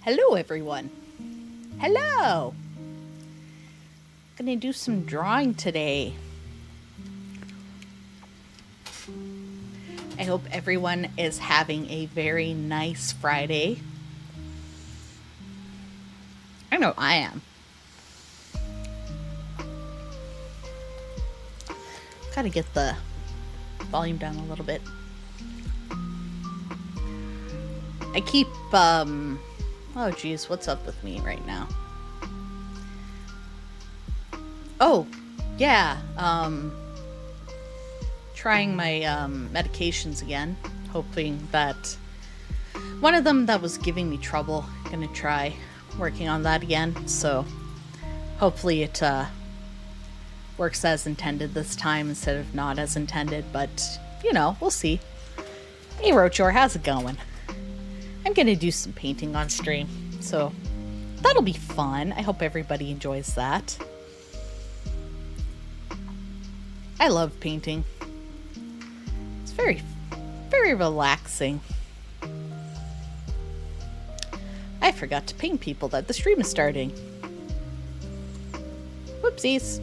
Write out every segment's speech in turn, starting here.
Hello, everyone. Hello. Gonna do some drawing today. I hope everyone is having a very nice Friday. I know I am. Gotta get the volume down a little bit. I keep, oh geez, what's up with me right now? Oh, yeah, trying my medications again, hoping that one of them that was giving me trouble, gonna try working on that again, so hopefully it works as intended this time instead of not as intended, but you know, we'll see. Hey Rochor, how's it going? I'm gonna do some painting on stream, so that'll be fun. I hope everybody enjoys that. I love painting. It's very, very relaxing. I forgot to ping people that the stream is starting. Whoopsies.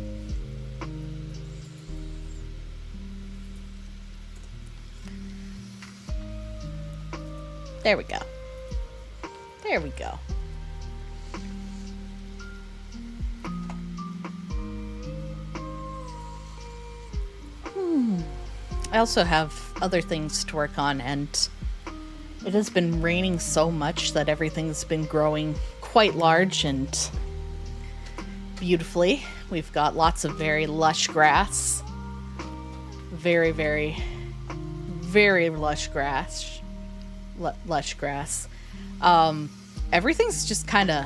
There we go. There we go. I also have other things to work on, and it has been raining so much that everything's been growing quite large and beautifully. We've got lots of very lush grass. Very, very, very lush grass. Lush grass. Everything's just kind of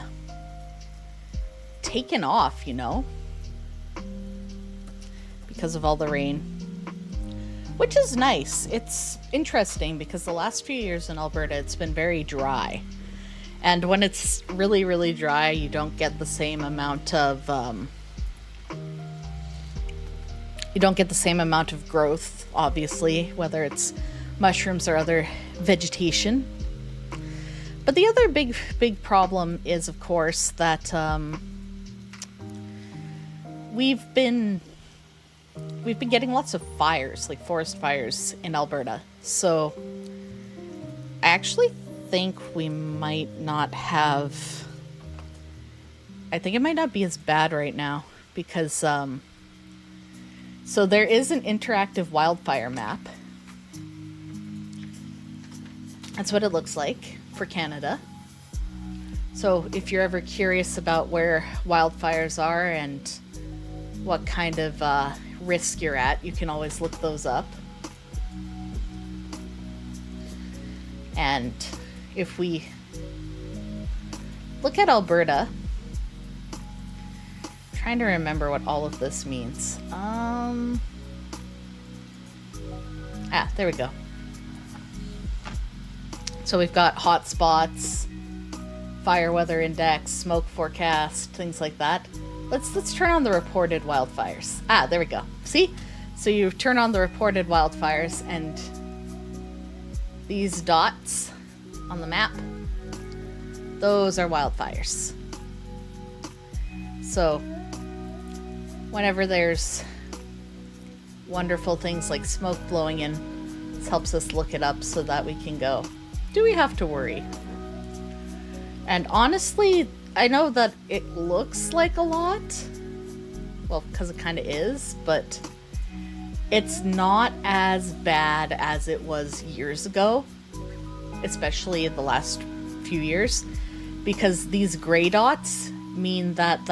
taken off, you know, because of all the rain, which is nice. It's interesting because the last few years in Alberta it's been very dry, and when it's really, really dry, you don't get the same amount of growth, obviously, whether it's mushrooms or other vegetation. But the other big problem is, of course, that we've been getting lots of fires, like forest fires in Alberta. So I actually think we might not have... I think it might not be as bad right now because... So there is an interactive wildfire map. That's what it looks like for Canada. So if you're ever curious about where wildfires are and what kind of risk you're at, you can always look those up. And if we look at Alberta, I'm trying to remember what all of this means. There we go. So we've got hot spots, fire weather index, smoke forecast, things like that. Let's turn on the reported wildfires. There we go. See? So you turn on the reported wildfires, and these dots on the map, those are wildfires. So whenever there's wonderful things like smoke blowing in, this helps us look it up so that we can go, do we have to worry? And honestly, I know that it looks like a lot, well, because it kind of is, but it's not as bad as it was years ago, especially in the last few years, because these gray dots mean that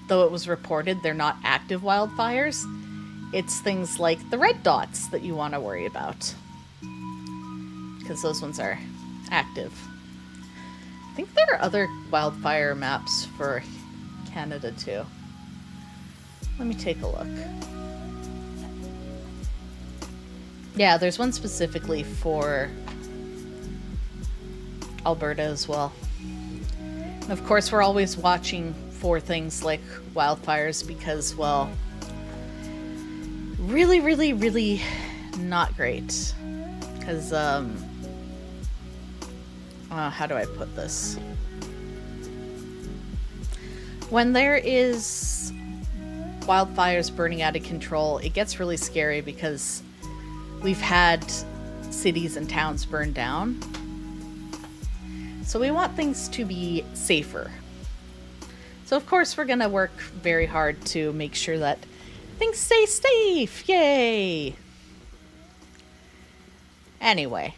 though it was reported they're not active wildfires, it's things like the red dots that you want to worry about, because those ones are active. I think there are other wildfire maps for Canada too. Let me take a look. Yeah, there's one specifically for Alberta as well. And of course, we're always watching for things like wildfires because, well, really, really, really not great. Because how do I put this? When there is wildfires burning out of control, it gets really scary because we've had cities and towns burned down. So we want things to be safer. So of course we're gonna work very hard to make sure that things stay safe. Yay! Anyway,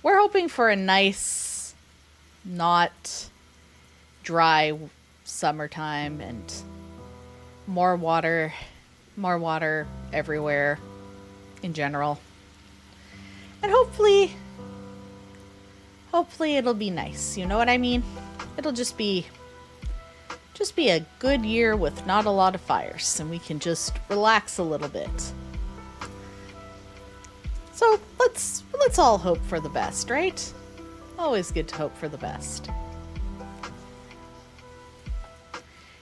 we're hoping for a nice, not dry summertime and more water everywhere in general. And hopefully it'll be nice. You know what I mean? It'll just be a good year with not a lot of fires, and we can just relax a little bit. So let's all hope for the best, right? Always good to hope for the best.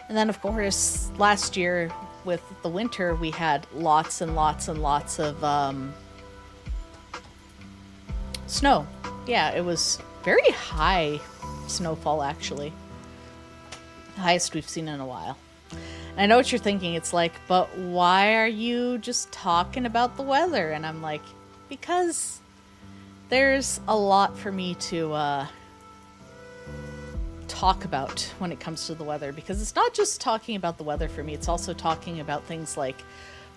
And then, of course, last year with the winter, we had lots and lots and lots of snow. Yeah, it was very high snowfall, actually. The highest we've seen in a while. And I know what you're thinking. It's like, but why are you just talking about the weather? And I'm like, because there's a lot for me to talk about when it comes to the weather, because it's not just talking about the weather for me, it's also talking about things like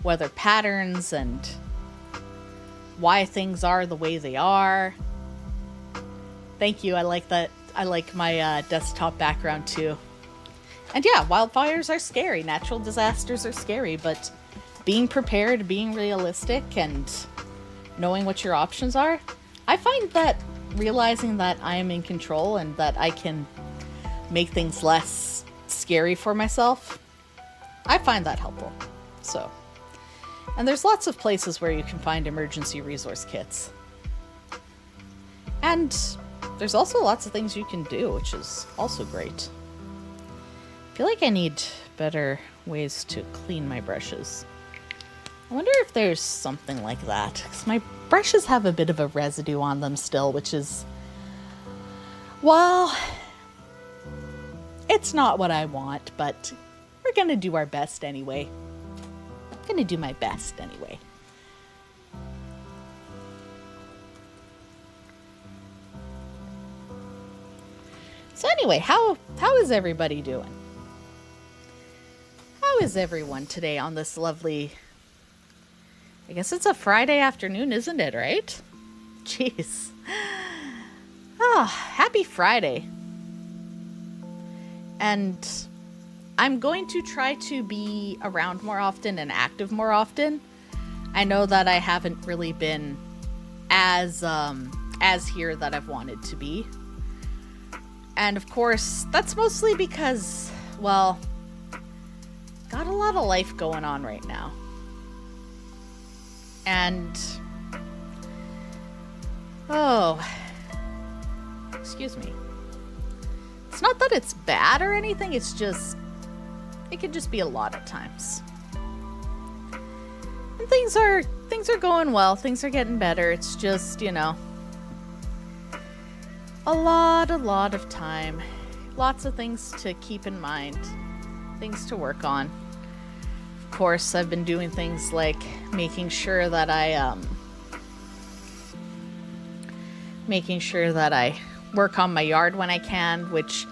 weather patterns and why things are the way they are. Thank you. I like that. I like my desktop background too. And yeah, wildfires are scary. Natural disasters are scary, but being prepared, being realistic, and knowing what your options are, I find that realizing that I am in control and that I can make things less scary for myself, I find that helpful. So, and there's lots of places where you can find emergency resource kits. And there's also lots of things you can do, which is also great. I feel like I need better ways to clean my brushes. I wonder if there's something like that, because my brushes have a bit of a residue on them still, which is, well, it's not what I want, but we're gonna do our best anyway. I'm gonna do my best anyway. So anyway, how is everybody doing? How is everyone today on this lovely, I guess it's a Friday afternoon, isn't it, right? Jeez. Oh, happy Friday. And I'm going to try to be around more often and active more often. I know that I haven't really been as here that I've wanted to be. And of course, that's mostly because, well, got a lot of life going on right now. And, oh, excuse me. It's not that it's bad or anything, it's just, it could just be a lot at times. And things are going well, things are getting better, it's just, you know, a lot of time, lots of things to keep in mind, things to work on. Of course, I've been doing things like making sure that I work on my yard when I can, which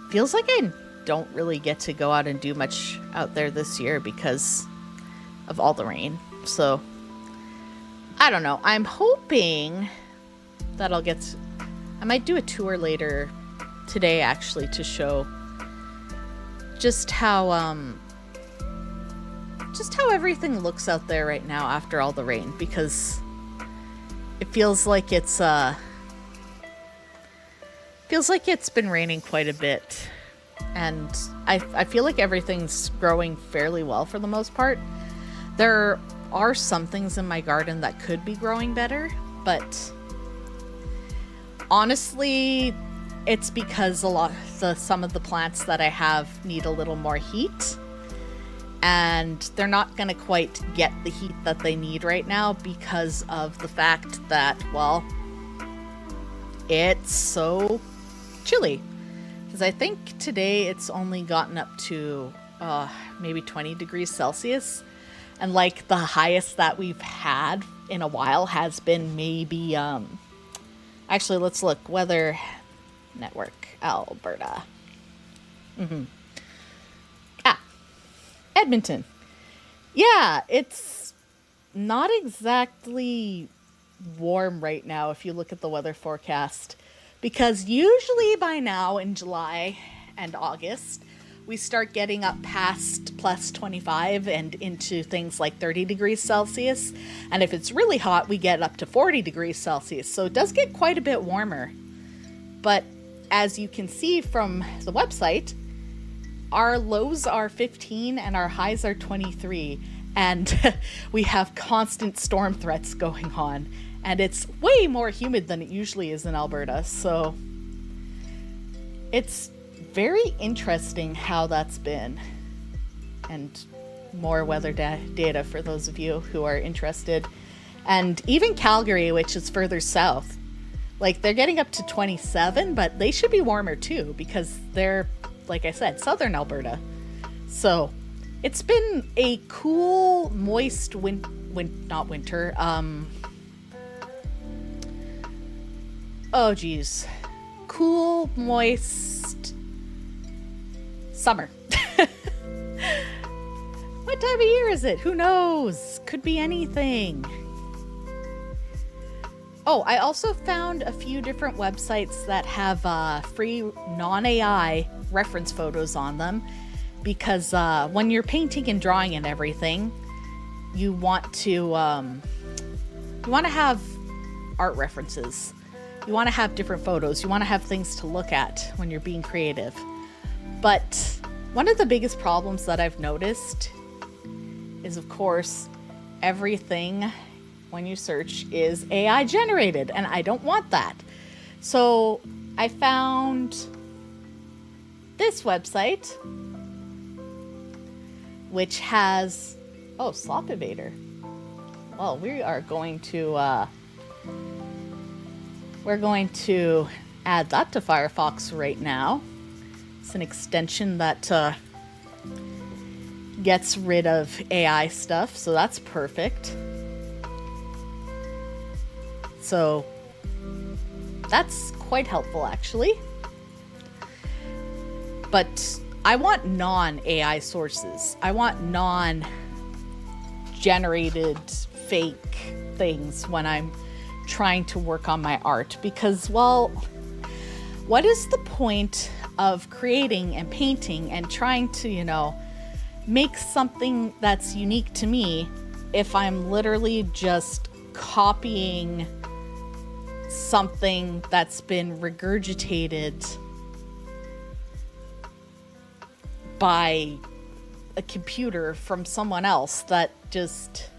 feels like I don't really get to go out and do much out there this year because of all the rain. So, I don't know. I'm hoping that I might do a tour later today, actually, to show just how everything looks out there right now after all the rain, because it feels like it's been raining quite a bit, and I feel like everything's growing fairly well for the most part. There are some things in my garden that could be growing better, but honestly, it's because some of the plants that I have need a little more heat, and they're not going to quite get the heat that they need right now because of the fact that, well, it's so chilly. Because I think today it's only gotten up to maybe 20 degrees Celsius. And like the highest that we've had in a while has been maybe, actually, let's look. Weather Network, Alberta. Ah, Edmonton. Yeah, it's not exactly warm right now if you look at the weather forecast. Because usually by now in July and August, we start getting up past plus 25 and into things like 30 degrees Celsius. And if it's really hot, we get up to 40 degrees Celsius. So it does get quite a bit warmer. But as you can see from the website, our lows are 15 and our highs are 23. And we have constant storm threats going on. And it's way more humid than it usually is in Alberta. So it's very interesting how that's been. And more weather data for those of you who are interested. And even Calgary, which is further south, like they're getting up to 27, but they should be warmer too because they're, like I said, southern Alberta. So it's been a cool, moist not winter. Cool, moist summer. What time of year is it? Who knows? Could be anything. Oh, I also found a few different websites that have free non-AI reference photos on them because when you're painting and drawing and everything, you want to have art references. You want to have different photos. You want to have things to look at when you're being creative. But one of the biggest problems that I've noticed is, of course, everything when you search is AI generated, and I don't want that. So I found this website, which has, Slop Evader. Well, we are going to, we're going to add that to Firefox right now. It's an extension that gets rid of AI stuff, so that's perfect. So that's quite helpful, actually. But I want non-AI sources. I want non-generated fake things when I'm trying to work on my art. Because, well, what is the point of creating and painting and trying to, make something that's unique to me if I'm literally just copying something that's been regurgitated by a computer from someone else that just,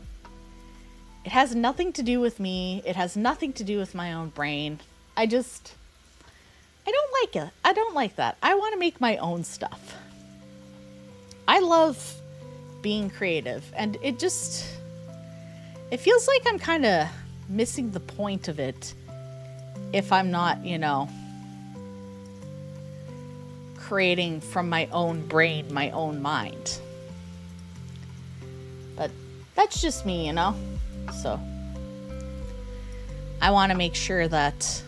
it has nothing to do with me. It has nothing to do with my own brain. I don't like it. I don't like that. I want to make my own stuff. I love being creative, and it feels like I'm kind of missing the point of it if I'm not, creating from my own brain, my own mind. But that's just me, So I want to make sure that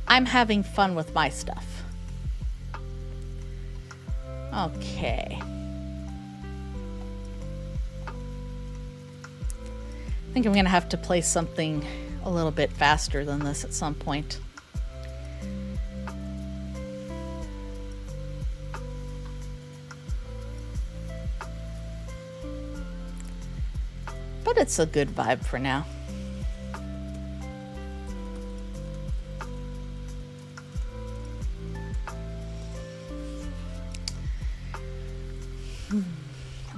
I'm having fun with my stuff. Okay. I think I'm going to have to play something a little bit faster than this at some point. But it's a good vibe for now.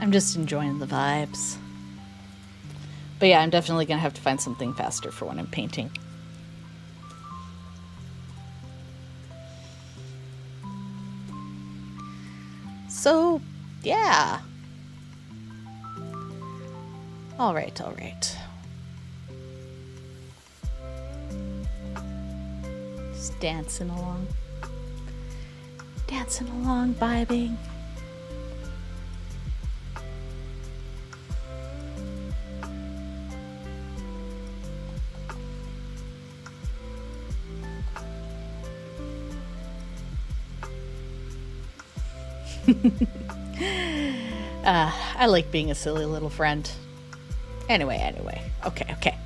I'm just enjoying the vibes. But yeah, I'm definitely going to have to find something faster for when I'm painting. So, yeah. All right. Just dancing along. Dancing along, vibing. I like being a silly little friend. Anyway. Okay.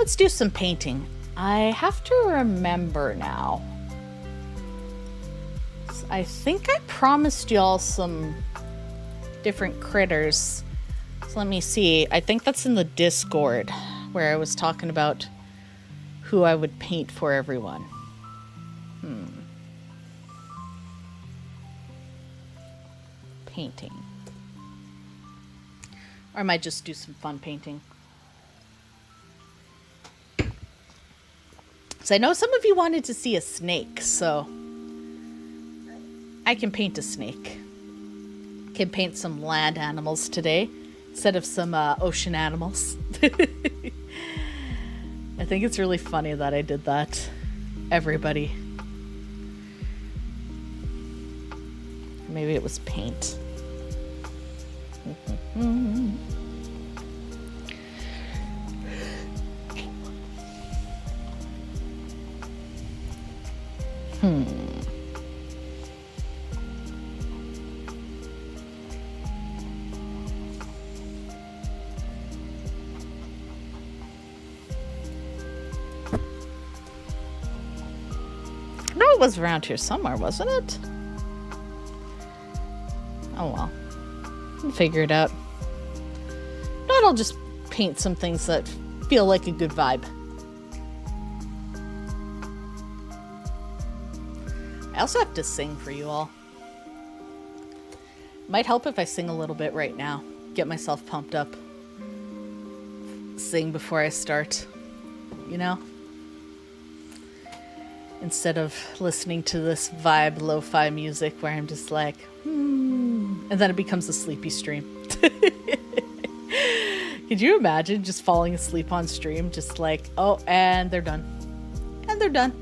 Let's do some painting. I have to remember now. I think I promised y'all some different critters. So let me see. I think that's in the Discord where I was talking about who I would paint for everyone. Painting. Or I might just do some fun painting. So I know some of you wanted to see a snake, so I can paint a snake. Can paint some land animals today instead of some ocean animals. I think it's really funny that I did that. Everybody. Maybe it was paint. No, it was around here somewhere, wasn't it? Oh well. We'll figure it out. Not I'll just paint some things that feel like a good vibe. I also have to sing for you all. Might help if I sing a little bit right now. Get myself pumped up. Sing before I start. You know? Instead of listening to this vibe lo-fi music where I'm just like, and then it becomes a sleepy stream. Could you imagine just falling asleep on stream? Just like, oh, and they're done. And they're done.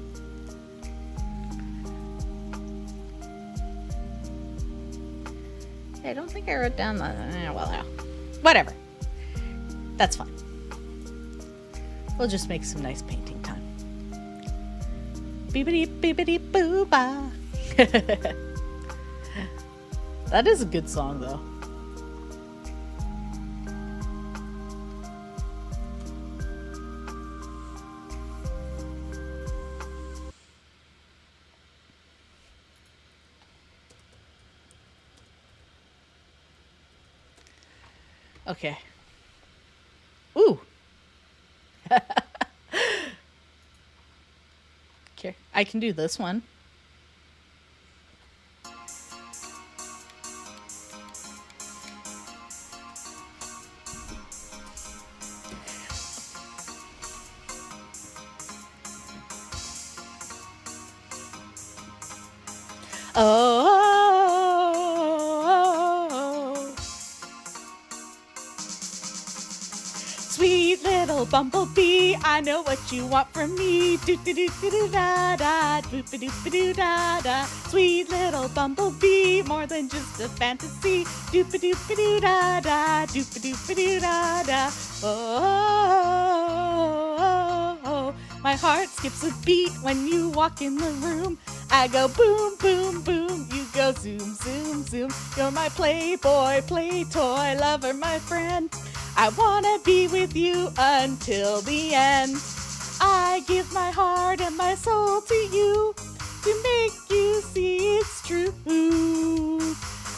I don't think I wrote down the... well, whatever. That's fine. We'll just make some nice painting time. Beepity beepity boo ba. That is a good song, though. Okay. Ooh. Okay, I can do this one. Oh, sweet little bumblebee, I know what you want from me. Do do do do do da da, do do do do da da. Sweet little bumblebee, more than just a fantasy. Do do do do da da, do do do do da da. Oh, my heart skips a beat when you walk in the room. I go boom, boom, boom, you go zoom, zoom, zoom. You're my playboy, play toy, lover, my friend. I wanna be with you until the end. I give my heart and my soul to you to make you see it's true.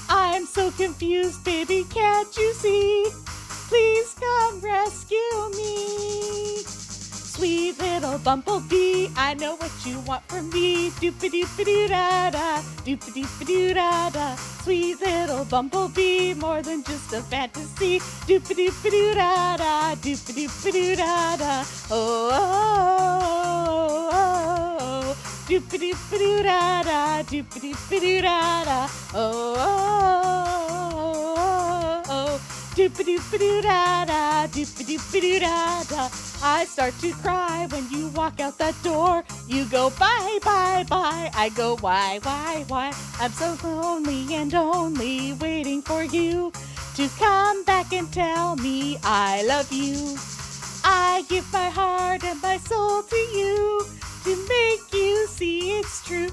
I'm so confused, baby, can't you see? Please come rescue me. Sweet little bumblebee, I know what you want from me. Doop-a-doop-a-doo-da-da, doop-a-doop-a-doo-da-da. Sweet little bumblebee, more than just a fantasy. Doop-a-doop-a-doo-da-da, doop-a-doop-a-doo-da-da. Oh, oh, oh, oh. Doop-a-doop-a-doo-da-da, doop-a-doop-a-doo-da-da. Oh, oh, oh, oh. Doop-a-doop-a-doo-da-da, doop-a-doop-a-doo-da-da. I start to cry when you walk out that door. You go bye, bye, bye. I go why? I'm so lonely and only waiting for you to come back and tell me I love you. I give my heart and my soul to you to make you see it's true.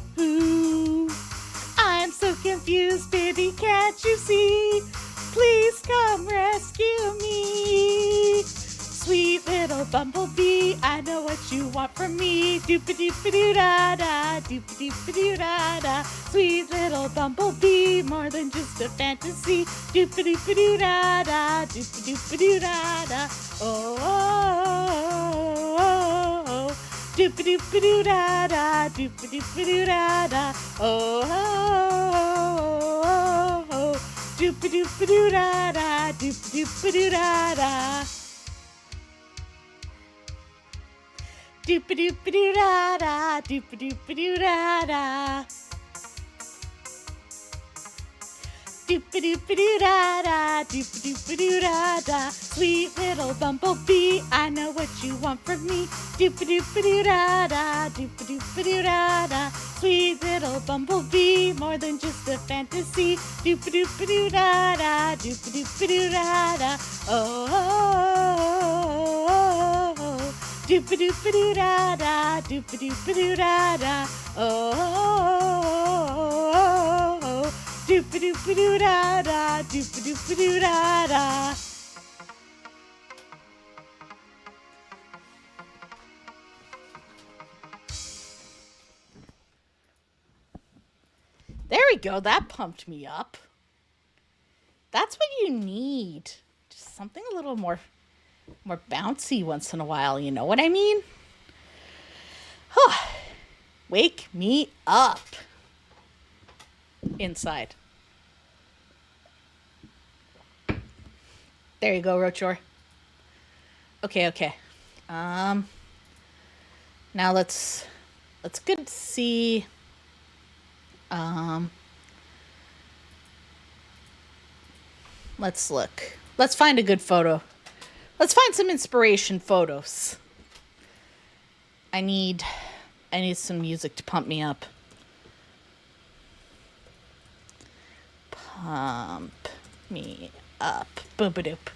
I'm so confused, baby, can't you see? Please come rescue me. Sweet little bumblebee, I know what you want from me. Doop-a-doop-a-doo-da-da, doop-a-doop-a-doo-da-da. Sweet little bumblebee, more than just a fantasy. Doop-a-doop-a-doo-da-da, doop-a-doop-a-doo-da-da. Oh, oh, oh, oh. Doop-a-doop-a-doo-da-da, doop-a-doop-a-doo-da-da. Oh, oh, oh, oh. Doop-a-doop-a-doo-da-da, doop-a-doop-a-doo-da-da. Doop-a-doop-a-doo-da-da, doop-a-doop-a-doo-da-da. Doop-a-doop-a-doo-da-da, doop-a-doop-a-doo-da-da. Sweet little bumblebee, I know what you want from me. Doop-a-doop-a-doo-da-da, doop-a-doop-a-doo-da-da. Sweet little bumblebee, more than just a fantasy. Doop-a-doop-a-doo-da-da, doop-a-doop-a-doo-da-da. Oh, oh, oh, oh. Doop-a-doop-a-doo-da-da, doop-a-doop-a-doo-da-da. Oh, oh, oh, oh. Doop-a-doop-a-doo-da-da, doop-a-doop-a-doo-da-da. There we go. That pumped me up. That's what you need. Just something a little more bouncy once in a while. You know what I mean? Wake me up. Inside. There you go, Rochor. Okay. Now let's good see. Let's look. Let's find a good photo. Let's find some inspiration photos. I need some music to pump me up. Pump me up. Boop-a-doop.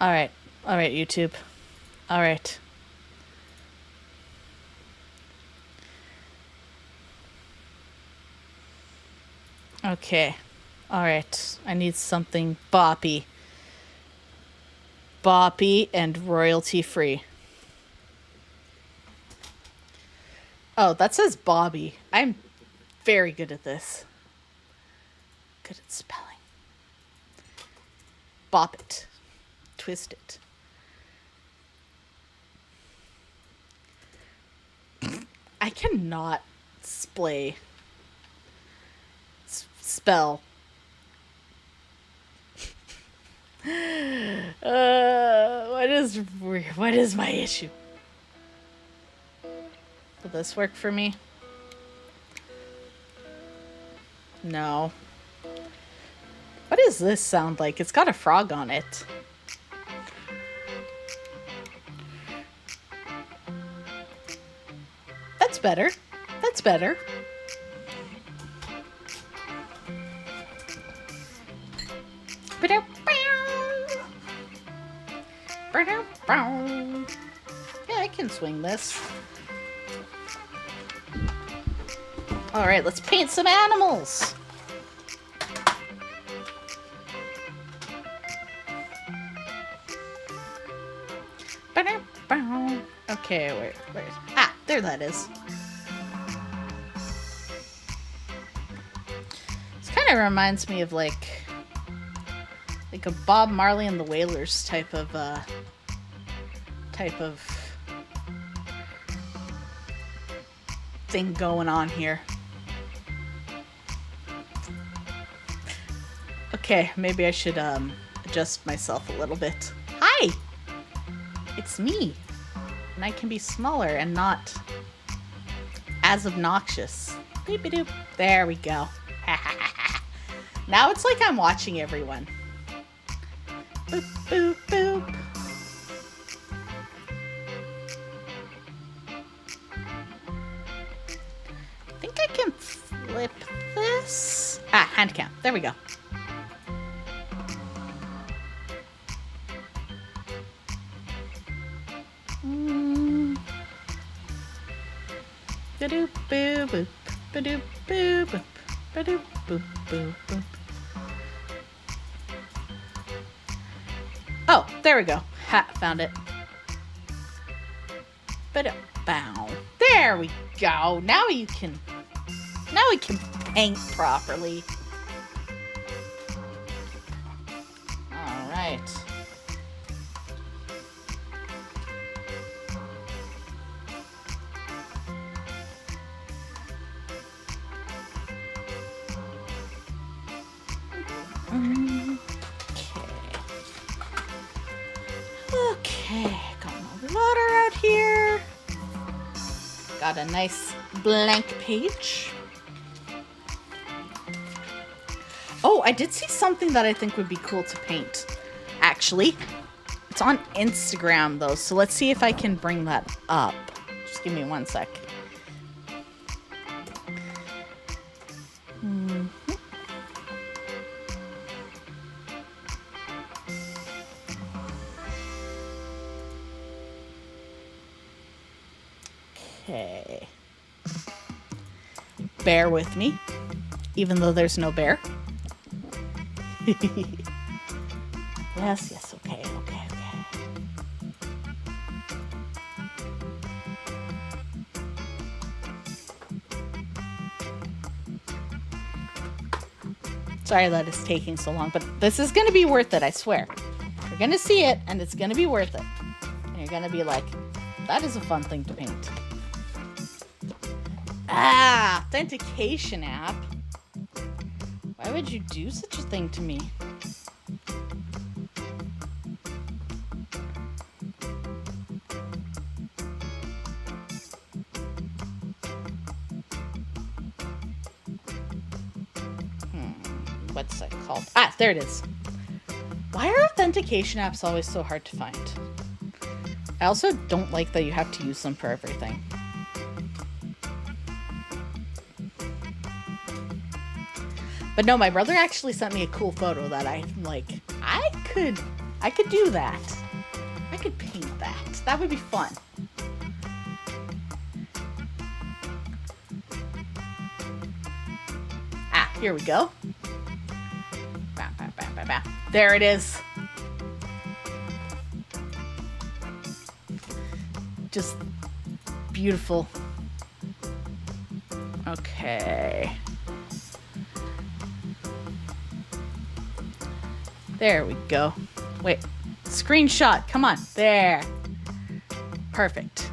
All right, YouTube. All right. Okay. All right. I need something boppy. Boppy and royalty free. Oh, that says Bobby. I'm very good at this. Good at spelling. Bop it. Twist it. I cannot spell. What is my issue? Will this work for me? No. What does this sound like? It's got a frog on it. That's better. That's better. Yeah, I can swing this. All right, let's paint some animals. Okay, where? Ah, there that is. This kind of reminds me of like a Bob Marley and the Wailers type of thing going on here. Okay, maybe I should adjust myself a little bit. Hi! It's me. And I can be smaller and not as obnoxious. Beep-a-doop. There we go. Now it's like I'm watching everyone. Boop, boop, boop. I think I can flip this. Ah, hand cam. There we go. Ba-doop, boop, boop. Ba-doop, boop, boop. Ba-doop, boop, boop, boop. Oh, there we go. Ha, found it. Ba-doop, bow. There we go. Now we can paint properly. All right. Okay, got my water out here. Got a nice blank page. Oh, I did see something that I think would be cool to paint. Actually, it's on Instagram though, so let's see if I can bring that up. Just give me 1 sec. Okay. Bear with me, even though there's no bear. Yes, okay. Sorry that it's taking so long, but this is going to be worth it, I swear. You're going to see it, and it's going to be worth it. And you're going to be like, that is a fun thing to paint. Ah, authentication app. Why would you do such a thing to me? What's it called? Ah, there it is. Why are authentication apps always so hard to find? I also don't like that you have to use them for everything. But no, my brother actually sent me a cool photo that I'm like, I could do that. I could paint that. That would be fun. Ah, here we go. There it is. Just beautiful. Okay. There we go. Wait, screenshot. Come on. There. Perfect.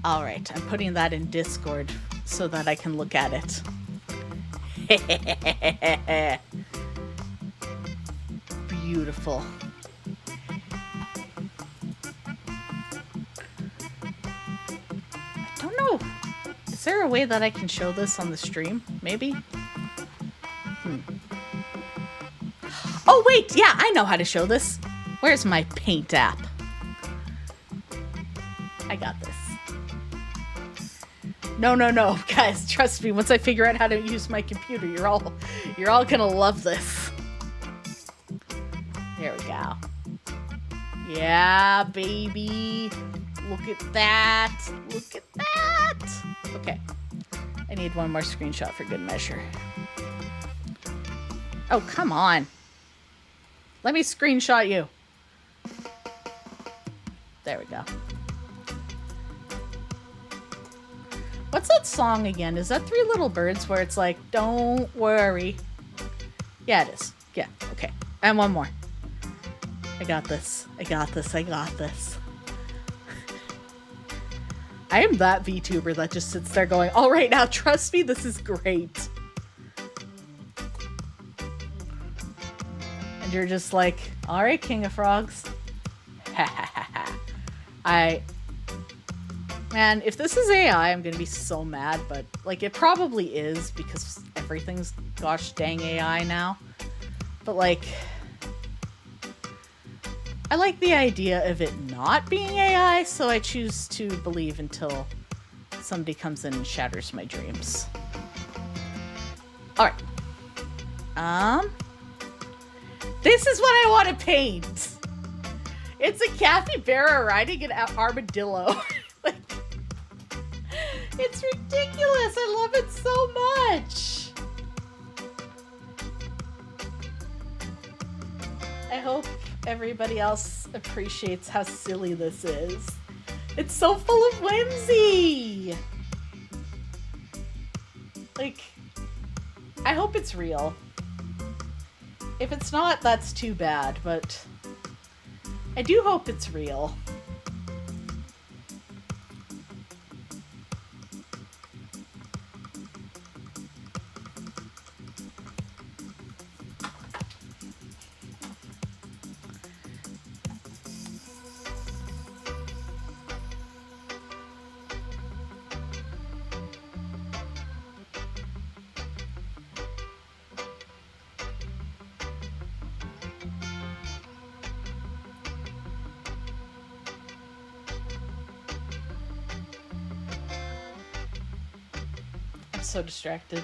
All right, I'm putting that in Discord so that I can look at it. Beautiful. I don't know. Is there a way that I can show this on the stream? Maybe? Oh, wait. Yeah, I know how to show this. Where's my paint app? I got this. No, guys, trust me. Once I figure out how to use my computer, you're all gonna love this. There we go. Yeah, baby. Look at that. Look at that. Okay. I need one more screenshot for good measure. Oh, come on. Let me screenshot you. There we go. What's that song again? Is that Three Little Birds where it's like, don't worry? Yeah, it is. Yeah, okay. And one more. I got this. I got this. I am that VTuber that just sits there going, all right, now trust me, this is great. And you're just like, all right, King of Frogs. Man, if this is AI, I'm gonna be so mad, but like it probably is because everything's gosh dang AI now. But like, I like the idea of it not being AI, so I choose to believe until somebody comes in and shatters my dreams. All right. This is what I want to paint. It's a capybara riding an armadillo. Like, it's ridiculous. I love it so much. I hope everybody else appreciates how silly this is. It's so full of whimsy. Like, I hope it's real. If it's not, that's too bad, but I do hope it's real. So distracted.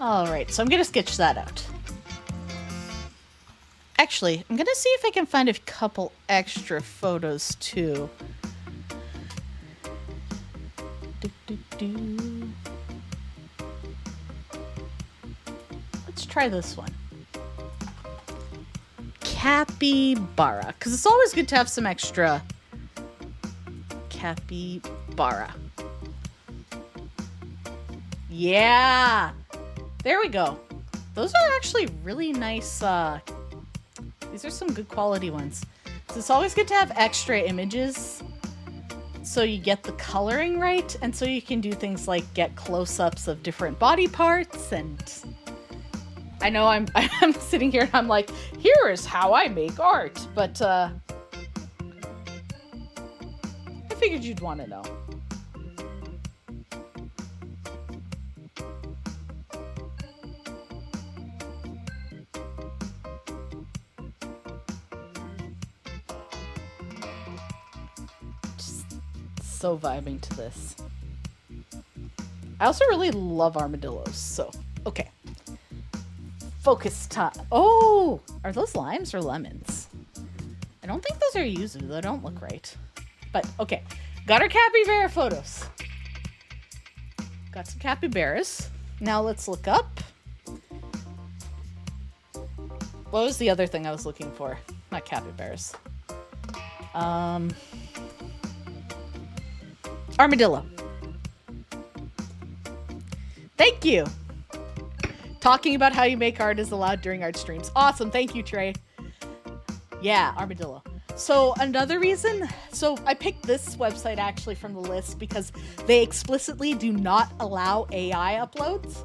All right, so I'm gonna sketch that out. Actually, I'm gonna see if I can find a couple extra photos too. Let's try this one. Capybara, because it's always good to have some extra capybara. Yeah, there we go. Those are actually really nice. These are some good quality ones. So it's always good to have extra images so you get the coloring right, and so you can do things like get close-ups of different body parts. And I know I'm sitting here and I'm like, here is how I make art, but I figured you'd want to know. So vibing to this. I also really love armadillos, so okay. Focus time. Oh, are those limes or lemons? I don't think those are yuzu. They don't look right. But okay, got our capybara photos. Got some capybaras. Now let's look up. What was the other thing I was looking for? Not capybaras. Armadillo. Thank you. Talking about how you make art is allowed during art streams. Awesome. Thank you, Trey. Yeah, armadillo. So another reason, so I picked this website actually from the list because they explicitly do not allow AI uploads.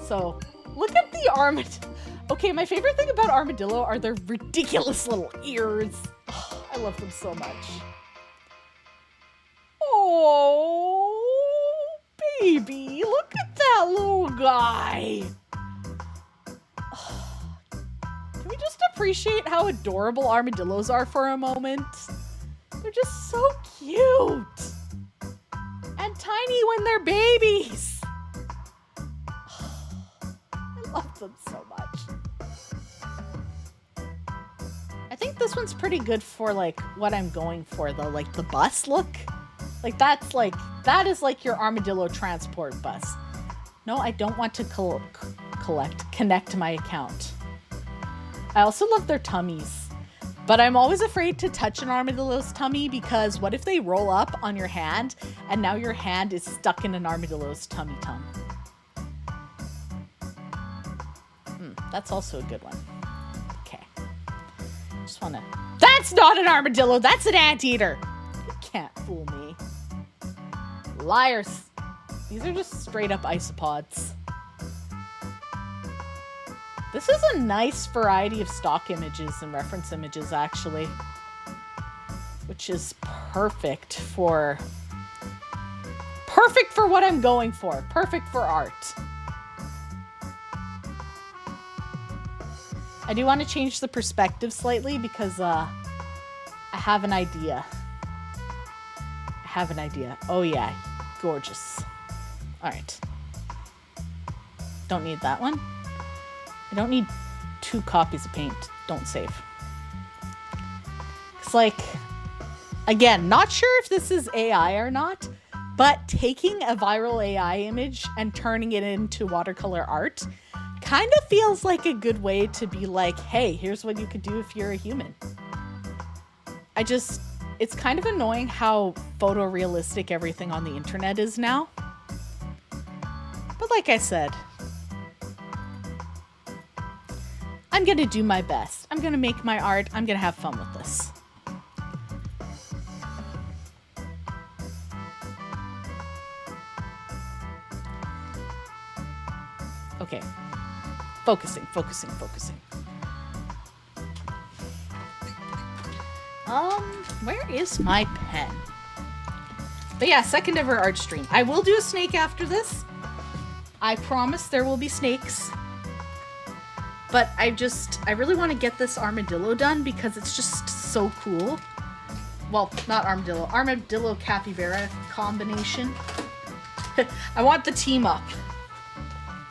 So look at the armadillo. Okay, my favorite thing about armadillo are their ridiculous little ears. Oh, I love them so much. Oh, baby, look at that little guy. Can we just appreciate how adorable armadillos are for a moment? They're just so cute. And tiny when they're babies. I love them so much. I think this one's pretty good for like what I'm going for though, like the bus look. Like that is like your armadillo transport bus. No, I don't want to connect my account. I also love their tummies, but I'm always afraid to touch an armadillo's tummy because what if they roll up on your hand and now your hand is stuck in an armadillo's tummy tum? That's also a good one. Okay. just want to... That's not an armadillo. That's an anteater. You can't fool me. Liars. These are just straight up isopods. This is a nice variety of stock images and reference images, actually. Which is perfect for what I'm going for. Perfect for art. I do want to change the perspective slightly because I have an idea. Oh yeah, gorgeous. All right. Don't need that one. I don't need 2 copies of paint. Don't save. It's like, again, not sure if this is AI or not, but taking a viral AI image and turning it into watercolor art kind of feels like a good way to be like, hey, here's what you could do if you're a human. It's kind of annoying how photorealistic everything on the internet is now. But like I said, I'm gonna do my best. I'm gonna make my art. I'm gonna have fun with this. Okay. Focusing. Where is my pen? But yeah, second ever art stream. I will do a snake after this. I promise there will be snakes. But I really want to get this armadillo done because it's just so cool. Well, not armadillo. Armadillo capybara combination. I want the team up.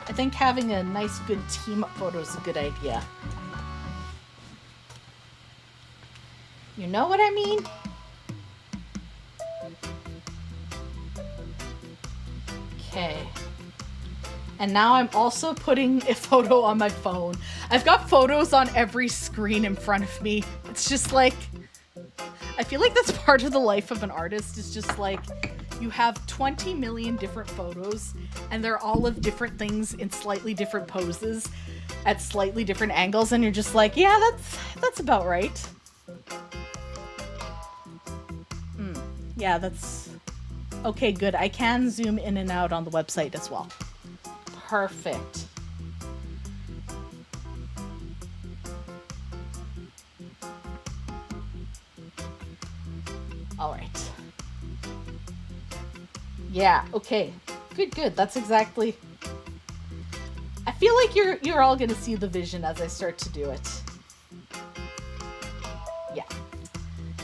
I think having a nice, good team up photo is a good idea. You know what I mean? Okay. And now I'm also putting a photo on my phone. I've got photos on every screen in front of me. It's just like, I feel like that's part of the life of an artist. It's just like, you have 20 million different photos and they're all of different things in slightly different poses at slightly different angles. And you're just like, yeah, that's about right. Yeah, that's okay. Good. I can zoom in and out on the website as well. Perfect. All right. Yeah, okay. Good. That's exactly... I feel like you're all gonna see the vision as I start to do it. Yeah.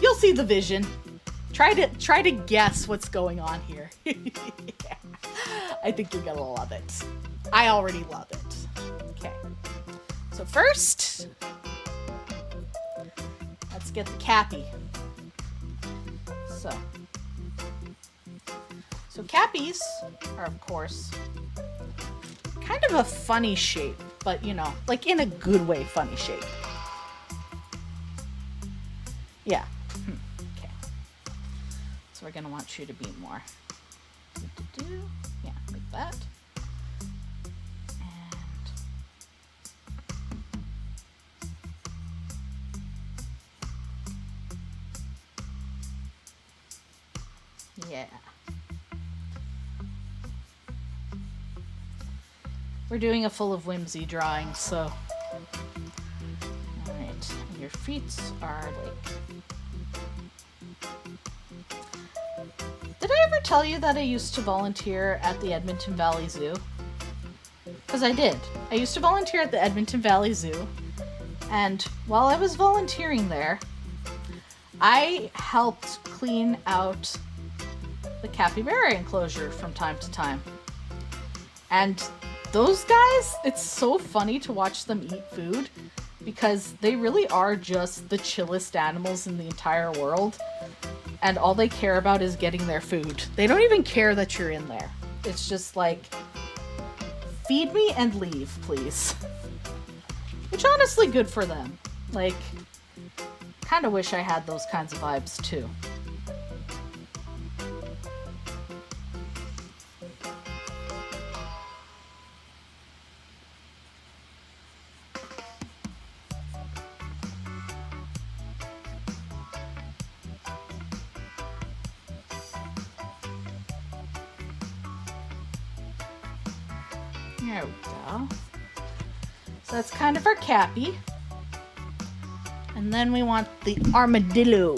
You'll see the vision. Try to guess what's going on here. Yeah. I think you're gonna love it. I already love it. Okay. So first, let's get the cappy. So cappies are, of course, kind of a funny shape, but you know, like in a good way funny shape. Yeah. Okay. So we're gonna want you to be more. Yeah, like that. And yeah. We're doing a full of whimsy drawing, so. Alright, your feet are like. Did I ever tell you that I used to volunteer at the Edmonton Valley Zoo? Because I did. I used to volunteer at the Edmonton Valley Zoo, and while I was volunteering there, I helped clean out the capybara enclosure from time to time. And those guys, it's so funny to watch them eat food because they really are just the chillest animals in the entire world. And all they care about is getting their food. They don't even care that you're in there. It's just like, feed me and leave, please. Which honestly, good for them. Like, kind of wish I had those kinds of vibes too. There we go. So that's kind of our Cappy. And then we want the armadillo.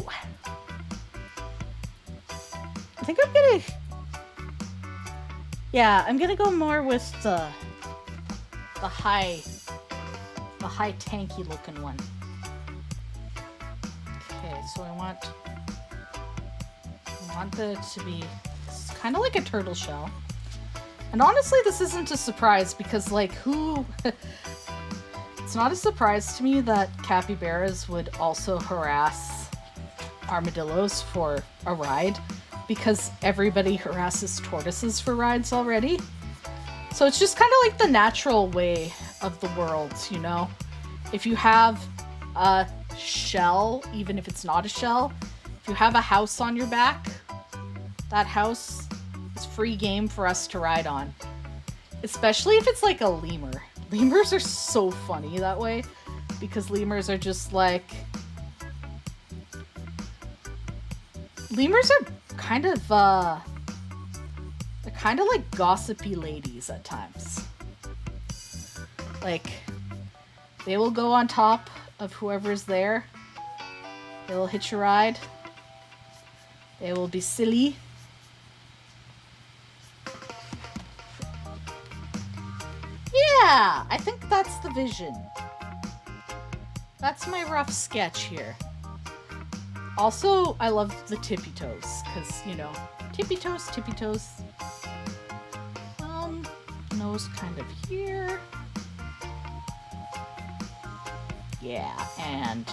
I think I'm gonna... Yeah, I'm gonna go more with the high tanky looking one. Okay, so I want it to be kind of like a turtle shell. And honestly, this isn't a surprise because, like, it's not a surprise to me that capybaras would also harass armadillos for a ride, because everybody harasses tortoises for rides already. So it's just kind of like the natural way of the world, you know? If you have a shell, even if it's not a shell, if you have a house on your back, that house is free game for us to ride on. Especially if it's like a lemur. Lemurs are so funny that way, because lemurs are just like... Lemurs are kind of, they're kind of like gossipy ladies at times. Like, they will go on top of whoever's there. They will hitch a ride. They will be silly. Yeah, I think that's the vision. That's my rough sketch here. Also, I love the tippy toes, because, you know, tippy toes, tippy toes. Nose kind of here. Yeah, and...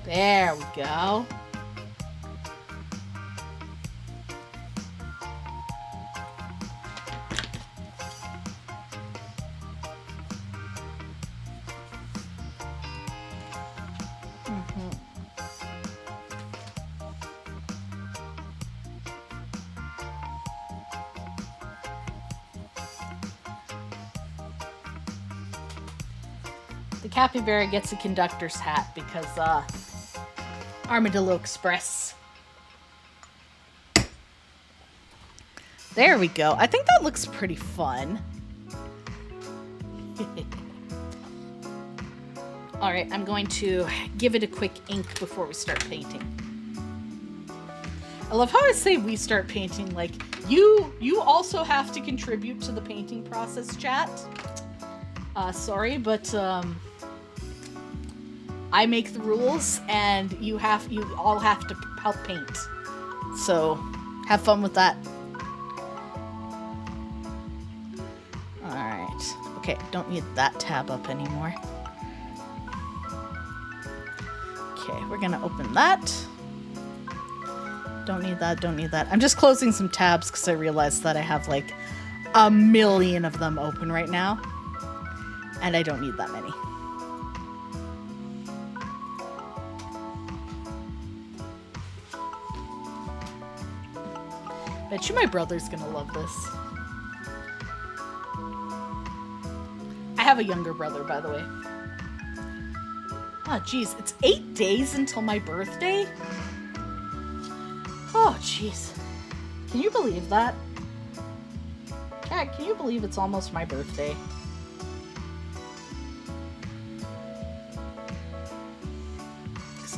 there we go. The capybara gets a conductor's hat because, Armadillo Express. There we go. I think that looks pretty fun. Alright, I'm going to give it a quick ink before we start painting. I love how I say we start painting, like, you also have to contribute to the painting process, chat. Sorry, but, I make the rules, and you all have to help paint. So, have fun with that. Alright. Okay, don't need that tab up anymore. Okay, we're gonna open that. Don't need that, don't need that. I'm just closing some tabs because I realized that I have like a million of them open right now. And I don't need that many. Bet you my brother's gonna love this. I have a younger brother, by the way. Oh, geez, it's 8 days until my birthday? Oh, jeez. Can you believe that? Cat, can you believe it's almost my birthday?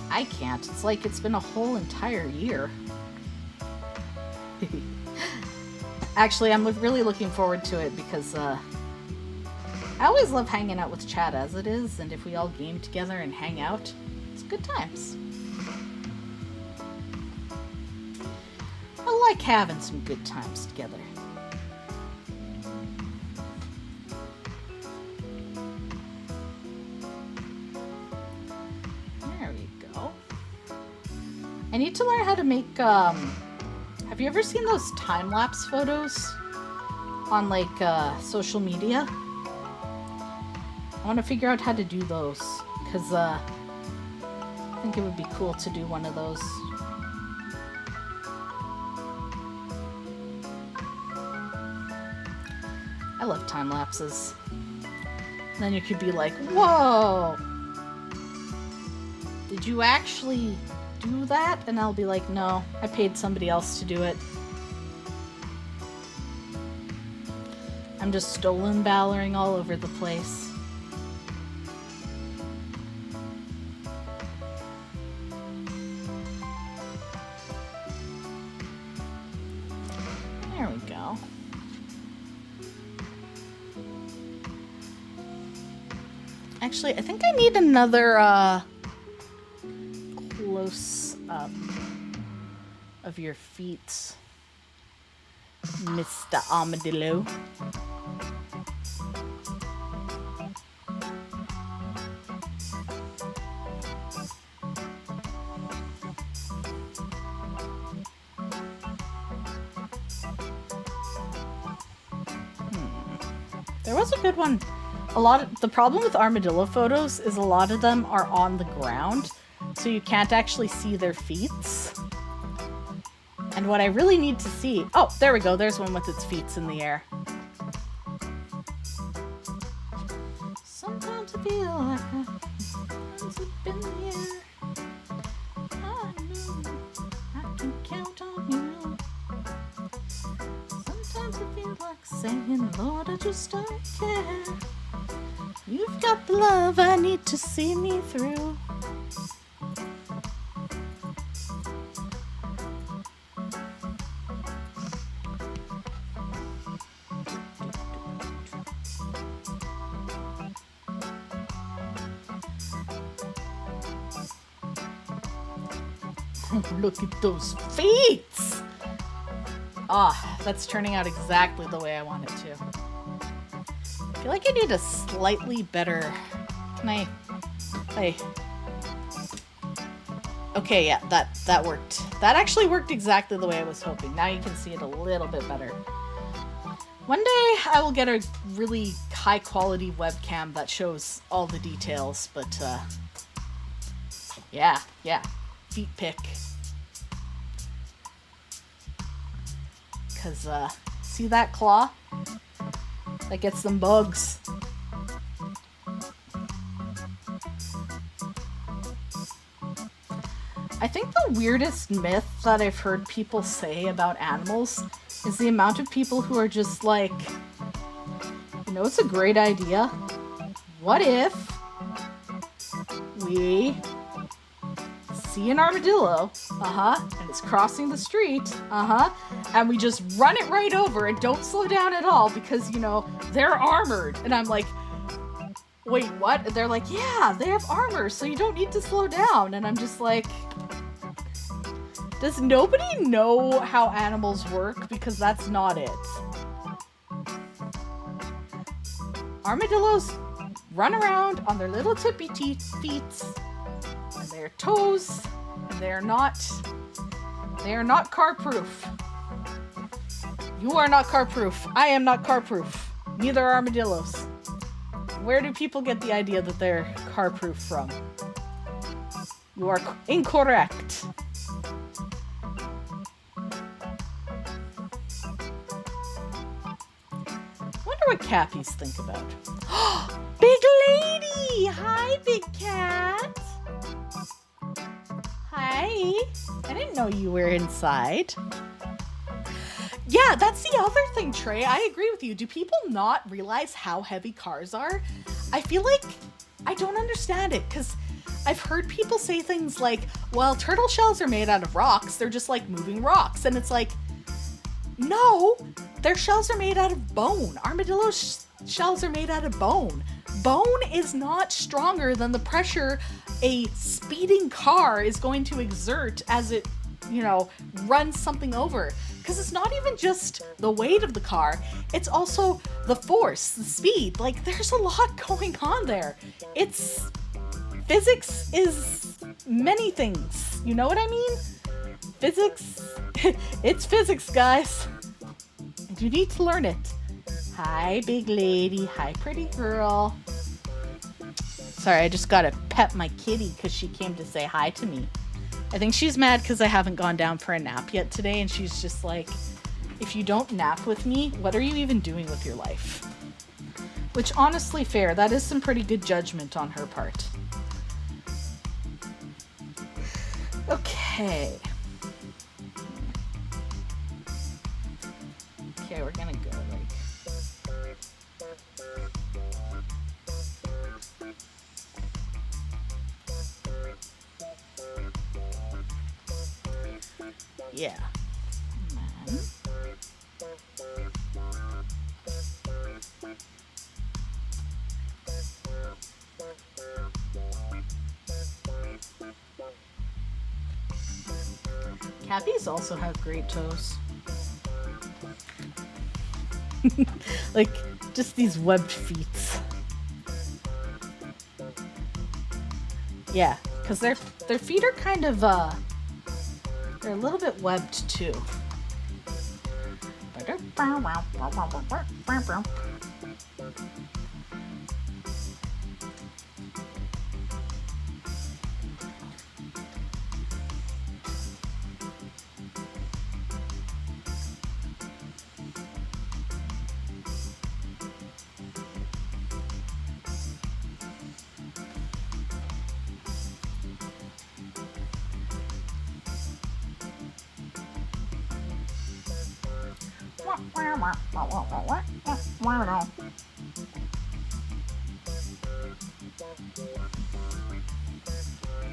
I can't. It's like it's been a whole entire year. Actually, I'm really looking forward to it because I always love hanging out with chat as it is, and if we all game together and hang out, it's good times. I like having some good times together. There we go. I need to learn how to make, have you ever seen those time-lapse photos on, like, social media? I want to figure out how to do those, because, I think it would be cool to do one of those. I love time-lapses. Then you could be like, whoa! Did you actually do that, and I'll be like, no, I paid somebody else to do it. I'm just stolen ballering all over the place. There we go. Actually, I think I need another close up of your feet, Mr. Armadillo. There was a good one. The problem with armadillo photos is a lot of them are on the ground, so you can't actually see their feet. And what I really need to see... Oh, there we go. There's one with its feet in the air. Sometimes I feel like I'm up in the air. I know I can count on you. Sometimes I feel like saying, Lord, I just don't care. You've got the love I need to see me through. Look at those feet! Ah, that's turning out exactly the way I want it to. I feel like I need a slightly better... Can I... Hey. Okay, yeah, that worked. That actually worked exactly the way I was hoping. Now you can see it a little bit better. One day I will get a really high quality webcam that shows all the details, but yeah. Feet pick. Cause see that claw? That gets them bugs. I think the weirdest myth that I've heard people say about animals is the amount of people who are just like, you know, it's a great idea. What if we see an armadillo, and it's crossing the street, and we just run it right over and don't slow down at all because, you know, they're armored. And I'm like, wait, what? And they're like, yeah, they have armor, so you don't need to slow down. And I'm just like, does nobody know how animals work? Because that's not it. Armadillos run around on their little tippy feet and their toes. And they are not car-proof. You are not car-proof. I am not car-proof. Neither are armadillos. Where do people get the idea that they're car-proof from? You are incorrect. Wonder what Cappies think about. Big lady! Hi, big cat! Hi! I didn't know you were inside. Yeah, that's the other thing, Trey. I agree with you. Do people not realize how heavy cars are? I feel like I don't understand it, because I've heard people say things like, well, turtle shells are made out of rocks. They're just like moving rocks. And it's like, no, their shells are made out of bone. Armadillo shells are made out of bone. Bone is not stronger than the pressure a speeding car is going to exert as it, you know, runs something over. Because it's not even just the weight of the car, it's also the force, the speed. Like, there's a lot going on there. Physics is many things. You know what I mean? Physics, it's physics, guys. And you need to learn it. Hi, big lady. Hi, pretty girl. Sorry, I just gotta pet my kitty because she came to say hi to me. I think she's mad because I haven't gone down for a nap yet today, and she's just like, if you don't nap with me, what are you even doing with your life? Which, honestly, fair. That is some pretty good judgment on her part. Okay. Okay, we're gonna go like... Yeah. And then... Cappies also have great toes. Like, just these webbed feet. Yeah, because their feet are kind of, they're a little bit webbed too.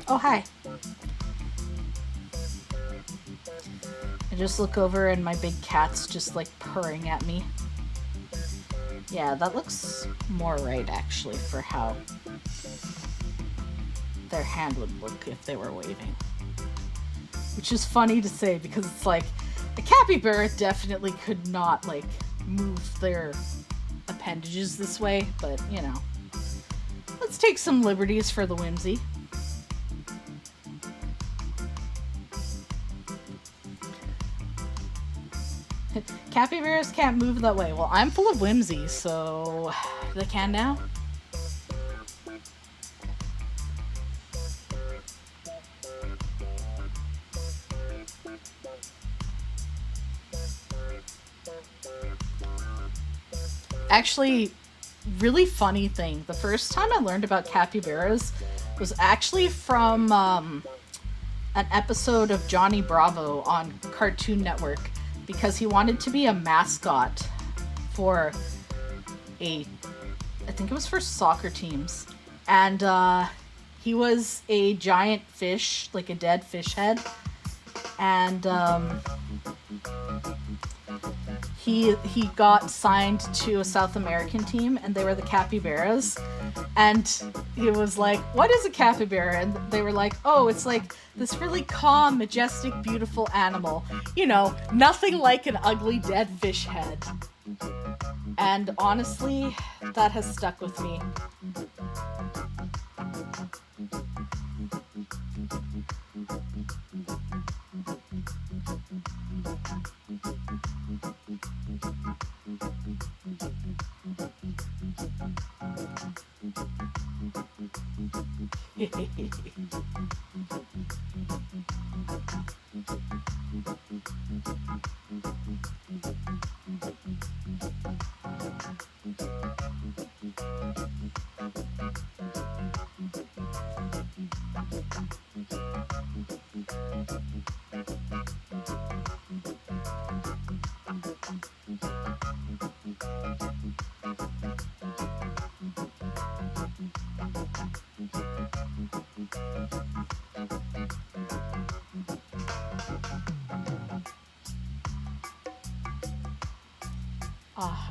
Oh, hi. I just look over and my big cat's just like purring at me. Yeah, that looks more right actually for how their hand would look if they were waving. Which is funny to say because it's like a capybara definitely could not like move their appendages this way, but you know, let's take some liberties for the whimsy. Capybaras can't move that way. Well, I'm full of whimsy, so they can now. Actually, really funny thing. The first time I learned about capybaras was actually from an episode of Johnny Bravo on Cartoon Network, because he wanted to be a mascot for I think it was for soccer teams. And he was a giant fish, like a dead fish head. And he got signed to a South American team, and they were the capybaras. And he was like, what is a capybara? And they were like, oh, it's like this really calm, majestic, beautiful animal. You know, nothing like an ugly dead fish head. And honestly, that has stuck with me.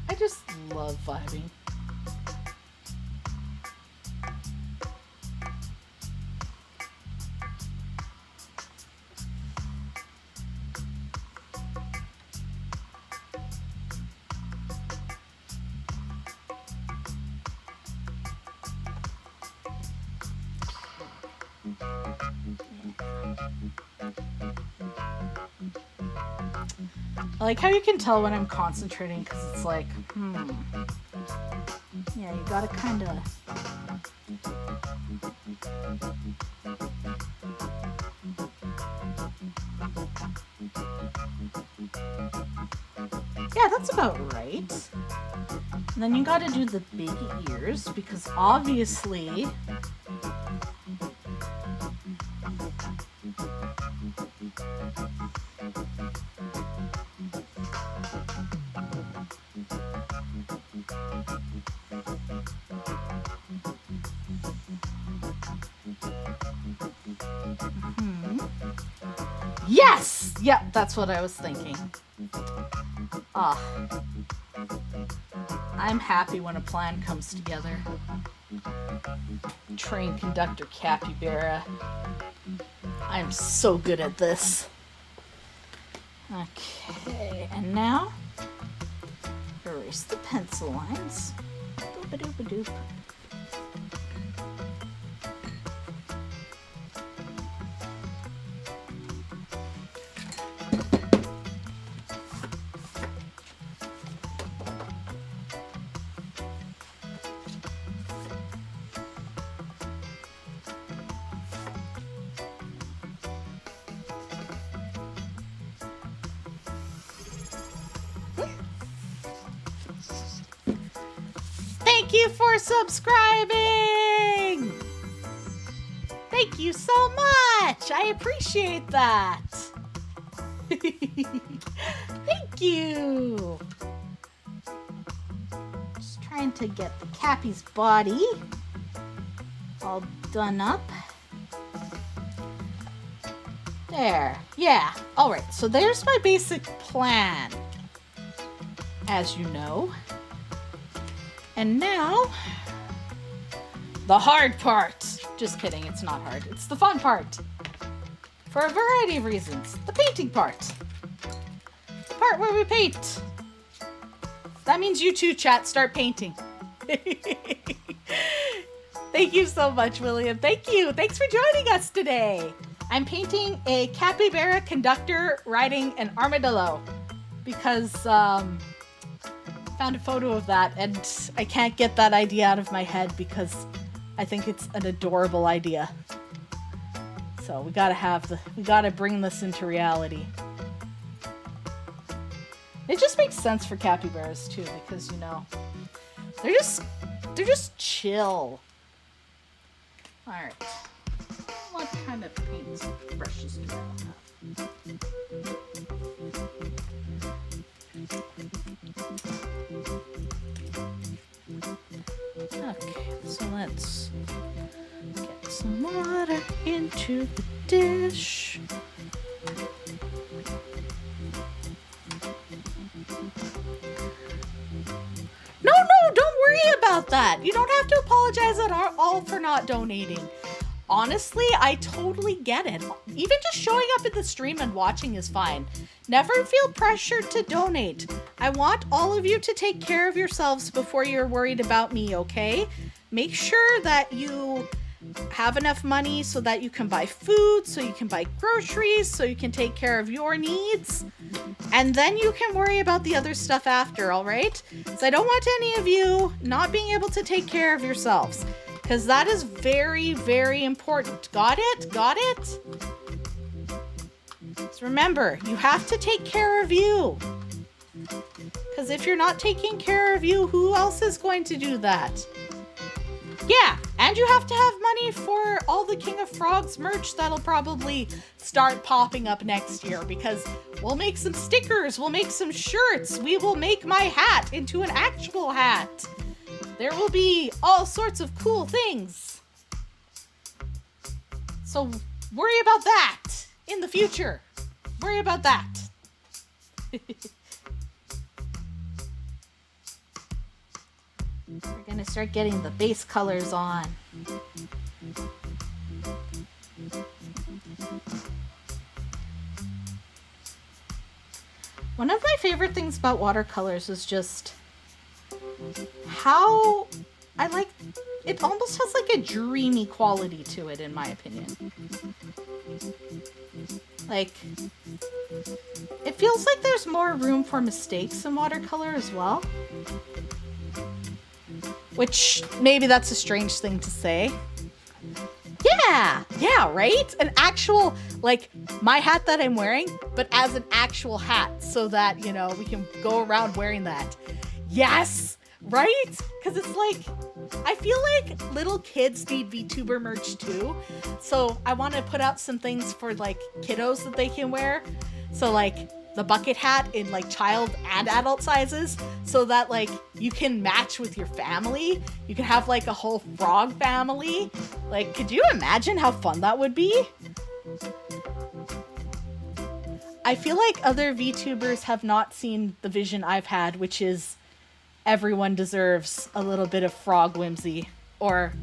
I just love vibing. I like how you can tell when I'm concentrating, because it's like, yeah, you gotta kind of... Yeah, that's about right. And then you gotta do the big ears, because obviously... Yes! Yep, that's what I was thinking. Ah. I'm happy when a plan comes together. Train conductor Capybara. I'm so good at this. Okay, and now erase the pencil lines. Boop-a-doop-a-doop. Thank you for subscribing! Thank you so much! I appreciate that! Thank you! Just trying to get the Cappy's body all done up. There. Yeah. Alright, so there's my basic plan, as you know. And now, the hard part. Just kidding, it's not hard. It's the fun part. For a variety of reasons. The painting part. The part where we paint. That means you too, chat, start painting. Thank you so much, William. Thank you. Thanks for joining us today. I'm painting a capybara conductor riding an armadillo because, found a photo of that and I can't get that idea out of my head because I think it's an adorable idea. So we gotta bring this into reality. It just makes sense for capybaras too because, you know, they're just chill. All right. What kind of paint brushes do I have? Okay, so let's get some water into the dish. No, don't worry about that. You don't have to apologize at all for not donating. Honestly, I totally get it. Even just showing up at the stream and watching is fine. Never feel pressured to donate. I want all of you to take care of yourselves before you're worried about me, okay? Make sure that you have enough money so that you can buy food, so you can buy groceries, so you can take care of your needs. And then you can worry about the other stuff after, all right? So I don't want any of you not being able to take care of yourselves. Because that is very, very important. Got it? Got it? So remember, you have to take care of you. Because if you're not taking care of you, who else is going to do that? Yeah, and you have to have money for all the King of Frogs merch that'll probably start popping up next year. Because we'll make some stickers, we'll make some shirts, we will make my hat into an actual hat. There will be all sorts of cool things. So worry about that in the future. Worry about that. We're gonna start getting the base colors on. One of my favorite things about watercolors is just how I like it. Almost has like a dreamy quality to it, in my opinion. Like, it feels like there's more room for mistakes in watercolor as well. Which, maybe that's a strange thing to say. Yeah, right? An actual, like, my hat that I'm wearing, but as an actual hat, so that, you know, we can go around wearing that. Yes! Right? Because it's like, I feel like little kids need VTuber merch too. So I want to put out some things for like kiddos that they can wear. So like the bucket hat in like child and adult sizes, so that like you can match with your family. You can have like a whole frog family. Like, could you imagine how fun that would be? I feel like other VTubers have not seen the vision I've had, which is everyone deserves a little bit of frog whimsy, or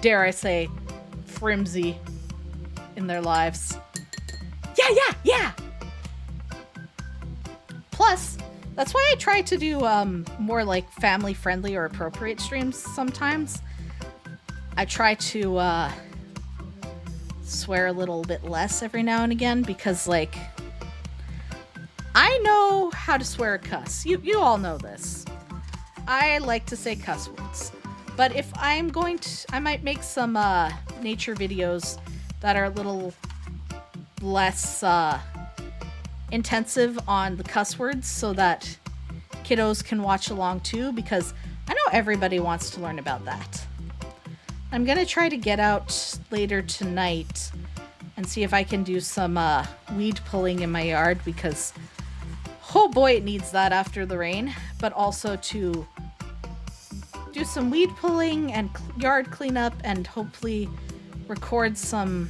dare I say, frimsy in their lives. Yeah! Plus, that's why I try to do more like family-friendly or appropriate streams sometimes. I try to swear a little bit less every now and again, because like, I know how to swear a cuss. You all know this. I like to say cuss words. But if I'm going to, I might make some nature videos that are a little less intensive on the cuss words, so that kiddos can watch along too, because I know everybody wants to learn about that. I'm gonna try to get out later tonight and see if I can do some weed pulling in my yard, because oh boy, it needs that after the rain. But also to do some weed pulling and yard cleanup, and hopefully record some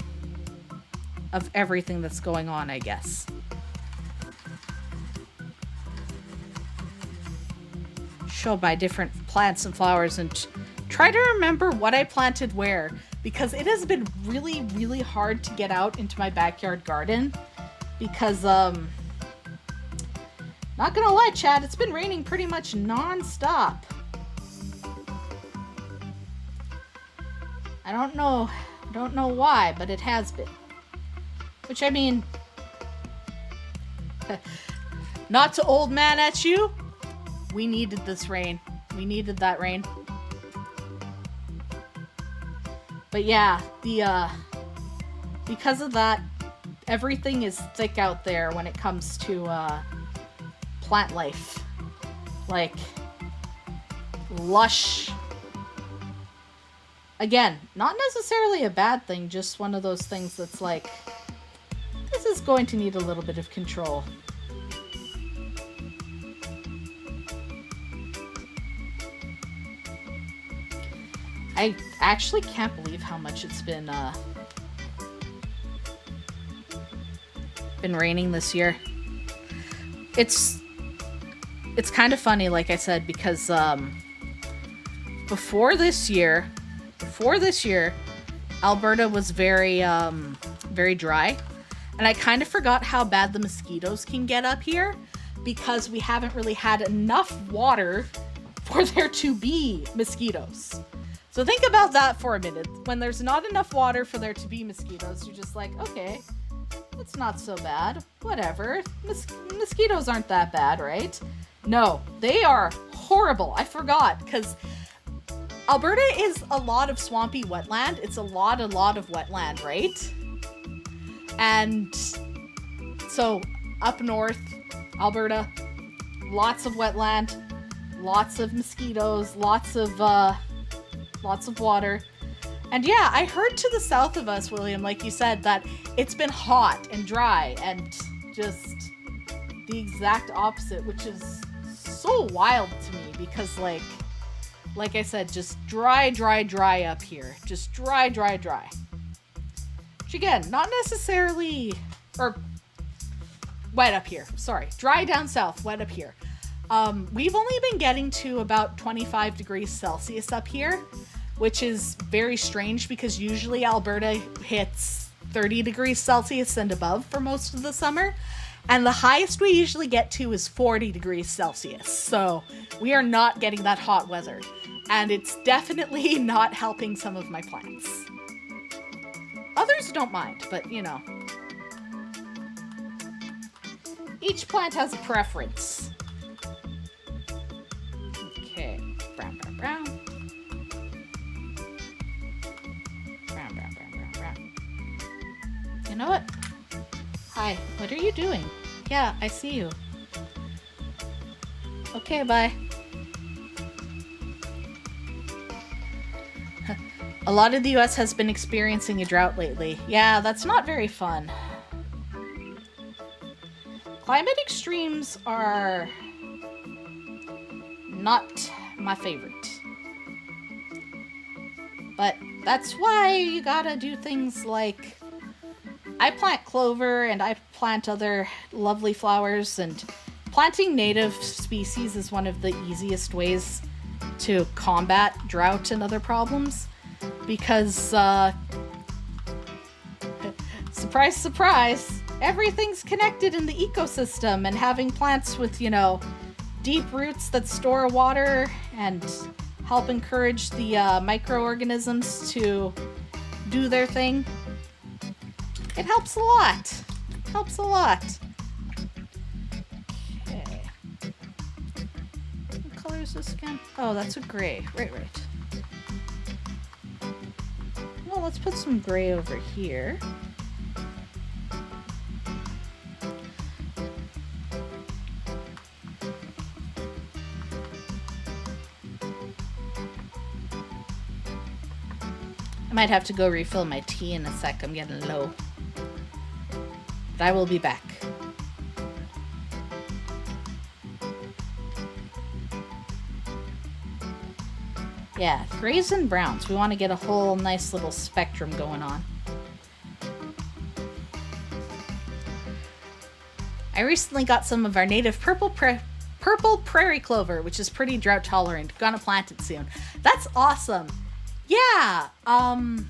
of everything that's going on, I guess. Show my different plants and flowers and try to remember what I planted where, because it has been really, really hard to get out into my backyard garden, because not gonna lie, Chad, it's been raining pretty much non-stop. I don't know why, but it has been. Which, I mean, not to old man at you, we needed this rain. We needed that rain. But yeah, because of that, everything is thick out there when it comes to plant life. Like, lush. Again, not necessarily a bad thing, just one of those things that's like, this is going to need a little bit of control. I actually can't believe how much it's been raining this year. It's kind of funny, like I said, because before this year, Alberta was very very dry, and I kind of forgot how bad the mosquitoes can get up here, because we haven't really had enough water for there to be mosquitoes. So think about that for a minute. When there's not enough water for there to be mosquitoes, you're just like, okay, it's not so bad. Whatever. Mosquitoes aren't that bad, right? No, they are horrible. I forgot, because Alberta is a lot of swampy wetland. It's a lot of wetland, right? And so up north, Alberta, lots of wetland, lots of mosquitoes, lots of water. And yeah, I heard to the south of us, William, like you said, that it's been hot and dry and just the exact opposite, which is so wild to me, because like I said, just dry up here. Just dry. Which again, not necessarily, or wet up here. Sorry, dry down south, wet up here. We've only been getting to about 25 degrees Celsius up here, which is very strange, because usually Alberta hits 30 degrees Celsius and above for most of the summer. And the highest we usually get to is 40 degrees Celsius. So we are not getting that hot weather. And it's definitely not helping some of my plants. Others don't mind, but you know. Each plant has a preference. Okay, brown. Brown. You know what? Hi, what are you doing? Yeah, I see you. Okay, bye. A lot of the US has been experiencing a drought lately. Yeah, that's not very fun. Climate extremes are not my favorite. But that's why you gotta do things like I plant clover and I plant other lovely flowers, and planting native species is one of the easiest ways to combat drought and other problems because, surprise, surprise, everything's connected in the ecosystem, and having plants with, deep roots that store water and help encourage the microorganisms to do their thing. It helps a lot. Helps a lot. Okay. What color is this again? Oh, that's a gray. Right. Well, let's put some gray over here. I might have to go refill my tea in a sec. I'm getting low. But I will be back. Yeah, grays and browns. We want to get a whole nice little spectrum going on. I recently got some of our native purple prairie clover, which is pretty drought tolerant. Gonna plant it soon. That's awesome. Yeah, I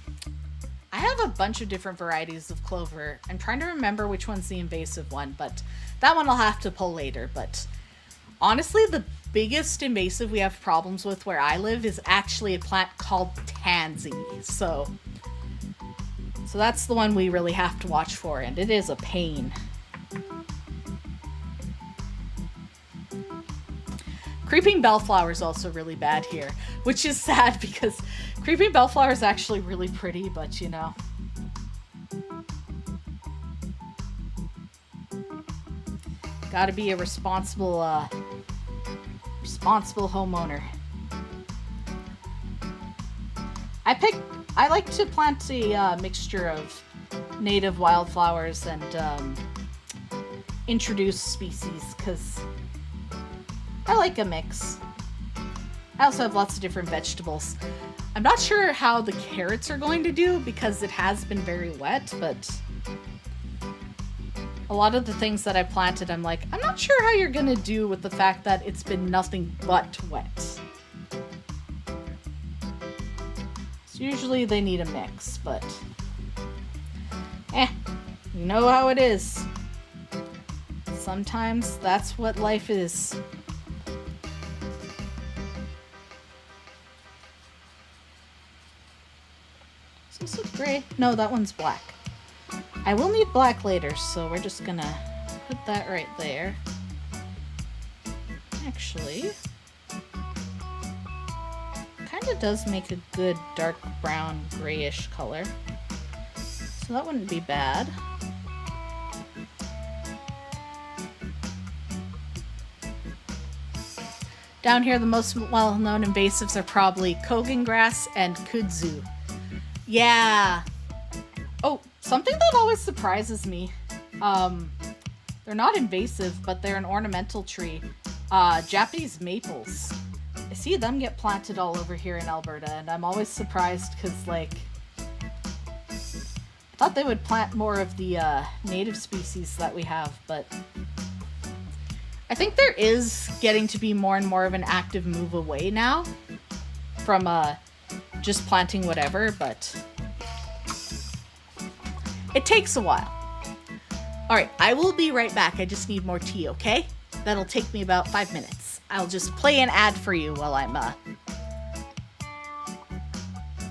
have a bunch of different varieties of clover. I'm trying to remember which one's the invasive one, but that one I'll have to pull later. But honestly, the biggest invasive we have problems with where I live is actually a plant called tansy. So that's the one we really have to watch for, and it is a pain. Creeping bellflower is also really bad here, which is sad because creeping bellflower is actually really pretty, but gotta be a responsible homeowner. I like to plant a mixture of native wildflowers and introduced species because I like a mix. I also have lots of different vegetables. I'm not sure how the carrots are going to do because it has been very wet, but a lot of the things that I planted, I'm like, I'm not sure how you're gonna do with the fact that it's been nothing but wet. So usually they need a mix, but you know how it is. Sometimes that's what life is. Is this gray? No, that one's black. I will need black later, so we're just gonna put that right there. Actually, kind of does make a good dark brown grayish color, so that wouldn't be bad. Down here, the most well-known invasives are probably Kogan grass and kudzu. Yeah. Oh, something that always surprises me. They're not invasive, but they're an ornamental tree. Japanese maples. I see them get planted all over here in Alberta, and I'm always surprised because, I thought they would plant more of the native species that we have, but I think there is getting to be more and more of an active move away now from just planting whatever, but it takes a while. All right, I will be right back. I just need more tea, okay? That'll take me about 5 minutes. I'll just play an ad for you while I'm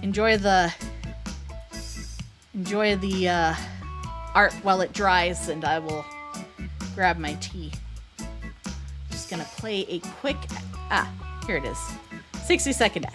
enjoy the art while it dries, and I will grab my tea. Just gonna play a quick here it is. 60-second ad.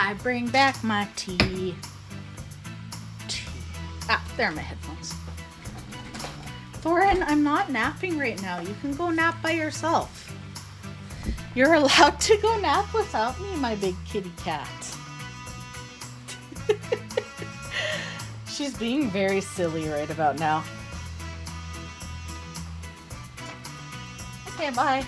I bring back my tea. Ah, there are my headphones. Thorin, I'm not napping right now. You can go nap by yourself. You're allowed to go nap without me, my big kitty cat. She's being very silly right about now. Okay, bye.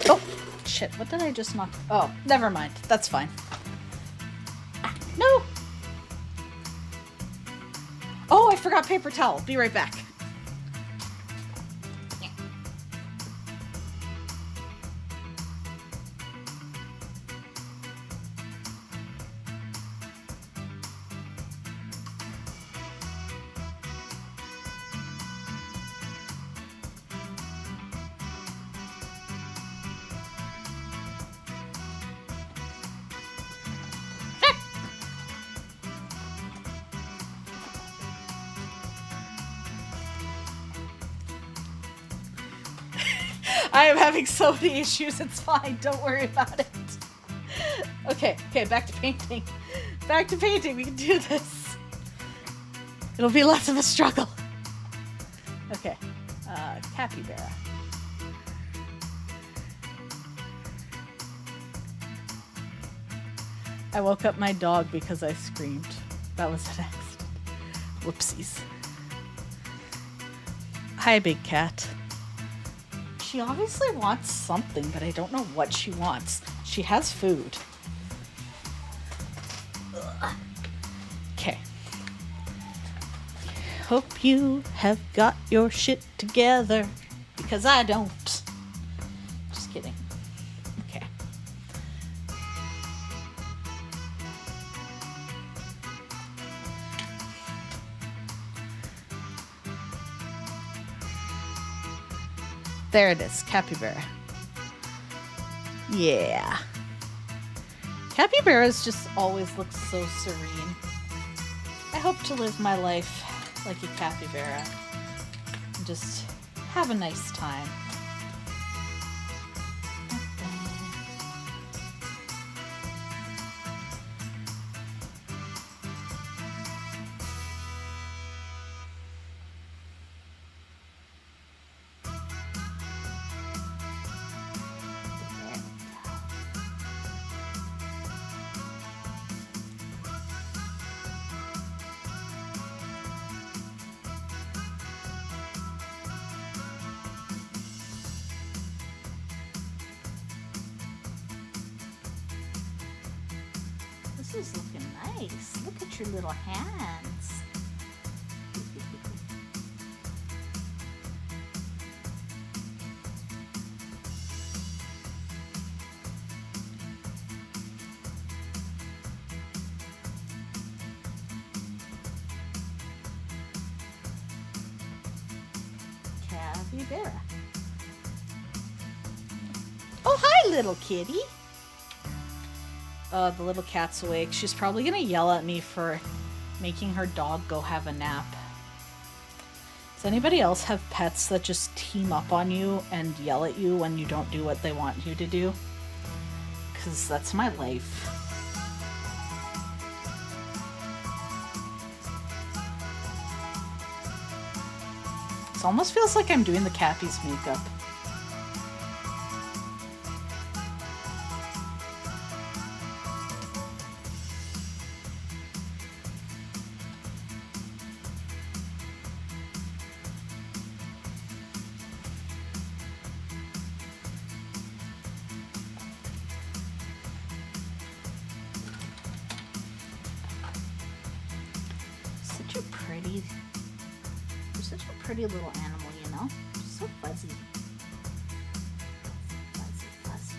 Oh, shit. What did I just knock? Oh, never mind. That's fine. Ah, no! Oh, I forgot paper towel. Be right back. I am having so many issues. It's fine. Don't worry about it. Okay, back to painting. Back to painting. We can do this. It'll be less of a struggle. Okay. Capybara. I woke up my dog because I screamed. That was an accident. Whoopsies. Hi, big cat. She obviously wants something, but I don't know what she wants. She has food. Okay. Hope you have got your shit together, because I don't. Just kidding. Okay. There it is, capybara. Yeah. Capybaras just always look so serene. I hope to live my life like a capybara and just have a nice time. This is looking nice. Look at your little hands. Capybara. Oh, hi, little kitty. The little cat's awake. She's probably gonna yell at me for making her dog go have a nap. Does anybody else have pets that just team up on you and yell at you when you don't do what they want you to do? Because that's my life. It almost feels like I'm doing the Cappy's makeup. You're such a pretty little animal, you know? Just so fuzzy. Fuzzy, fuzzy.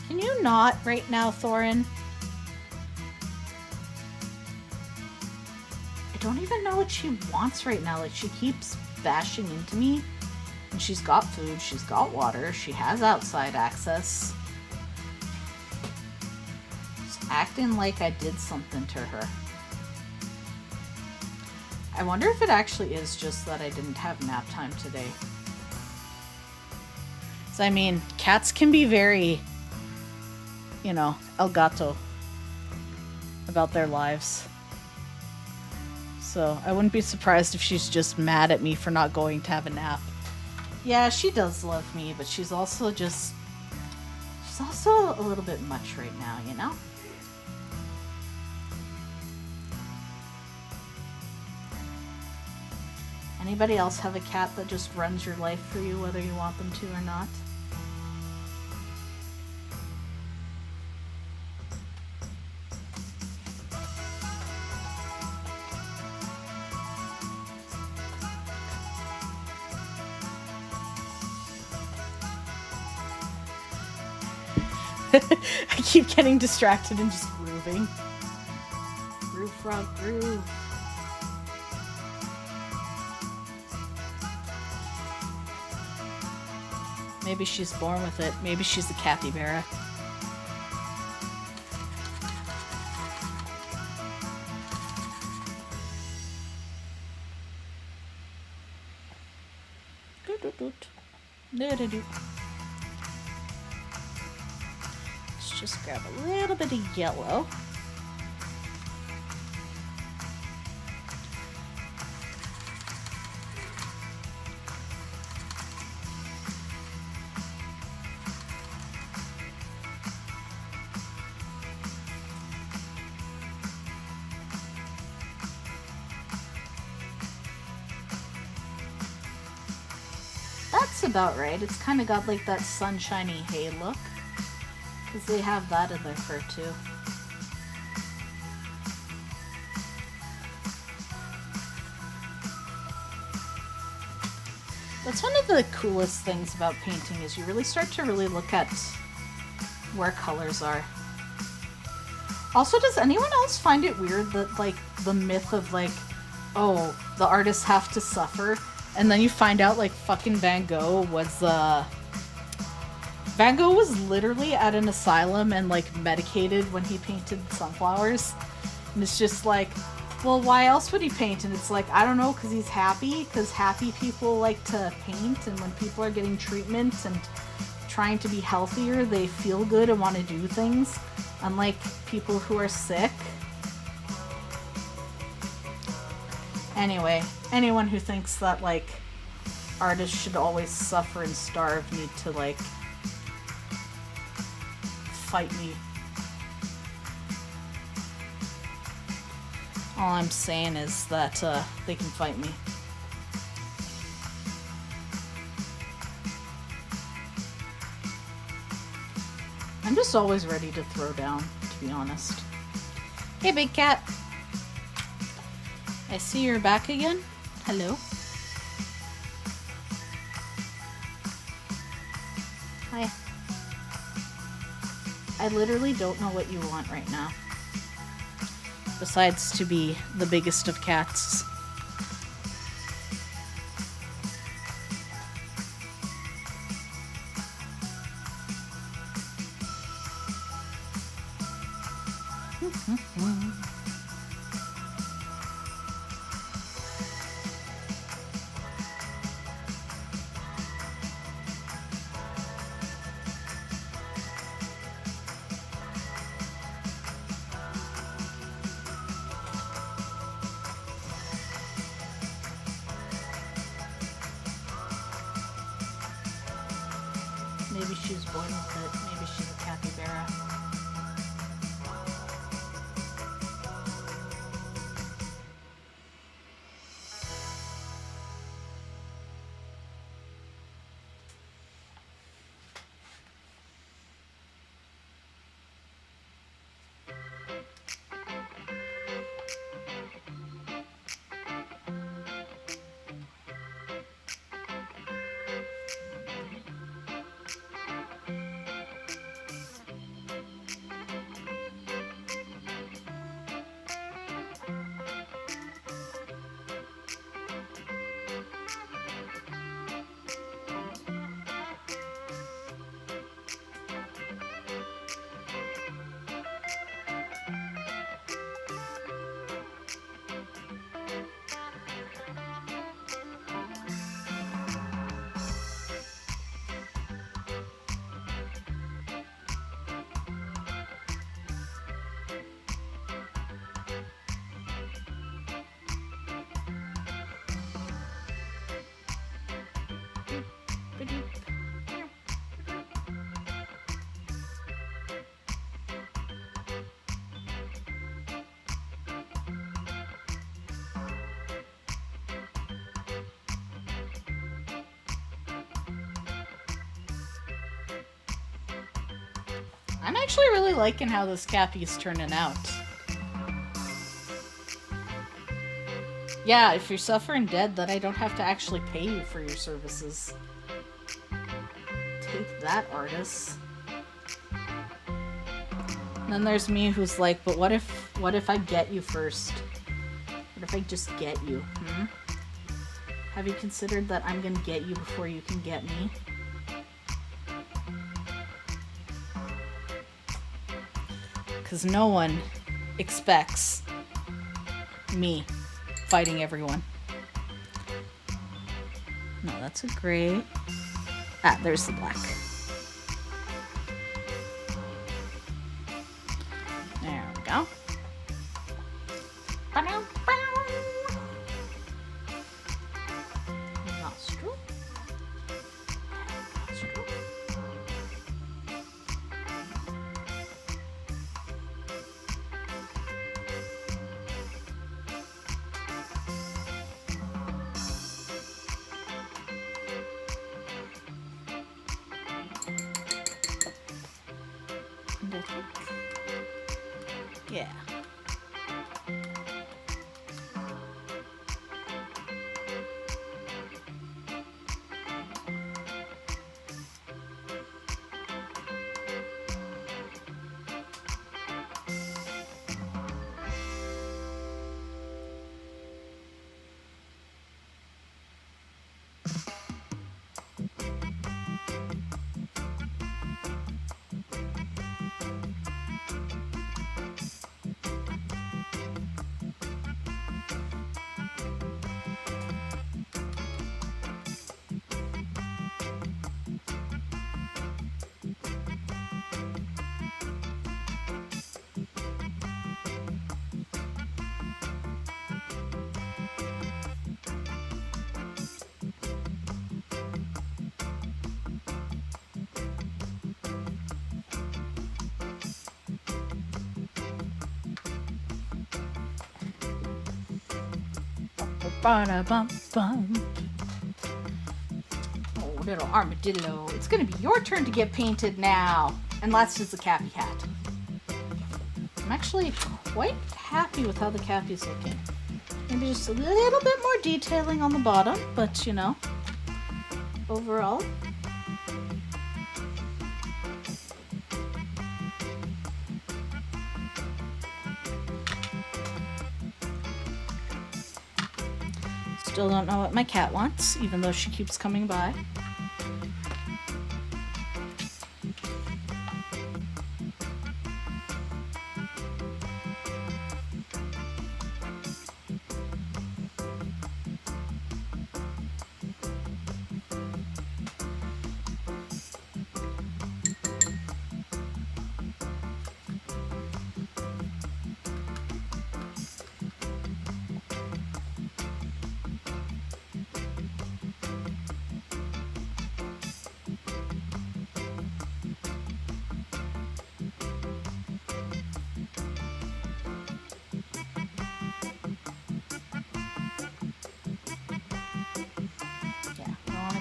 Can you not right now, Thorin? know what she wants right now. Like, she keeps bashing into me. And she's got food, she's got water, she has outside access. Just acting like I did something to her. I wonder if it actually is just that I didn't have nap time today. So, I mean, cats can be very, you know, el gato about their lives. So I wouldn't be surprised if she's just mad at me for not going to have a nap. Yeah, she does love me, but she's also a little bit much right now, you know? Anybody else have a cat that just runs your life for you, whether you want them to or not? I keep getting distracted and just grooving. Groove, frog, groove. Maybe she's born with it. Maybe she's a capybara. Let's just grab a little bit of yellow. That's about right. It's kind of got like that sunshiny hay look. Because they have that in their fur too. That's one of the coolest things about painting is you really start to really look at where colors are. Also, does anyone else find it weird that like the myth of like, oh, the artists have to suffer, and then you find out like fucking Van Gogh was literally at an asylum and like medicated when he painted sunflowers, and it's just like, well, why else would he paint? And it's like, I don't know, because he's happy, because happy people like to paint, and when people are getting treatment and trying to be healthier, they feel good and want to do things, unlike people who are sick. Anyway, anyone who thinks that like artists should always suffer and starve need to like fight me. All I'm saying is that they can fight me. I'm just always ready to throw down, to be honest. Hey, big cat. I see you're back again. Hello. Hi. I literally don't know what you want right now. Besides to be the biggest of cats. Maybe she's born with it. Maybe she's a capybara. I'm actually really liking how this Cappy's turning out. Yeah, if you're suffering dead, then I don't have to actually pay you for your services. Take that, artist. And then there's me who's like, but what if I get you first? What if I just get you? Hmm? Have you considered that I'm gonna get you before you can get me? Because no one expects me fighting everyone. No, that's a gray. Ah, there's the black. There we go. Nostril. Nostril. Yeah. Ba-da-bum-bum. Oh, little armadillo. It's gonna be your turn to get painted now. And last is the Cappy hat. I'm actually quite happy with how the Cappy's looking. Maybe just a little bit more detailing on the bottom, but you know, overall. Still don't know what my cat wants, even though she keeps coming by.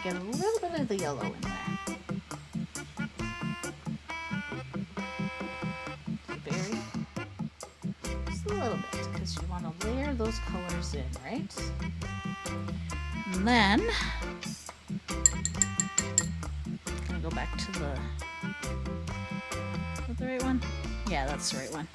Get a little bit of the yellow in there. Very, just a little bit, because you want to layer those colors in, right? And then, I'm gonna go back to the, is that the right one? Yeah, that's the right one.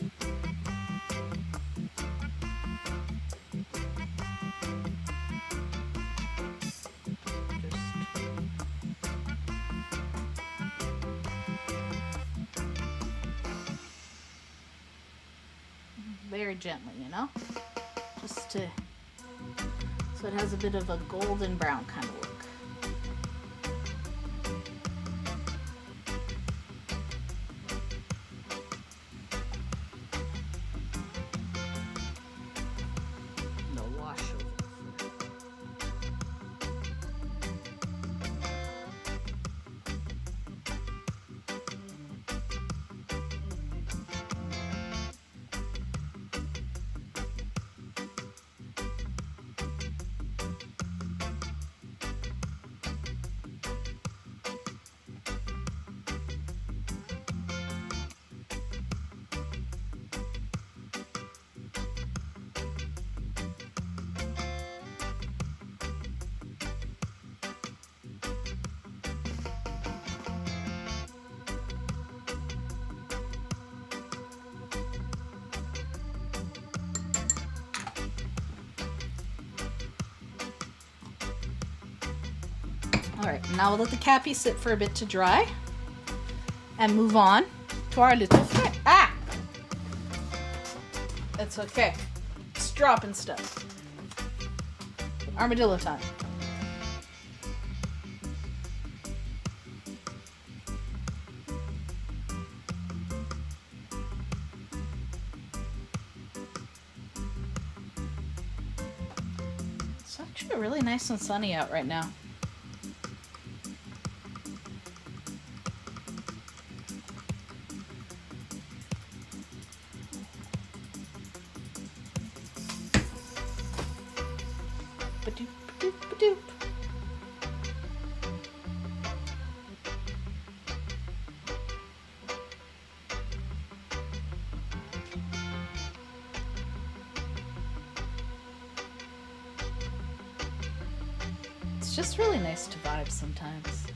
Very gently, you know, just to, so it has a bit of a golden brown kind of look. No wash over. All right, now we'll let the cappy sit for a bit to dry and move on to our little friend. Ah! It's okay. It's dropping stuff. Armadillo time. It's actually really nice and sunny out right now. Ba-doop, ba-doop, ba-doop. It's just really nice to vibe sometimes.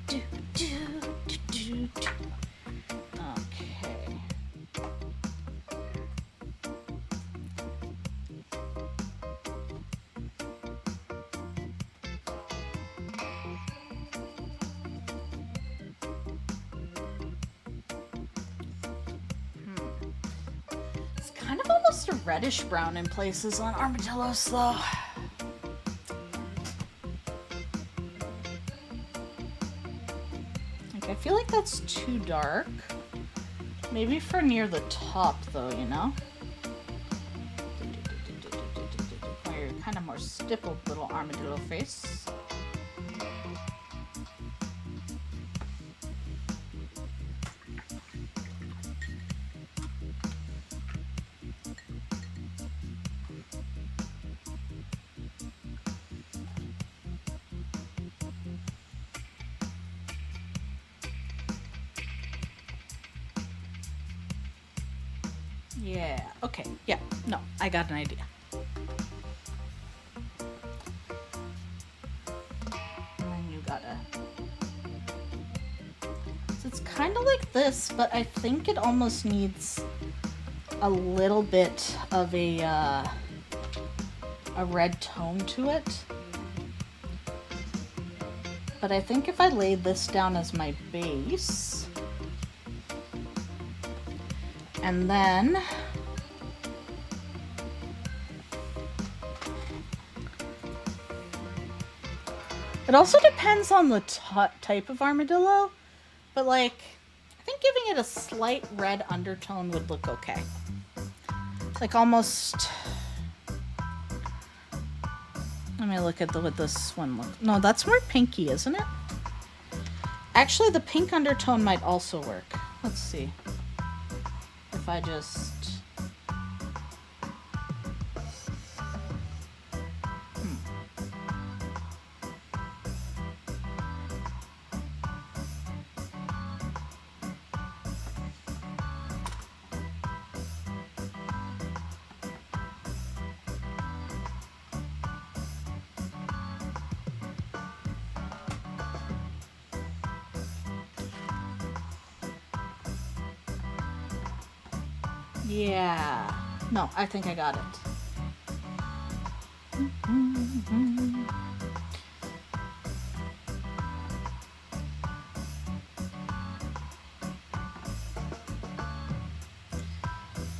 Okay. It's kind of almost a reddish brown in places on armadillos, though. I feel like that's too dark. Maybe for near the top, though, you know? Where you're kind of more stippled little armadillo face. Yeah, okay, yeah, no, I got an idea. And then you gotta... So it's kind of like this, but I think it almost needs a little bit of a red tone to it. But I think if I lay this down as my base... And then it also depends on the type of armadillo, but like I think giving it a slight red undertone would look okay. Like almost. Let me look at what this one looks. No, that's more pinky, isn't it? Actually, the pink undertone might also work. Let's see. If I just... Yeah. No, I think I got it.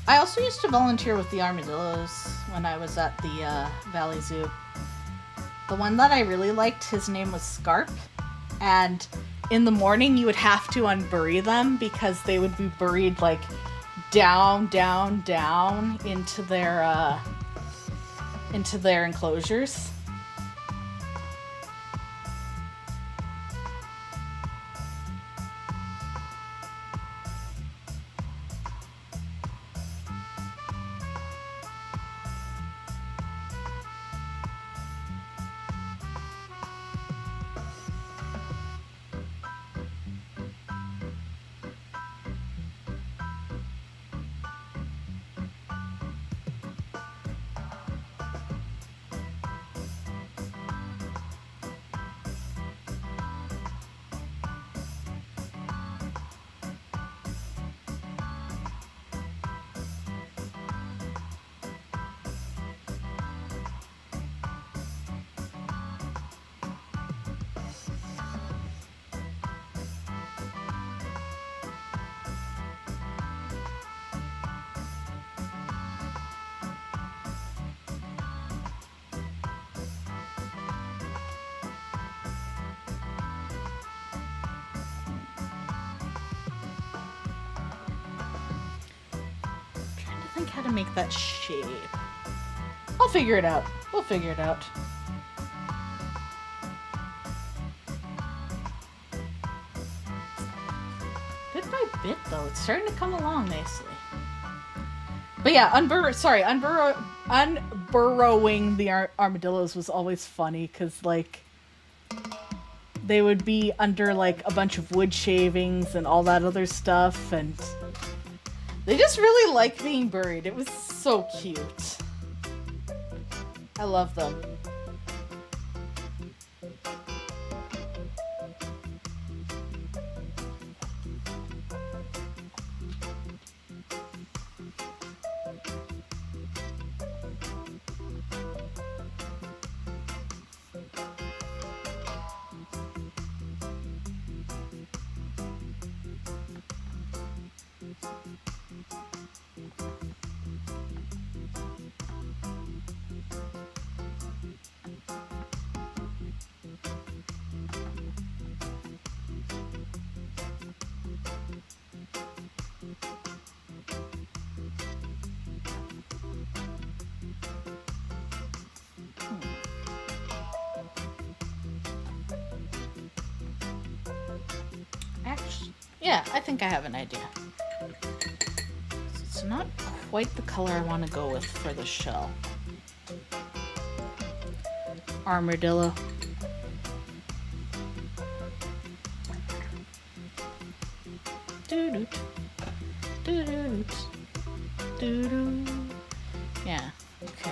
I also used to volunteer with the armadillos when I was at the Valley Zoo. The one that I really liked, his name was Scarp, and in the morning you would have to unbury them because they would be buried like down, down, down into their enclosures. How to make that shape. I'll figure it out. We'll figure it out. Bit by bit, though, it's starting to come along nicely. But yeah, unburrowing the armadillos was always funny because, like, they would be under like a bunch of wood shavings and all that other stuff, and they just really like being buried. It was so cute. I love them. Yeah, I think I have an idea. It's not quite the color I want to go with for the shell. Armadillo. Doo-doo. Doo-doo. Doo-doo. Yeah, okay.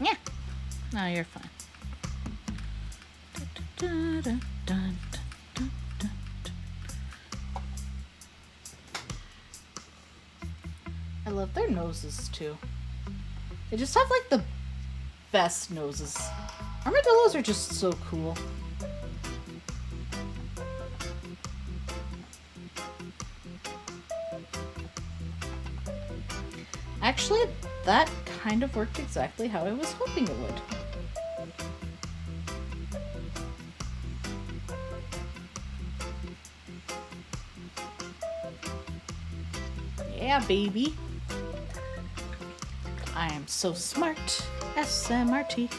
Yeah. No, you're fine. I love their noses too. They just have like the best noses. Armadillos are just so cool. Actually, that kind of worked exactly how I was hoping it would. Yeah, baby. I am so smart. SMRT.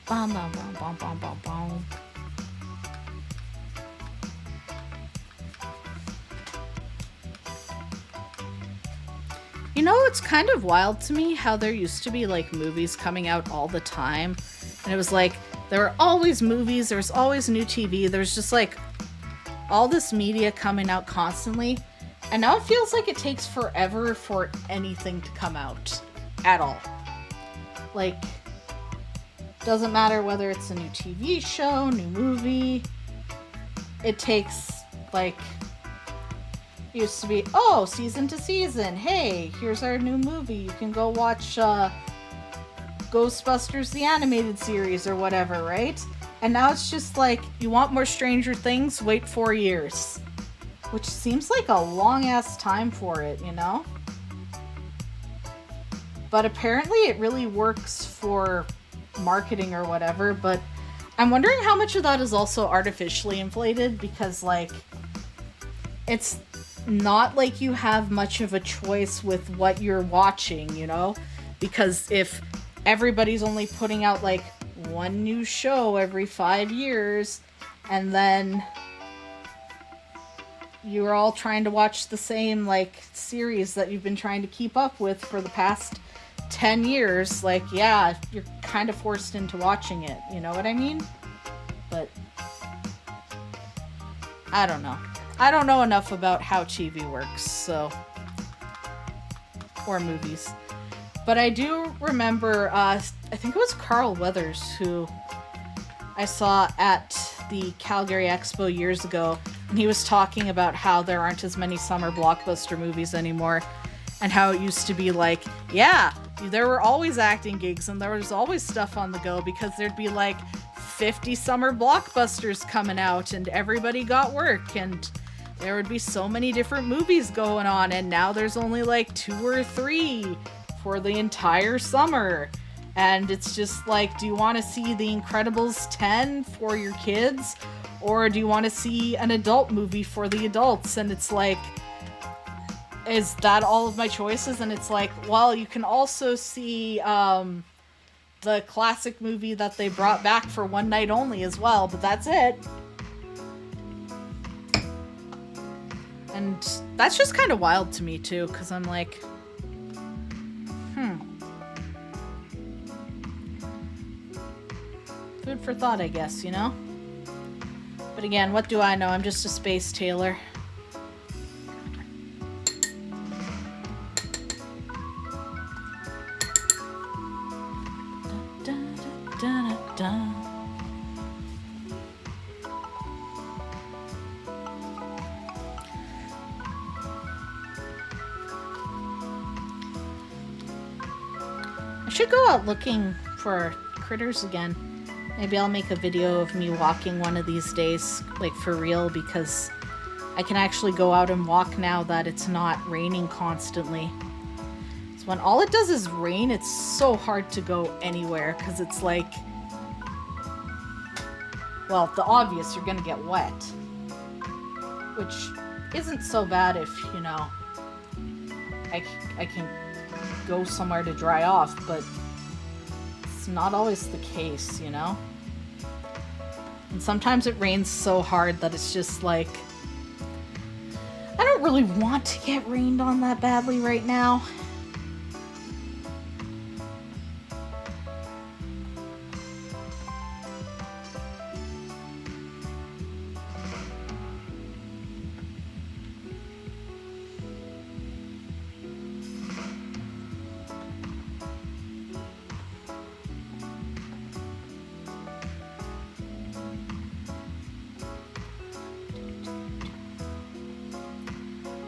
Bom, bom, bom, bom, bom, bom, bom. You it's kind of wild to me how there used to be like movies coming out all the time. And it was like, there were always movies, there was always new TV, there's just like all this media coming out constantly. And now it feels like it takes forever for anything to come out at all. Like, doesn't matter whether it's a new TV show, new movie. It takes, like, used to be, oh, season to season. Hey, here's our new movie. You can go watch Ghostbusters, the animated series or whatever, right? And now it's just like, you want more Stranger Things? Wait 4 years. Which seems like a long-ass time for it, you know? But apparently it really works for marketing or whatever, but I'm wondering how much of that is also artificially inflated, because, like, it's not like you have much of a choice with what you're watching, you know? Because if everybody's only putting out, like, one new show every 5 years, and then you're all trying to watch the same, like, series that you've been trying to keep up with for the past 10 years, like, yeah, you're kind of forced into watching it, you know what I mean? But I don't know. I don't know enough about how TV works, so, or movies. But I do remember, I think it was Carl Weathers who I saw at the Calgary Expo years ago, and he was talking about how there aren't as many summer blockbuster movies anymore, and how it used to be like, yeah, there were always acting gigs and there was always stuff on the go, because there'd be like 50 summer blockbusters coming out and everybody got work, and there would be so many different movies going on, and now there's only like 2 or 3 for the entire summer. And it's just like, do you want to see The Incredibles 10 for your kids, or do you want to see an adult movie for the adults? And it's like, is that all of my choices? And it's like, well, you can also see the classic movie that they brought back for one night only as well, but that's it. And that's just kind of wild to me too, because I'm like, food for thought, I guess, you know? But again, what do I know? I'm just a space tailor. I should go out looking for critters again. Maybe I'll make a video of me walking one of these days, like for real, because I can actually go out and walk now that it's not raining constantly. So when all it does is rain, it's so hard to go anywhere, because it's like, well, the obvious, you're gonna get wet. Which isn't so bad if, you know, I can go somewhere to dry off, but it's not always the case, you know? And sometimes it rains so hard that it's just like, I don't really want to get rained on that badly right now.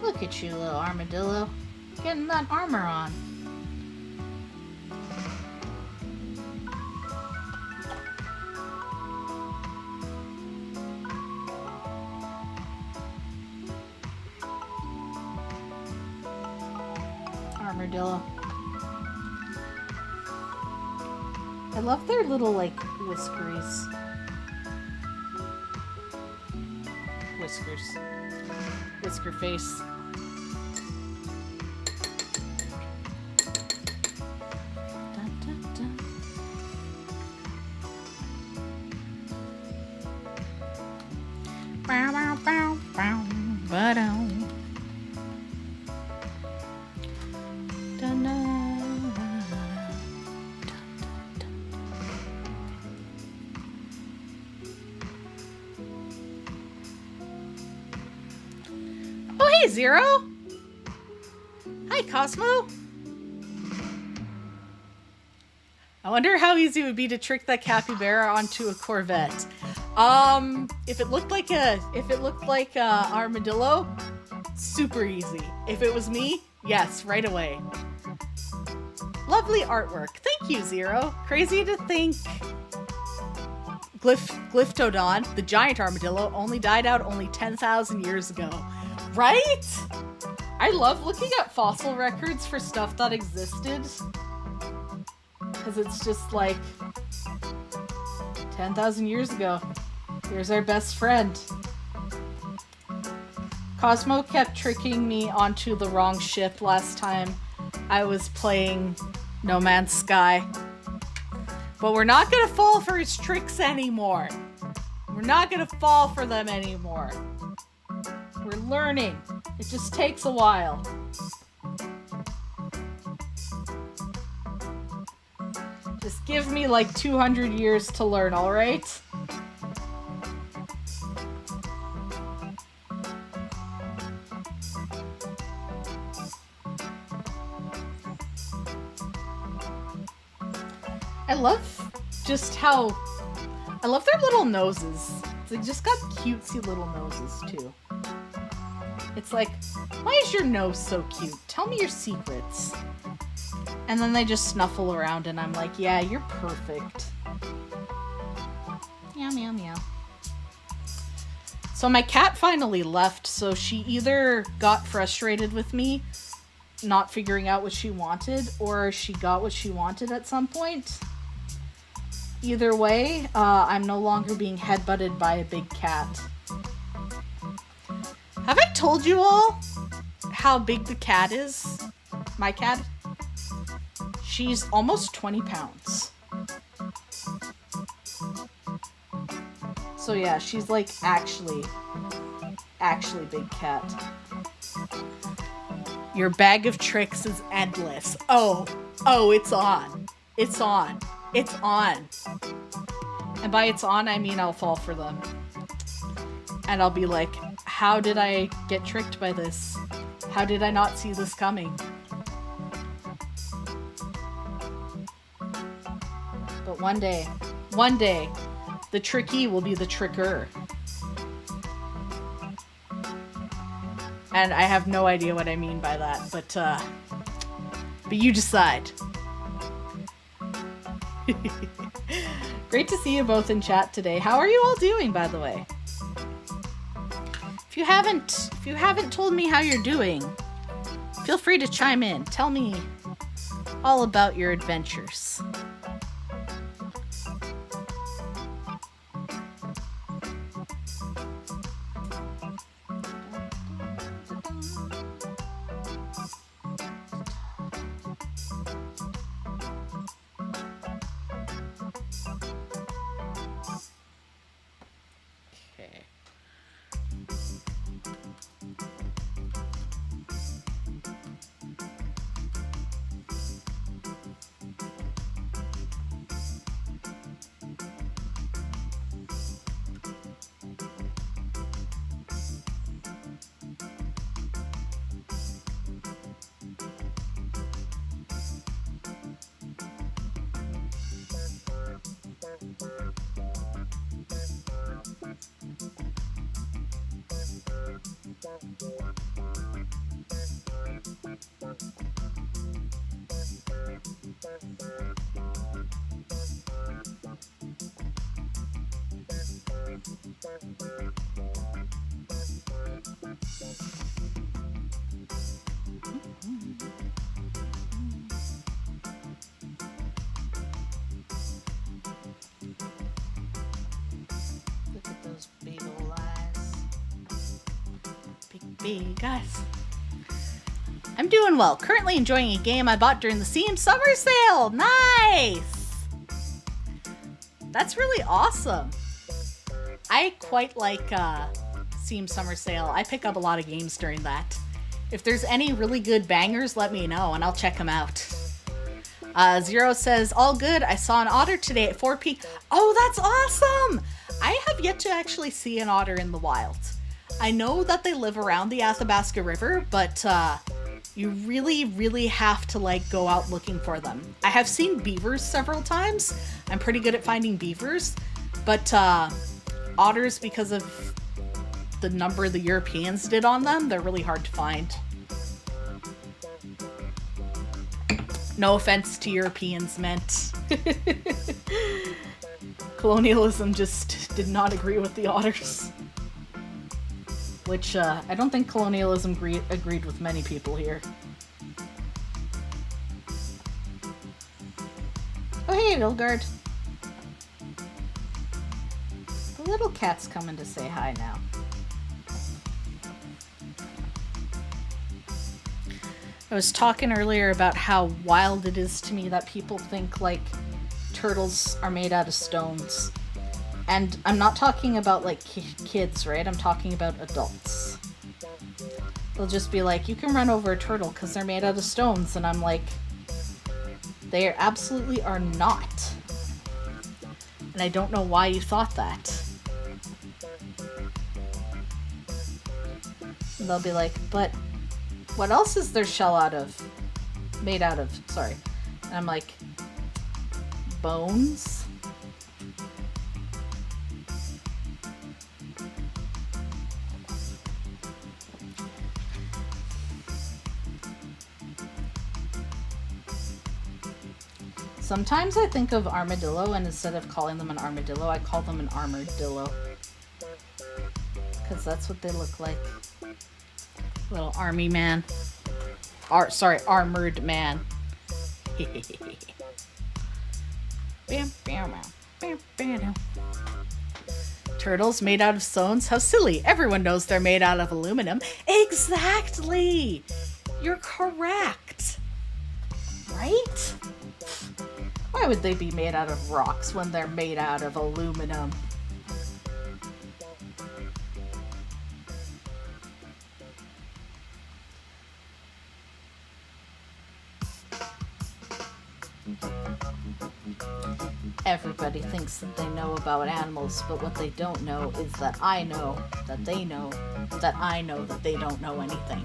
Look at you, little armadillo. Getting that armor on. Armadillo. I love their little, like, whiskers. Whisker face. Hey, Zero! Hi, Cosmo! I wonder how easy it would be to trick that capybara onto a Corvette. If it looked like a armadillo, super easy. If it was me, yes, right away. Lovely artwork. Thank you, Zero. Crazy to think Glyptodon, the giant armadillo, only died out only 10,000 years ago. Right? I love looking at fossil records for stuff that existed. Because it's just like 10,000 years ago. Here's our best friend. Cosmo kept tricking me onto the wrong ship last time I was playing No Man's Sky. But we're not gonna fall for his tricks anymore. We're not gonna fall for them anymore. We're learning. It just takes a while. Just give me like 200 years to learn, alright? I love just how... I love their little noses. They just got cutesy little noses, too. It's like, why is your nose so cute? Tell me your secrets. And then they just snuffle around and I'm like, yeah, you're perfect. Meow, meow, meow. So my cat finally left, so she either got frustrated with me not figuring out what she wanted, or she got what she wanted at some point. Either way, I'm no longer being headbutted by a big cat. Have I told you all how big the cat is? My cat? She's almost 20 pounds. So yeah, she's like actually big cat. Your bag of tricks is endless. Oh, it's on. It's on. It's on. And by it's on, I mean I'll fall for them. And I'll be like, how did I get tricked by this? How did I not see this coming? But one day, the tricky will be the tricker. And I have no idea what I mean by that, but you decide. Great to see you both in chat today. How are you all doing, by the way? If you haven't told me how you're doing, feel free to chime in. Tell me all about your adventures. Look at those big ol' eyes. Big eyes. I'm doing well. Currently enjoying a game I bought during the Steam Summer Sale. Nice! That's really awesome. I quite like Steam Summer Sale. I pick up a lot of games during that. If there's any really good bangers, let me know and I'll check them out. Zero says, all good. I saw an otter today at 4 p. Oh, that's awesome! I have yet to actually see an otter in the wild. I know that they live around the Athabasca River, but you really, really have to like go out looking for them. I have seen beavers several times. I'm pretty good at finding beavers, but otters, because of the number the Europeans did on them, they're really hard to find. No offense to Europeans meant. Colonialism just did not agree with the otters. Which, I don't think colonialism agreed with many people here. Oh hey, Vilgard. The little cat's coming to say hi now. I was talking earlier about how wild it is to me that people think, like, turtles are made out of stones. And I'm not talking about, like, kids, right? I'm talking about adults. They'll just be like, you can run over a turtle because they're made out of stones. And I'm like, they absolutely are not. And I don't know why you thought that. And they'll be like, but what else is their shell made out of? Sorry. And I'm like, bones? Sometimes I think of armadillo, and instead of calling them an armadillo, I call them an armoredillo. Because that's what they look like. Little army man. Armored man. Turtles made out of stones? How silly. Everyone knows they're made out of aluminum. Exactly! You're correct. Right? Why would they be made out of rocks when they're made out of aluminum? Everybody thinks that they know about animals, but what they don't know is that I know that they know that I know that they don't know anything.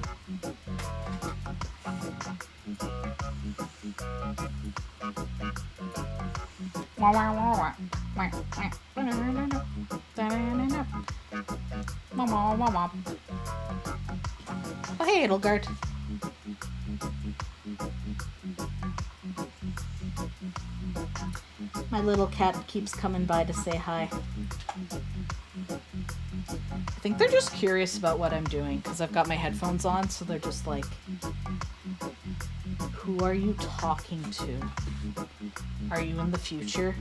Oh, hey, Edelgard. My little cat keeps coming by to say hi. I think they're just curious about what I'm doing because I've got my headphones on, so they're just like, who are you talking to? Are you in the future?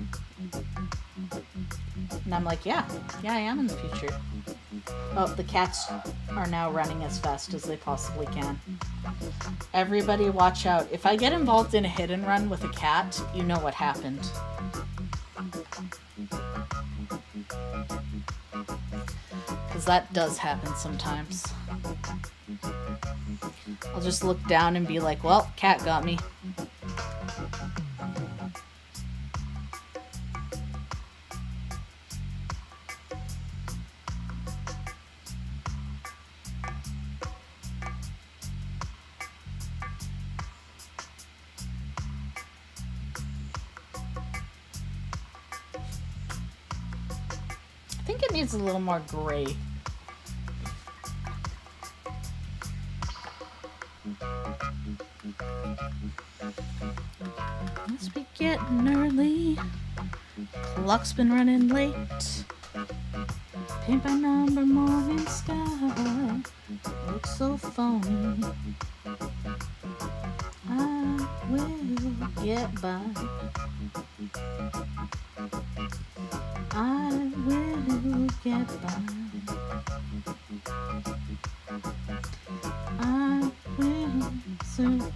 And I'm like, yeah, I am in the future. Oh, the cats are now running as fast as they possibly can. Everybody watch out. If I get involved in a hit and run with a cat, you know what happened. Because that does happen sometimes. I'll just look down and be like, well, cat got me. I think it needs a little more gray. Must be getting early. Clock's been running late. Paint by number, morning sky. Looks so phony. I will get by. I will get by. I will survive.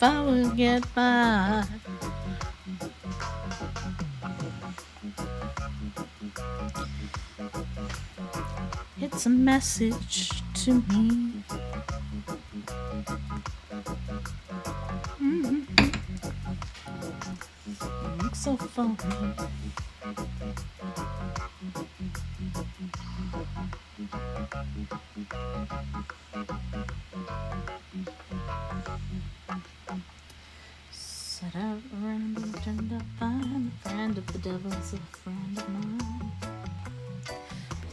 I will get by. It's a message to me. Looks so phony. Set out random turned to find a friend of the devil's a friend of mine.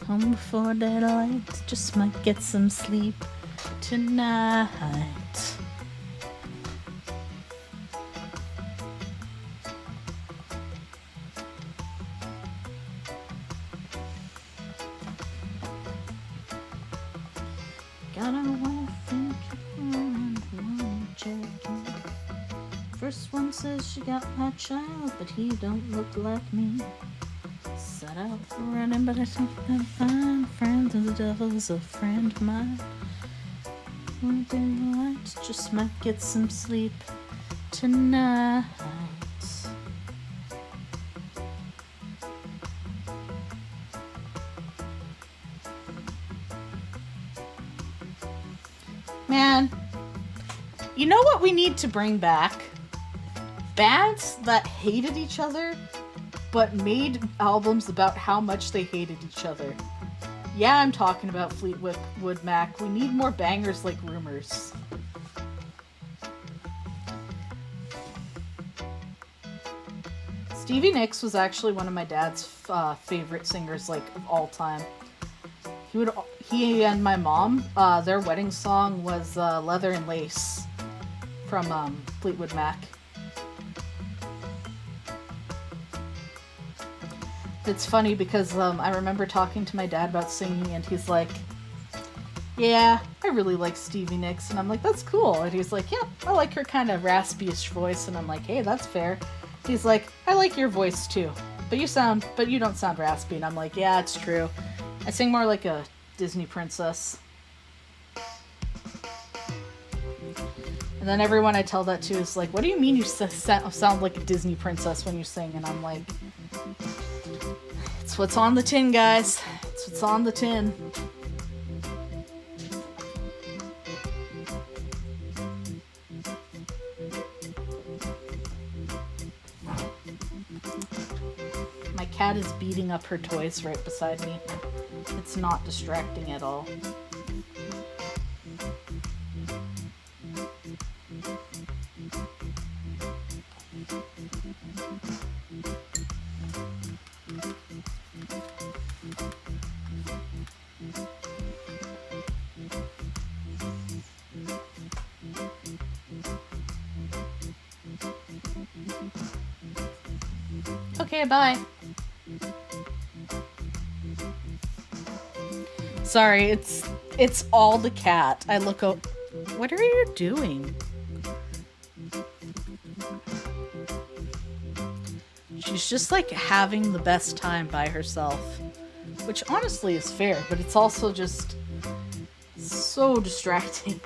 Home before daylight, just might get some sleep tonight. Got a wife and one Cherokee. First one says she got my child, but he don't look like me. Set out running, but I think I'm fine. Friend of the devil's a friend of mine. One daylight, just might get some sleep tonight. Man, you know what we need to bring back? Bands that hated each other, but made albums about how much they hated each other. Yeah, I'm talking about Fleetwood Mac. We need more bangers like Rumors. Stevie Nicks was actually one of my dad's favorite singers, like, of all time. He and my mom, their wedding song was Leather and Lace from Fleetwood Mac. It's funny because I remember talking to my dad about singing, and he's like, yeah, I really like Stevie Nicks. And I'm like, that's cool. And he's like, yeah, I like her kind of raspy-ish voice. And I'm like, hey, that's fair. He's like, I like your voice too, but you don't sound raspy. And I'm like, yeah, it's true. I sing more like a Disney princess. And then everyone I tell that to is like, what do you mean you sound like a Disney princess when you sing? And I'm like, it's what's on the tin, guys. It's what's on the tin. My cat is beating up her toys right beside me. It's not distracting at all. Okay, bye. Sorry, it's all the cat. I look up. What are you doing? She's just like having the best time by herself, which honestly is fair, but it's also just so distracting.